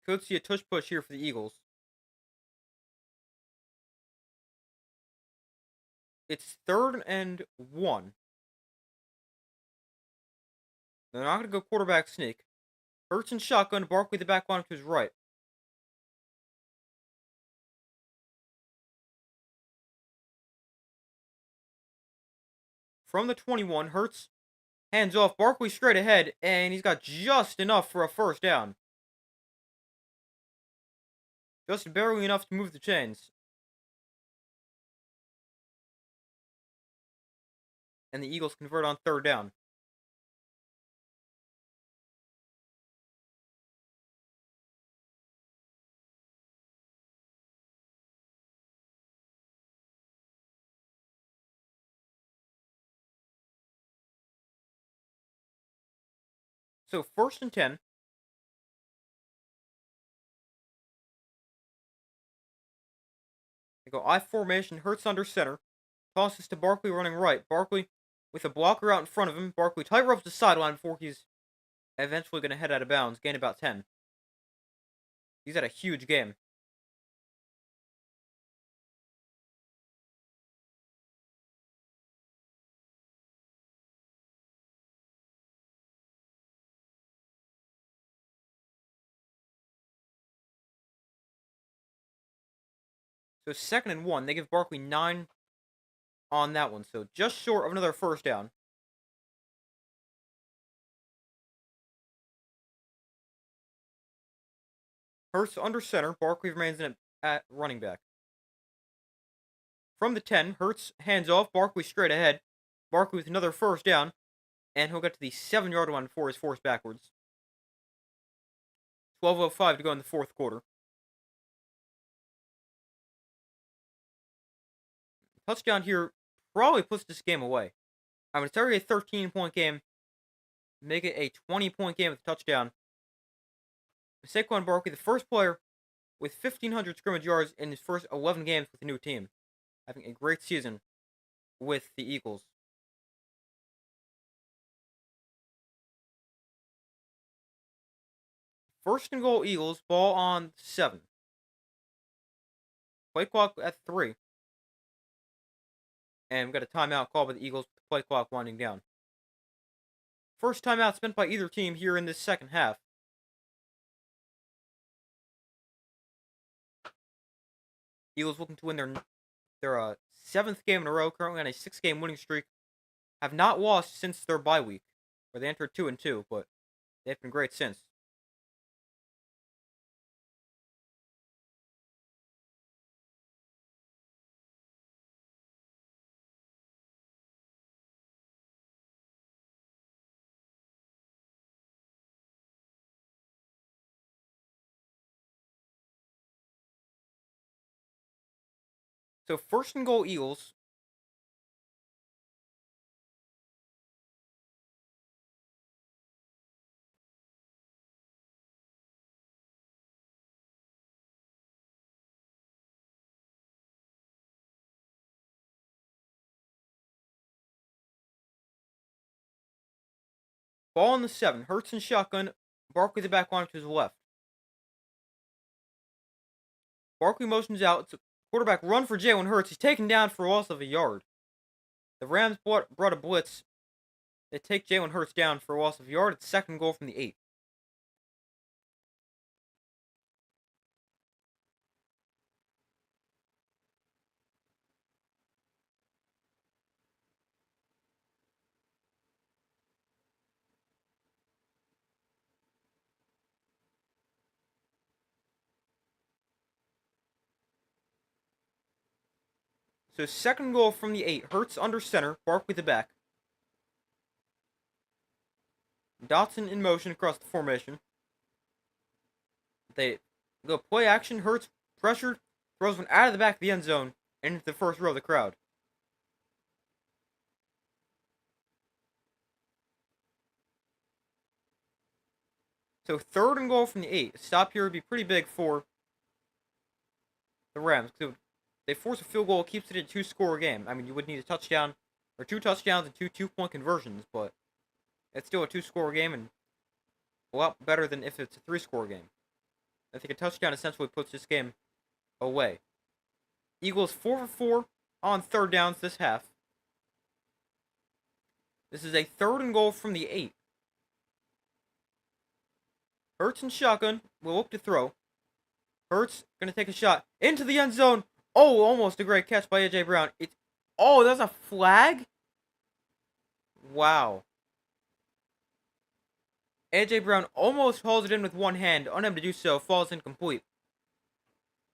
Could see a tush push here for the Eagles. It's 3rd and 1. They're not going to go quarterback sneak. Hurts and shotgun, Barkley the back line to his right. From the 21, Hurts hands off, Barkley straight ahead, and he's got just enough for a first down. Just barely enough to move the chains. And the Eagles convert on 3rd down. So 1st and 10. They go I formation, Hurts under center. Tosses to Barkley running right. Barkley with a blocker out in front of him. Barkley tight ropes the sideline before he's eventually going to head out of bounds. Gain about 10. He's had a huge game. So 2nd and 1. They give Barkley 9 on that one. So just short of another first down. Hurts under center. Barkley remains in at running back. From the 10, Hurts hands off. Barkley straight ahead. Barkley with another first down. And he'll get to the 7-yard line before he's forced backwards. 12:05 to go in the 4th quarter. Touchdown here probably puts this game away. I mean, it's already a 13-point game. Make it a 20-point game with a touchdown. Saquon Barkley, the first player with 1,500 scrimmage yards in his first 11 games with a new team. Having a great season with the Eagles. First and goal, Eagles. Ball on 7. Play clock at 3. And we've got a timeout called by the Eagles with the play clock winding down. First timeout spent by either team here in this second half. Eagles looking to win their 7th game in a row, currently on a 6-game winning streak. Have not lost since their bye week, where they entered 2-2, but they've been great since. So first and goal, Eagles. Ball on the 7. Hurts and shotgun. Barkley the back line to his left. Barkley motions out. It's a quarterback run for Jalen Hurts. He's taken down for a loss of a yard. The Rams brought a blitz. They take Jalen Hurts down for a loss of a yard. It's 2nd goal from the 8. So second goal from the 8. Hurts under center. Barkley the back. Dotson in motion across the formation. They go play action. Hurts pressured. Throws one out of the back of the end zone and into the first row of the crowd. So third and goal from the 8. A stop here would be pretty big for the Rams. They force a field goal, keeps it a 2-score game. I mean, you would need a touchdown, or 2 touchdowns and 2 two-point conversions, but it's still a 2-score game and a lot better than if it's a 3-score game. I think a touchdown essentially puts this game away. Eagles 4 for 4 on third downs this half. This is a third and goal from the 8. Hurts and shotgun will look to throw. Hurts gonna take a shot into the end zone. Oh, almost a great catch by AJ Brown. Oh, that's a flag? Wow. AJ Brown almost holds it in with one hand, unable to do so, falls incomplete.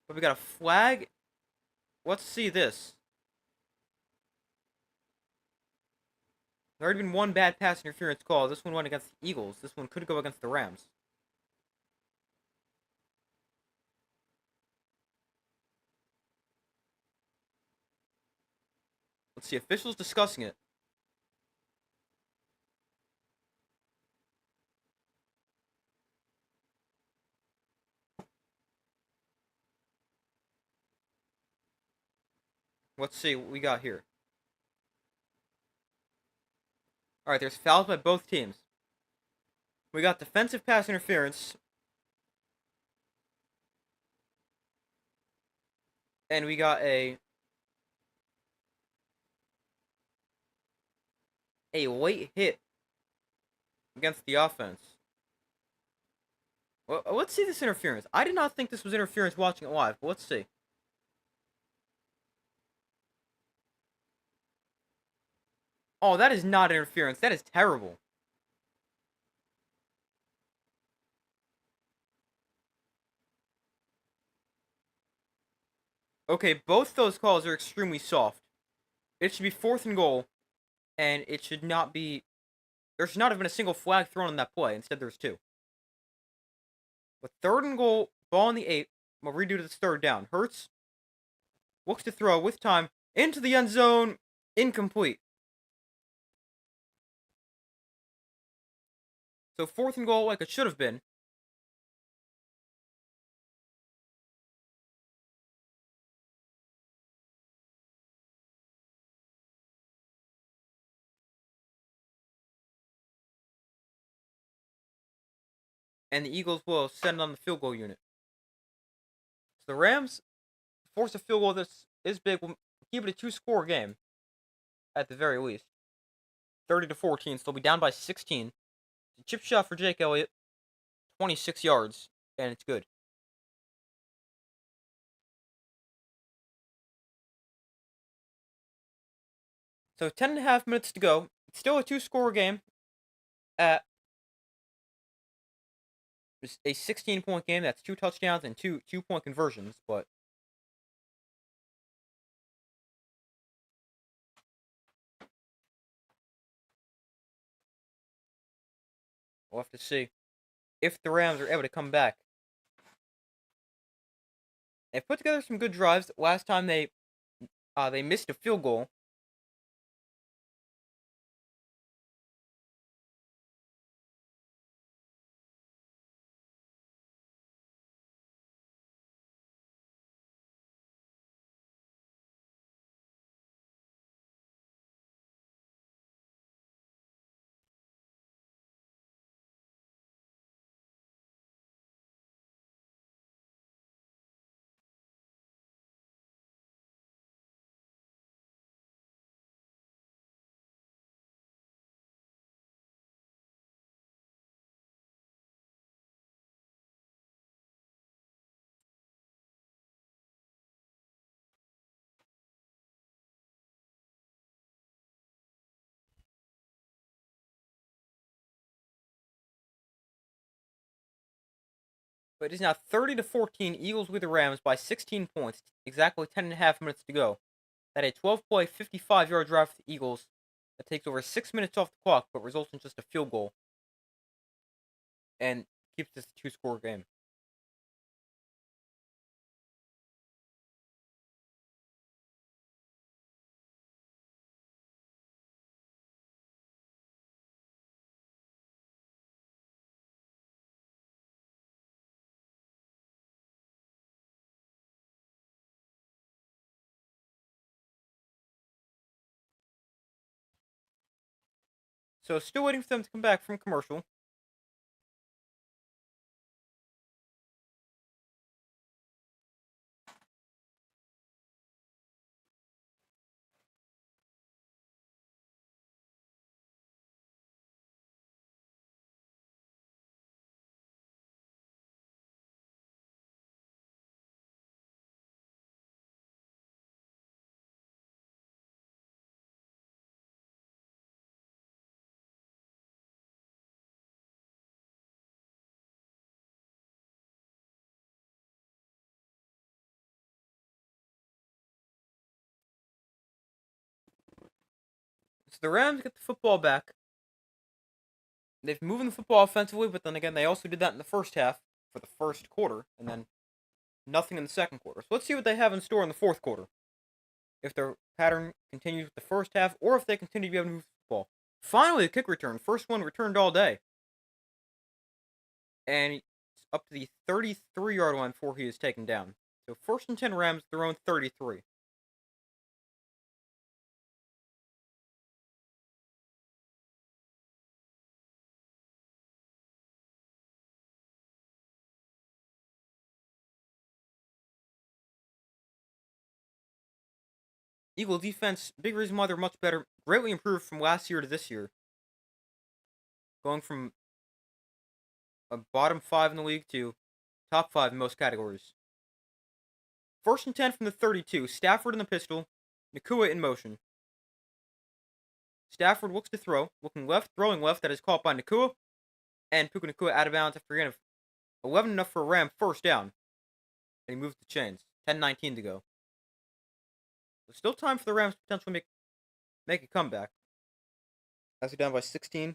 But we got a flag. Let's see this. There already been one bad pass interference call. This one went against the Eagles. This one could go against the Rams. Let's see, officials discussing it. Let's see what we got here. Alright, there's fouls by both teams. We got defensive pass interference. And we got a late hit against the offense. Well, let's see this interference. I did not think this was interference watching it live, but let's see. Oh, that is not interference. That is terrible. Okay, both those calls are extremely soft. It should be fourth and goal, and it should not be... There should not have been a single flag thrown on that play. Instead, there's 2. But third and goal, ball on the 8. We'll redo to this third down. Hurts looks to throw with time into the end zone. Incomplete. So fourth and goal like it should have been. And the Eagles will send on the field goal unit. So the Rams force a field goal this is big. Will keep it a 2-score game at the very least. 30-14, so they'll be down by 16. The chip shot for Jake Elliott, 26 yards, and it's good. So 10.5 minutes to go. It's still a 2-score game at a 16-point game. That's 2 touchdowns and 2 two-point conversions, but we'll have to see if the Rams are able to come back. They put together some good drives. Last time they missed a field goal. But it is now 30-14. Eagles with the Rams by 16 points. Exactly 10.5 minutes to go. that a 12-play, 55-yard drive for the Eagles that takes over 6 minutes off the clock but results in just a field goal and keeps this a two-score game. So still waiting for them to come back from commercial. So the Rams get the football back. They've moved the football offensively, but then again, they also did that in the first half for the first quarter, and then nothing in the second quarter. So let's see what they have in store in the fourth quarter. If their pattern continues with the first half, or if they continue to be able to move the football. Finally, a kick return. First one returned all day. And it's up to the 33-yard line before he is taken down. So 1st and 10 Rams, their own 33. Eagle defense, big reason why they're much better, greatly improved from last year to this year. Going from a bottom 5 in the league to top 5 in most categories. 1st and 10 from the 32. Stafford in the pistol. Nacua in motion. Stafford looks to throw. Looking left, throwing left. That is caught by Nacua. And Puka Nacua out of bounds after getting 11 enough for a Ram first down. And he moves the chains. 10-19 to go. So still time for the Rams to potentially make a comeback. As they're down by 16.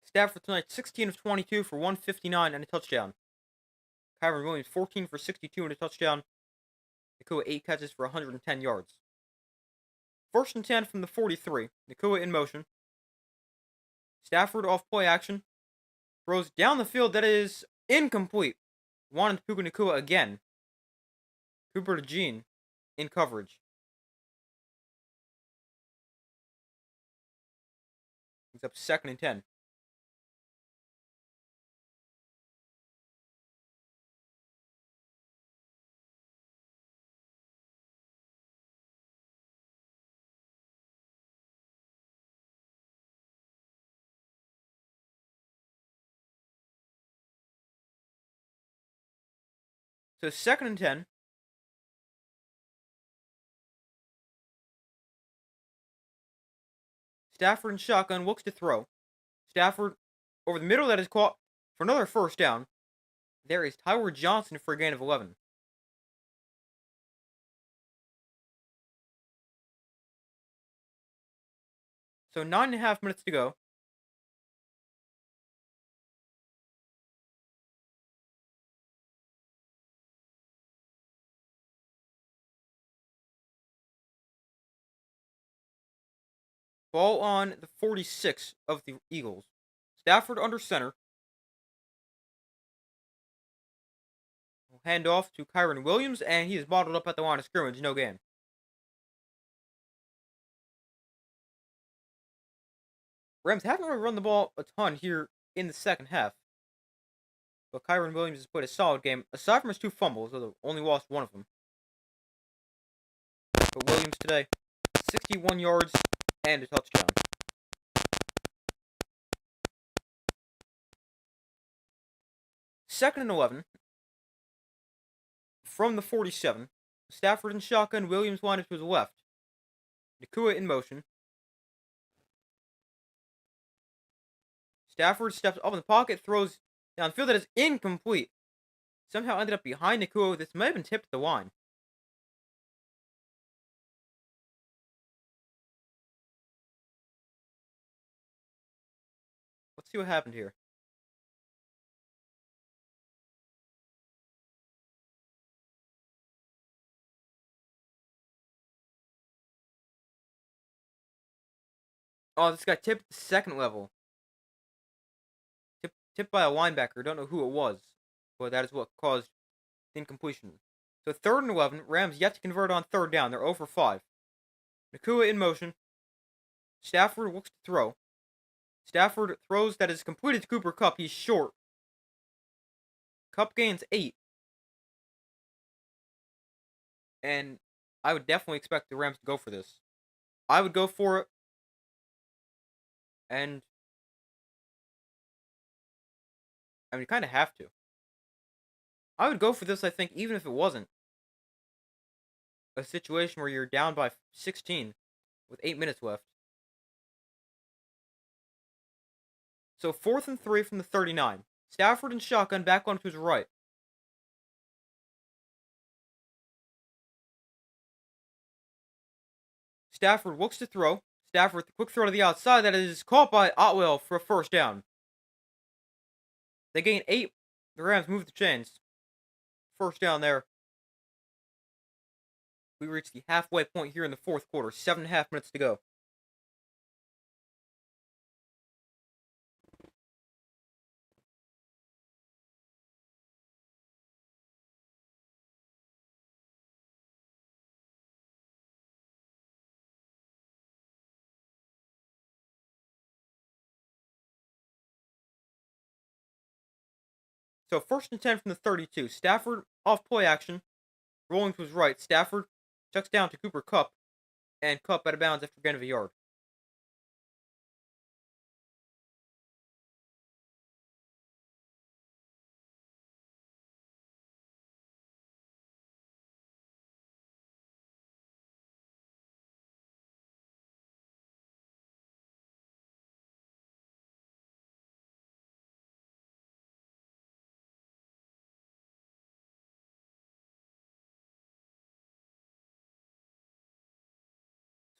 Stafford tonight, 16 of 22 for 159 and a touchdown. Kyren Williams, 14 for 62 and a touchdown. Nacua, 8 catches for 110 yards. 1st and 10 from the 43. Nacua in motion. Stafford off play action. Throws down the field. That is incomplete. Wanted Puka Nacua again. Cooper DeJean in coverage. He's up 2nd and 10. So 2nd and 10. Stafford in shotgun looks to throw. Stafford over the middle, that is caught for another first down. There is Tyler Johnson for a gain of 11. So 9.5 minutes to go. Ball on the 46 of the Eagles. Stafford under center. Hand off to Kyren Williams, and he is bottled up at the line of scrimmage. No gain. Rams haven't really run the ball a ton here in the second half. But Kyren Williams has played a solid game. Aside from his 2 fumbles, although only lost one of them. But Williams today, 61 yards and a touchdown. Second and 11. From the 47. Stafford in shotgun. Williams lined up to his left. Nacua in motion. Stafford steps up in the pocket, throws downfield that is incomplete. Somehow ended up behind Nacua. This might have been tipped to the line. Let's see what happened here. Oh, this got tipped at the second level. Tipped by a linebacker. Don't know who it was, but that is what caused the incompletion. So 3rd and 11. Rams yet to convert on 3rd down. They're 0 for 5. Nacua in motion. Stafford looks to throw. Stafford throws that is completed to Cooper Kupp. He's short. Kupp gains 8. And I would definitely expect the Rams to go for this. I would go for it. And I mean, you kind of have to. I would go for this, I think, even if it wasn't a situation where you're down by 16 with 8 minutes left. So 4th and 3 from the 39. Stafford and shotgun back onto his right. Stafford looks to throw. Stafford, the quick throw to the outside that is caught by Otwell for a 1st down. They gain 8. The Rams move the chains. 1st down there. We reach the halfway point here in the 4th quarter. 7.5 minutes to go. So 1st and 10 from the 32. Stafford off play action. Rolling to his right. Stafford checks down to Cooper Kupp. And Kupp out of bounds after gain of a yard.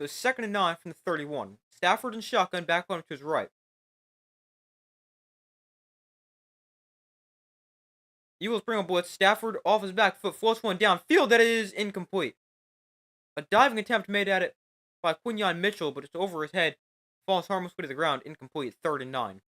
So 2nd and 9 from the 31. Stafford and shotgun back on to his right. Eagles bring a blitz. Stafford off his back foot floats one downfield that is incomplete. A diving attempt made at it by Quinyon Mitchell, but it's over his head. Falls harmlessly to the ground. Incomplete. 3rd and 9.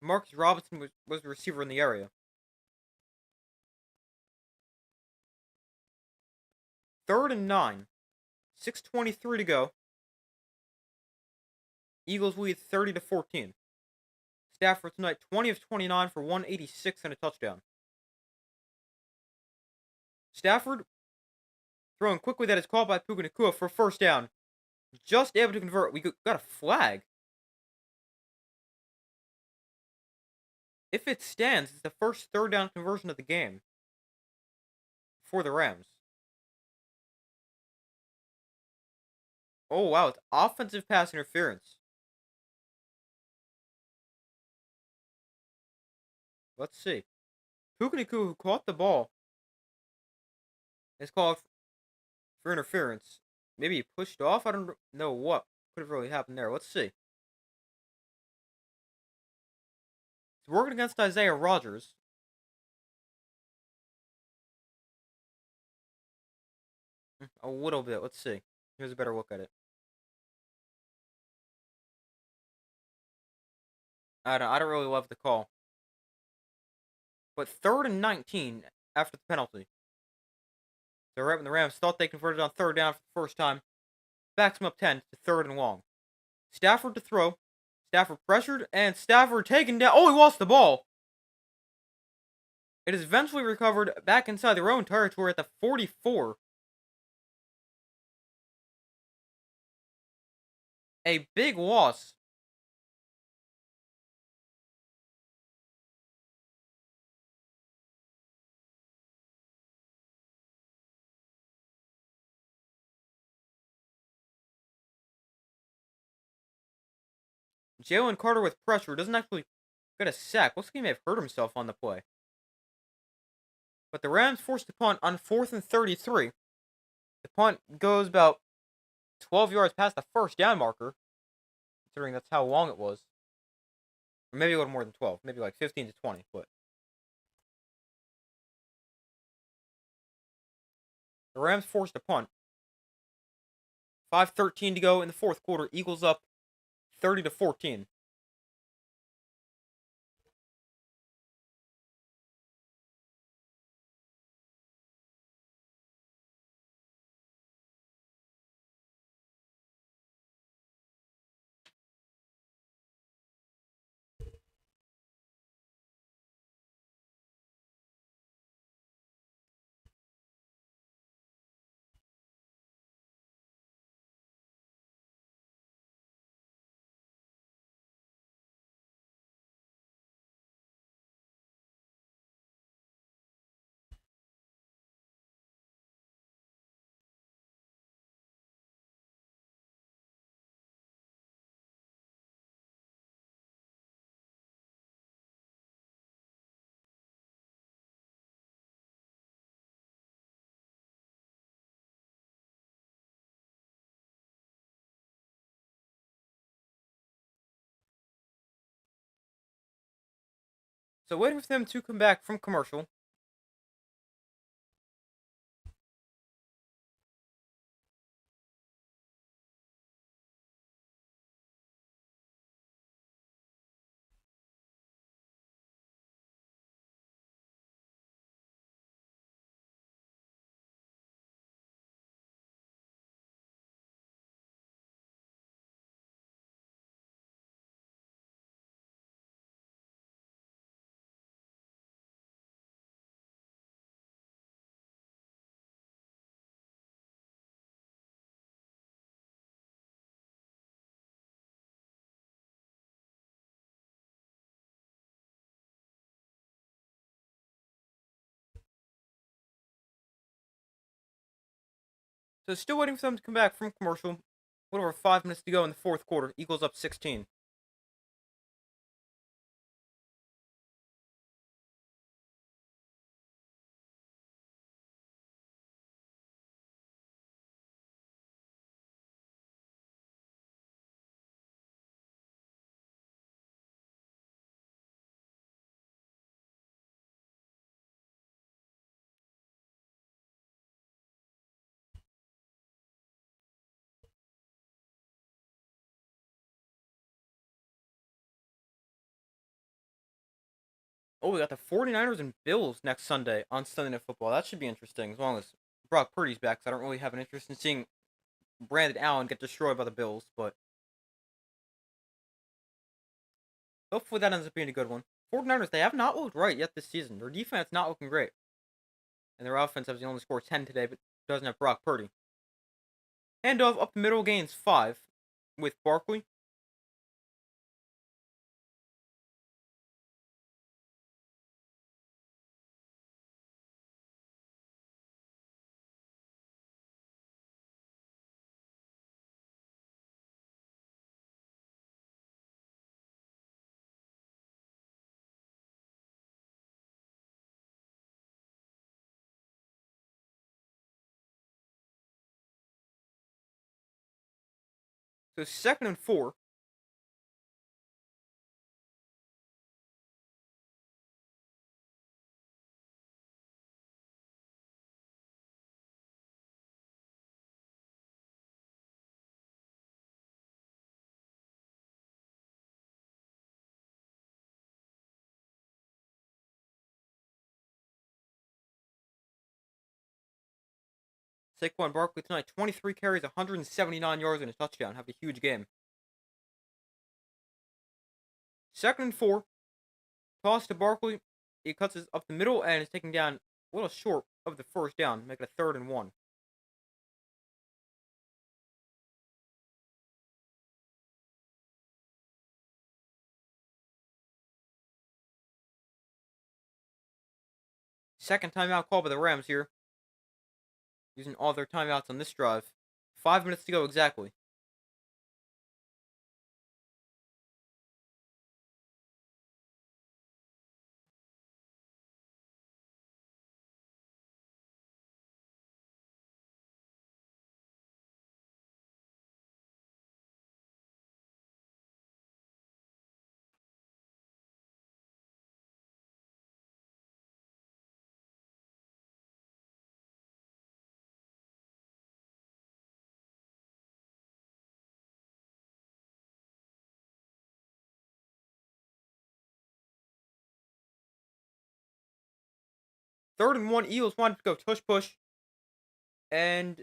Marcus Robinson was the receiver in the area. 3rd and 9. 6:23 to go. Eagles lead 30-14. Stafford tonight 20 of 29 for 186 and a touchdown. Stafford throwing quickly that is called by Puka Nacua for 1st down. Just able to convert. We got a flag. If it stands, it's the first 3rd down conversion of the game for the Rams. Oh, wow. It's offensive pass interference. Let's see. Puka Nacua, who caught the ball, is called for interference. Maybe he pushed off? I don't know what could have really happened there. Let's see. He's working against Isaiah Rodgers. A little bit. Let's see. Here's a better look at it. I don't really love the call. But 3rd and 19 after the penalty. So right when the Rams thought they converted on 3rd down for the first time, backs them up 10 to 3rd and long. Stafford to throw. Stafford pressured, and Stafford taken down. Oh, he lost the ball. It is eventually recovered back inside their own territory at the 44. A big loss Jalen Carter with pressure doesn't actually get a sack. Looks like he may have hurt himself on the play. But the Rams forced a punt on 4th and 33. The punt goes about 12 yards past the first down marker, considering that's how long it was. Or maybe a little more than 12. Maybe like 15 to 20. But the Rams forced a punt. 5:13 to go in the fourth quarter. Eagles up 30 to 14. So waiting for them to come back from commercial. So still waiting for them to come back from commercial. A little over 5 minutes to go in the fourth quarter. Eagles up 16. Oh, we got the 49ers and Bills next Sunday on Sunday Night Football. That should be interesting as long as Brock Purdy's back. 'Cause I don't really have an interest in seeing Brandon Allen get destroyed by the Bills, but hopefully that ends up being a good one. 49ers, they have not looked right yet this season. Their defense not looking great. And their offense has only scored 10 today, but doesn't have Brock Purdy. Handoff up the middle, gains 5 with Barkley. So 2nd and 4. Saquon Barkley tonight, 23 carries, 179 yards, and a touchdown. Have a huge game. 2nd and 4. Toss to Barkley. He cuts it up the middle and is taken down a little short of the first down, making it a 3rd and 1. Second timeout call by the Rams here. Using all their timeouts on this drive. 5 minutes to go exactly. 3rd and 1. Eagles wanted to go tush push. And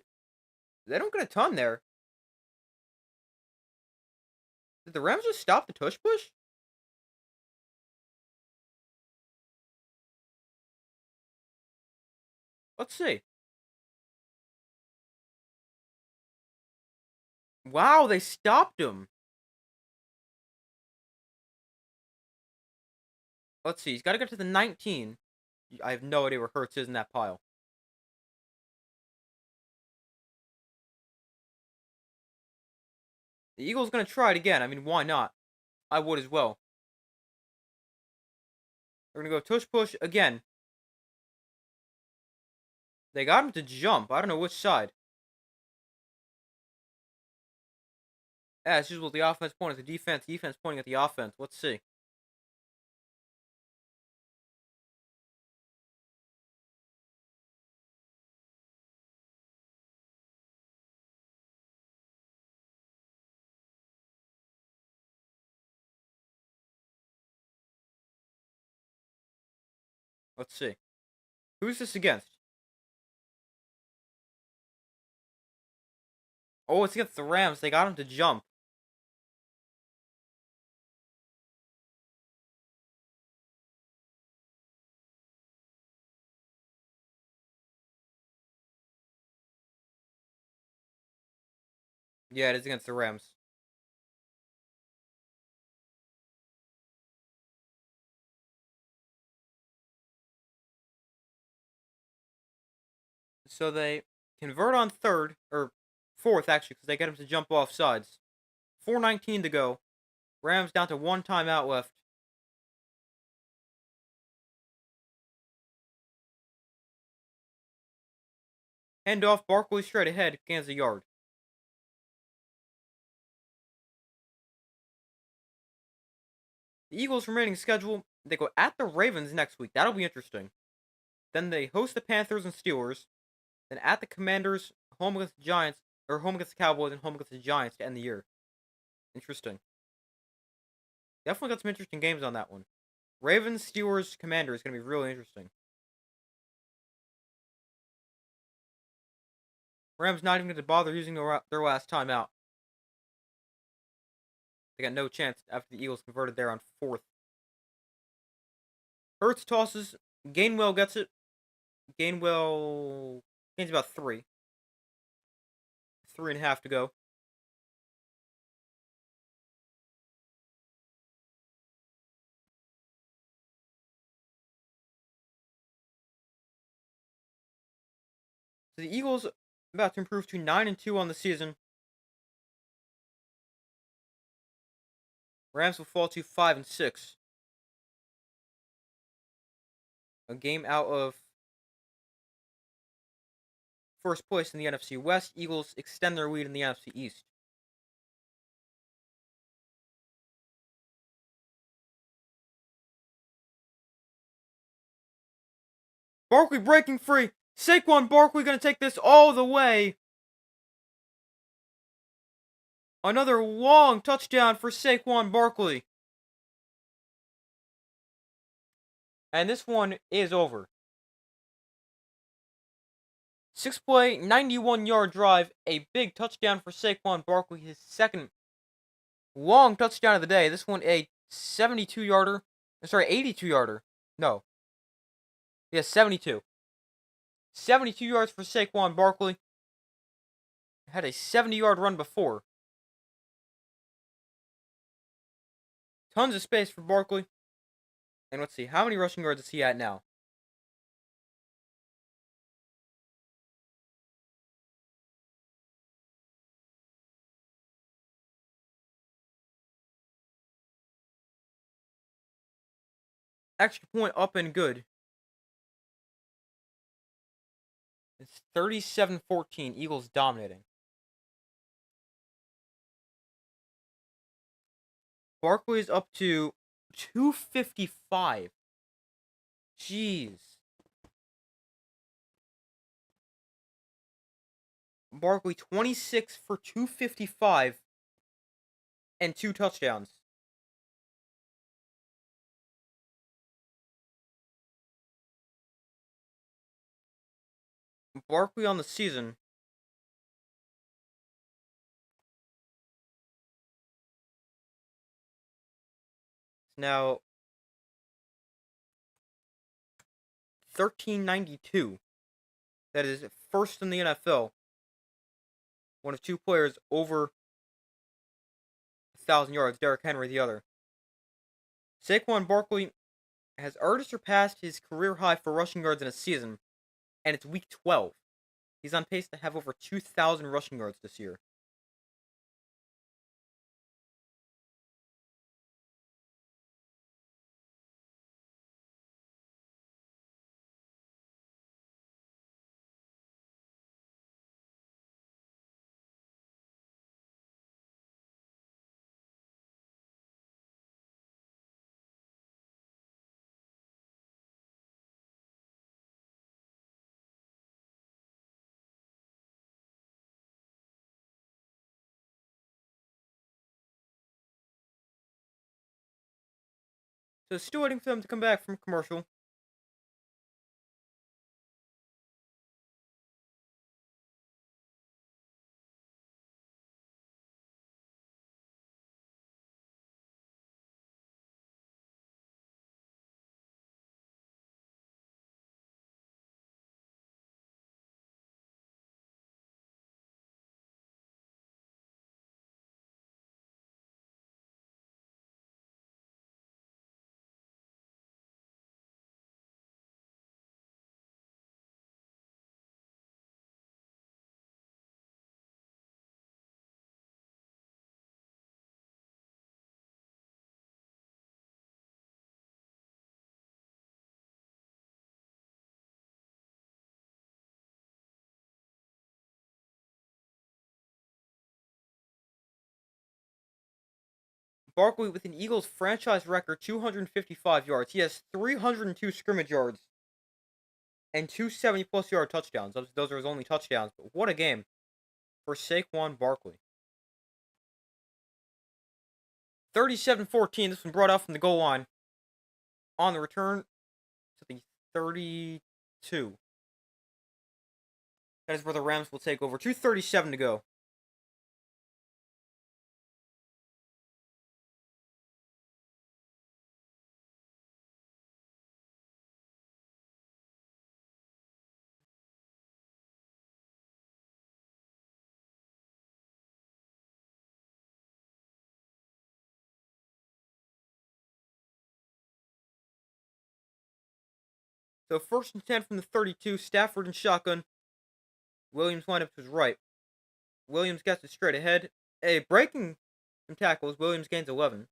they don't get a ton there. Did the Rams just stop the tush push? Let's see. Wow, they stopped him. Let's see. He's got to get to the 19. I have no idea where Hurts is in that pile. The Eagles going to try it again. I mean, why not? I would as well. They're going to go tush push again. They got him to jump. I don't know which side. As usual, the offense pointing at the defense. Defense pointing at the offense. Let's see. Let's see. Who's this against? Oh, it's against the Rams. They got him to jump. Yeah, it is against the Rams. So they convert on 3rd, or 4th, actually, because they get him to jump off sides. 4:19 to go. Rams down to 1 timeout left. Hand off, Barkley straight ahead, gains a yard. The Eagles' remaining schedule, they go at the Ravens next week. That'll be interesting. Then they host the Panthers and Steelers. Then at the Commanders, home against the Giants, or home against the Cowboys, and home against the Giants to end the year. Interesting. Definitely got some interesting games on that one. Ravens, Steelers, Commanders is going to be really interesting. Rams not even going to bother using their last timeout. They got no chance after the Eagles converted there on 4th. Hurts tosses. Gainwell gets it. Gainwell gains about 3. 3.5 to go. So the Eagles about to improve to 9-2 on the season. Rams will fall to 5-6. A game out of first place in the NFC West. Eagles extend their lead in the NFC East. Barkley breaking free. Saquon Barkley going to take this all the way. Another long touchdown for Saquon Barkley. And this one is over. 6-play, 91-yard drive. A big touchdown for Saquon Barkley. His second long touchdown of the day. This one a 72-yarder. Sorry, 82-yarder. No. Yeah, 72. 72 yards for Saquon Barkley. Had a 70-yard run before. Tons of space for Barkley. And let's see, how many rushing yards is he at now? Extra point up and good. It's 37-14. Eagles dominating. Barkley is up to 255. Jeez. Barkley 26 for 255 and 2 touchdowns. Barkley on the season is now 1392. That is first in the NFL. One of two players over 1,000 yards. Derrick Henry, the other. Saquon Barkley has already surpassed his career high for rushing yards in a season, and it's week 12. He's on pace to have over 2,000 rushing yards this year. So still waiting for them to come back from commercial. Barkley with an Eagles franchise record 255 yards. He has 302 scrimmage yards and two 70-plus yard touchdowns. Those are his only touchdowns. But what a game for Saquon Barkley. 37-14. This one brought out from the goal line. On the return to the 32. That is where the Rams will take over. 2:37 to go. So 1st and 10 from the 32. Stafford and shotgun. Williams lined up to his right. Williams gets it straight ahead. Breaking some tackles. Williams gains 11.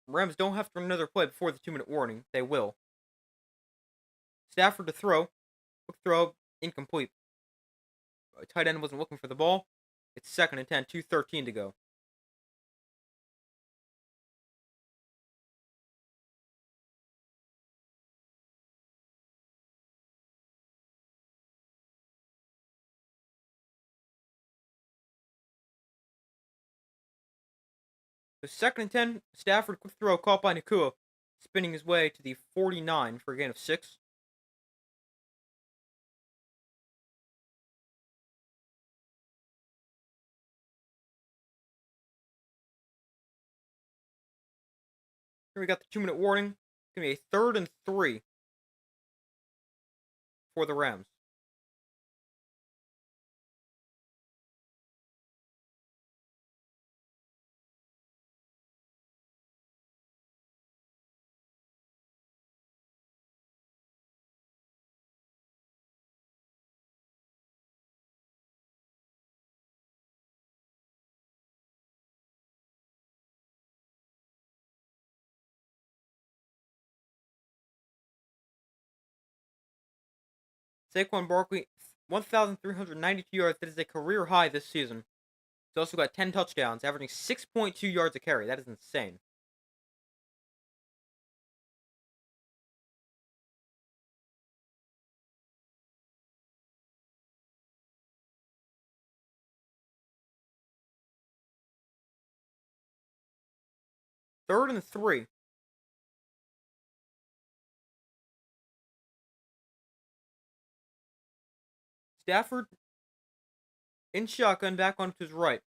Rams don't have to run another play before the 2-minute warning. They will. Stafford to throw. Quick throw. Incomplete. Tight end wasn't looking for the ball. It's 2nd and 10. 2:13 to go. So 2nd and 10. Stafford quick throw caught by Nacua. Spinning his way to the 49 for a gain of 6. Here we got the 2-minute warning. It's going to be a 3rd and 3 for the Rams. Saquon Barkley, 1,392 yards. That is a career high this season. He's also got 10 touchdowns, averaging 6.2 yards a carry. That is insane. 3rd and 3. Stafford in shotgun, back onto his right.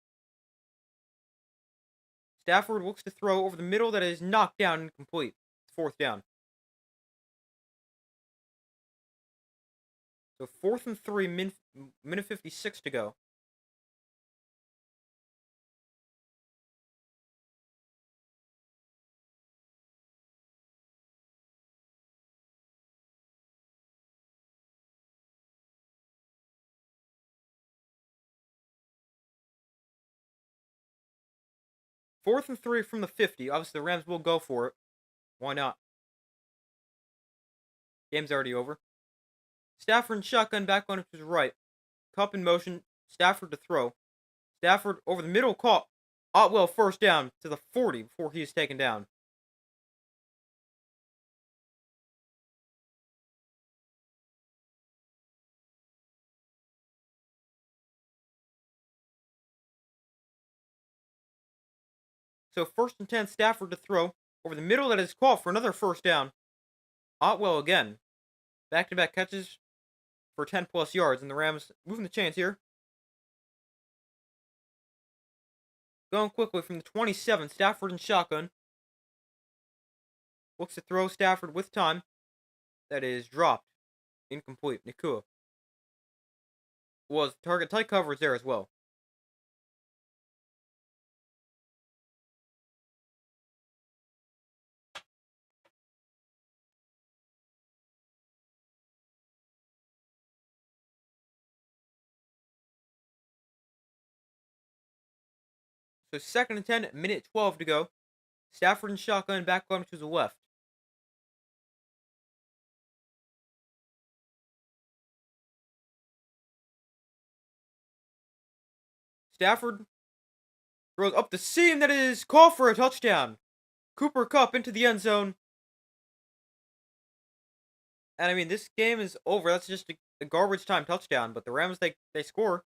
Stafford looks to throw over the middle, that is knocked down and complete. 4th down. So 4th and 3, minute 56 to go. Fourth and 3 from the 50. Obviously, the Rams will go for it. Why not? Game's already over. Stafford and shotgun, back on to his right. Kupp in motion. Stafford to throw. Stafford over the middle, caught. Otwell 1st down to the 40 before he is taken down. So 1st and 10, Stafford to throw. Over the middle, that is caught for another 1st down. Otwell again. Back-to-back catches for 10 plus yards, and the Rams moving the chains here. Going quickly from the 27, Stafford and shotgun. Looks to throw. Stafford with time. That is dropped. Incomplete. Nacua was target. Tight coverage there as well. So 2nd and 10, minute 12 to go. Stafford and shotgun, back on to the left. Stafford throws up the seam, that is called for a touchdown. Cooper Kupp into the end zone. And I mean, this game is over. That's just a garbage time touchdown. But the Rams, they score.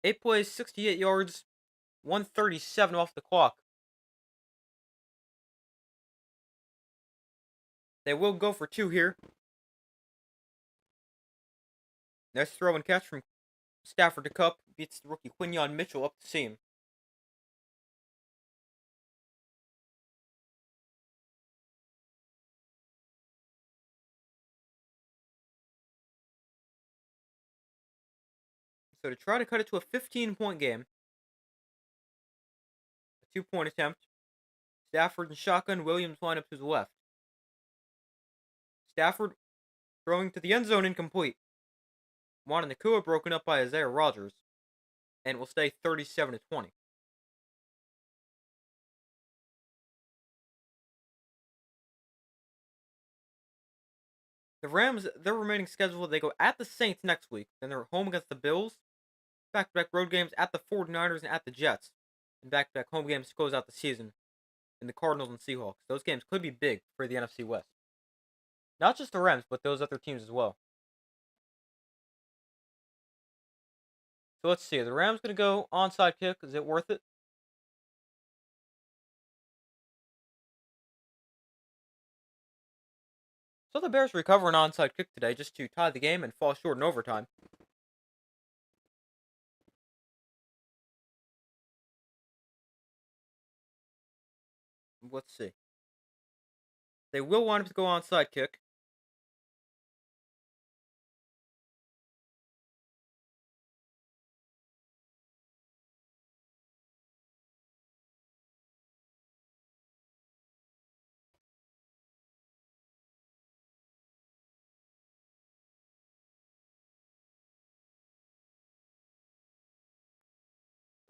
8 plays, 68 yards, 137 off the clock. They will go for 2 here. Nice throw and catch from Stafford to Kupp. Beats the rookie Quinyon Mitchell up the seam. So to try to cut it to a 15-point game, a 2-point attempt. Stafford and shotgun. Williams line up to the left. Stafford throwing to the end zone, incomplete. Juan Nacua broken up by Isaiah Rodgers, and will stay 37-20. The Rams, their remaining schedule, they go at the Saints next week. Then they're home against the Bills. Back-to-back road games at the 49ers and at the Jets. And back-to-back home games to close out the season in the Cardinals and Seahawks. Those games could be big for the NFC West. Not just the Rams, but those other teams as well. So let's see. The Rams going to go onside kick. Is it worth it? So the Bears recover an onside kick today just to tie the game and fall short in overtime. Let's see. They will want him to go onside kick.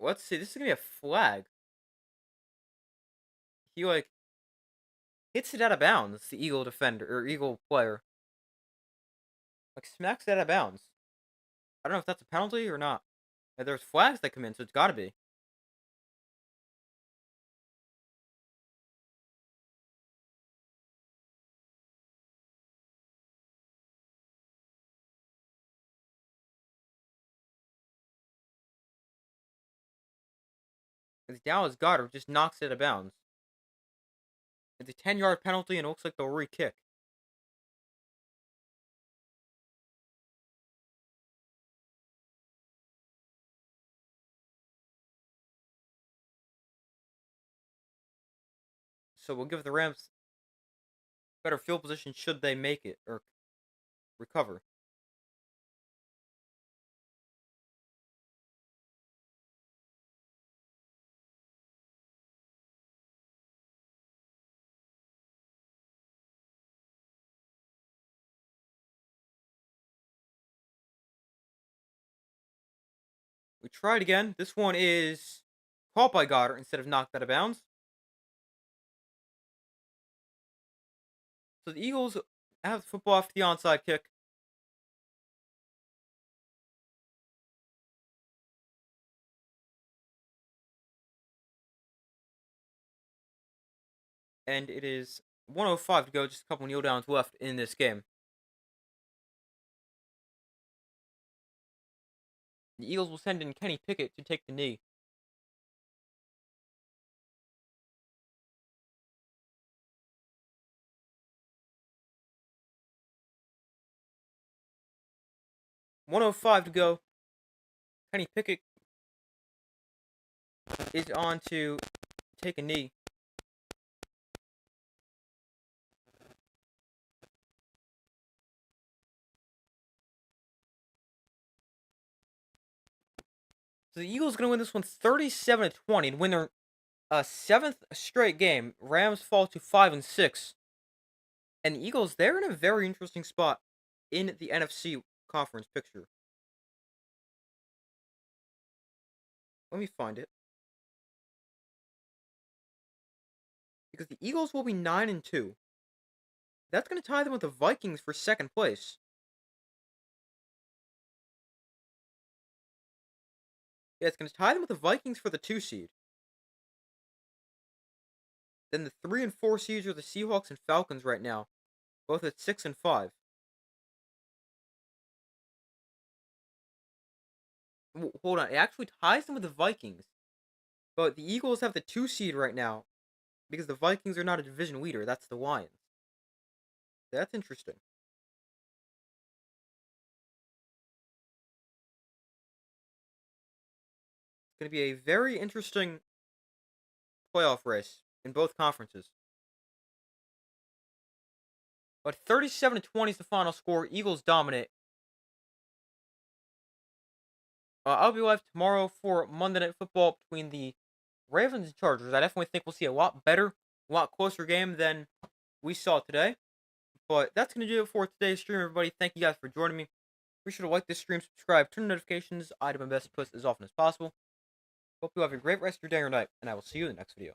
Let's see. This is going to be a flag. He, hits it out of bounds, the Eagle defender, or Eagle player. Smacks it out of bounds. I don't know if that's a penalty or not. There's flags that come in, so it's gotta be. Because Dallas Goddard just knocks it out of bounds. It's a 10-yard penalty, and it looks like they'll re-kick. So we'll give the Rams better field position should they make it or recover. We try it again. This one is caught by Goddard instead of knocked out of bounds. So the Eagles have the football after the onside kick. And it is 1:05 to go, just a couple kneel downs left in this game. The Eagles will send in Kenny Pickett to take the knee. .105 to go. Kenny Pickett is on to take a knee. So the Eagles going to win this one 37-20 and win their 7th straight game. Rams fall to 5-6. And the Eagles, they're in a very interesting spot in the NFC conference picture. Let me find it. Because the Eagles will be 9-2. That's going to tie them with the Vikings for second place. Yeah, it's going to tie them with the Vikings for the 2 seed. Then the 3 and 4 seeds are the Seahawks and Falcons right now, both at 6 and 5. Hold on, it actually ties them with the Vikings, but the Eagles have the 2 seed right now because the Vikings are not a division leader. That's the Lions. That's interesting. It's going to be a very interesting playoff race in both conferences. But 37-20 is the final score. Eagles dominate. I'll be live tomorrow for Monday Night Football between the Ravens and Chargers. I definitely think we'll see a lot better, a lot closer game than we saw today. But that's going to do it for today's stream, everybody. Thank you guys for joining me. Be sure to like this stream, subscribe, turn on notifications. I do my best to post as often as possible. Hope you have a great rest of your day or night, and I will see you in the next video.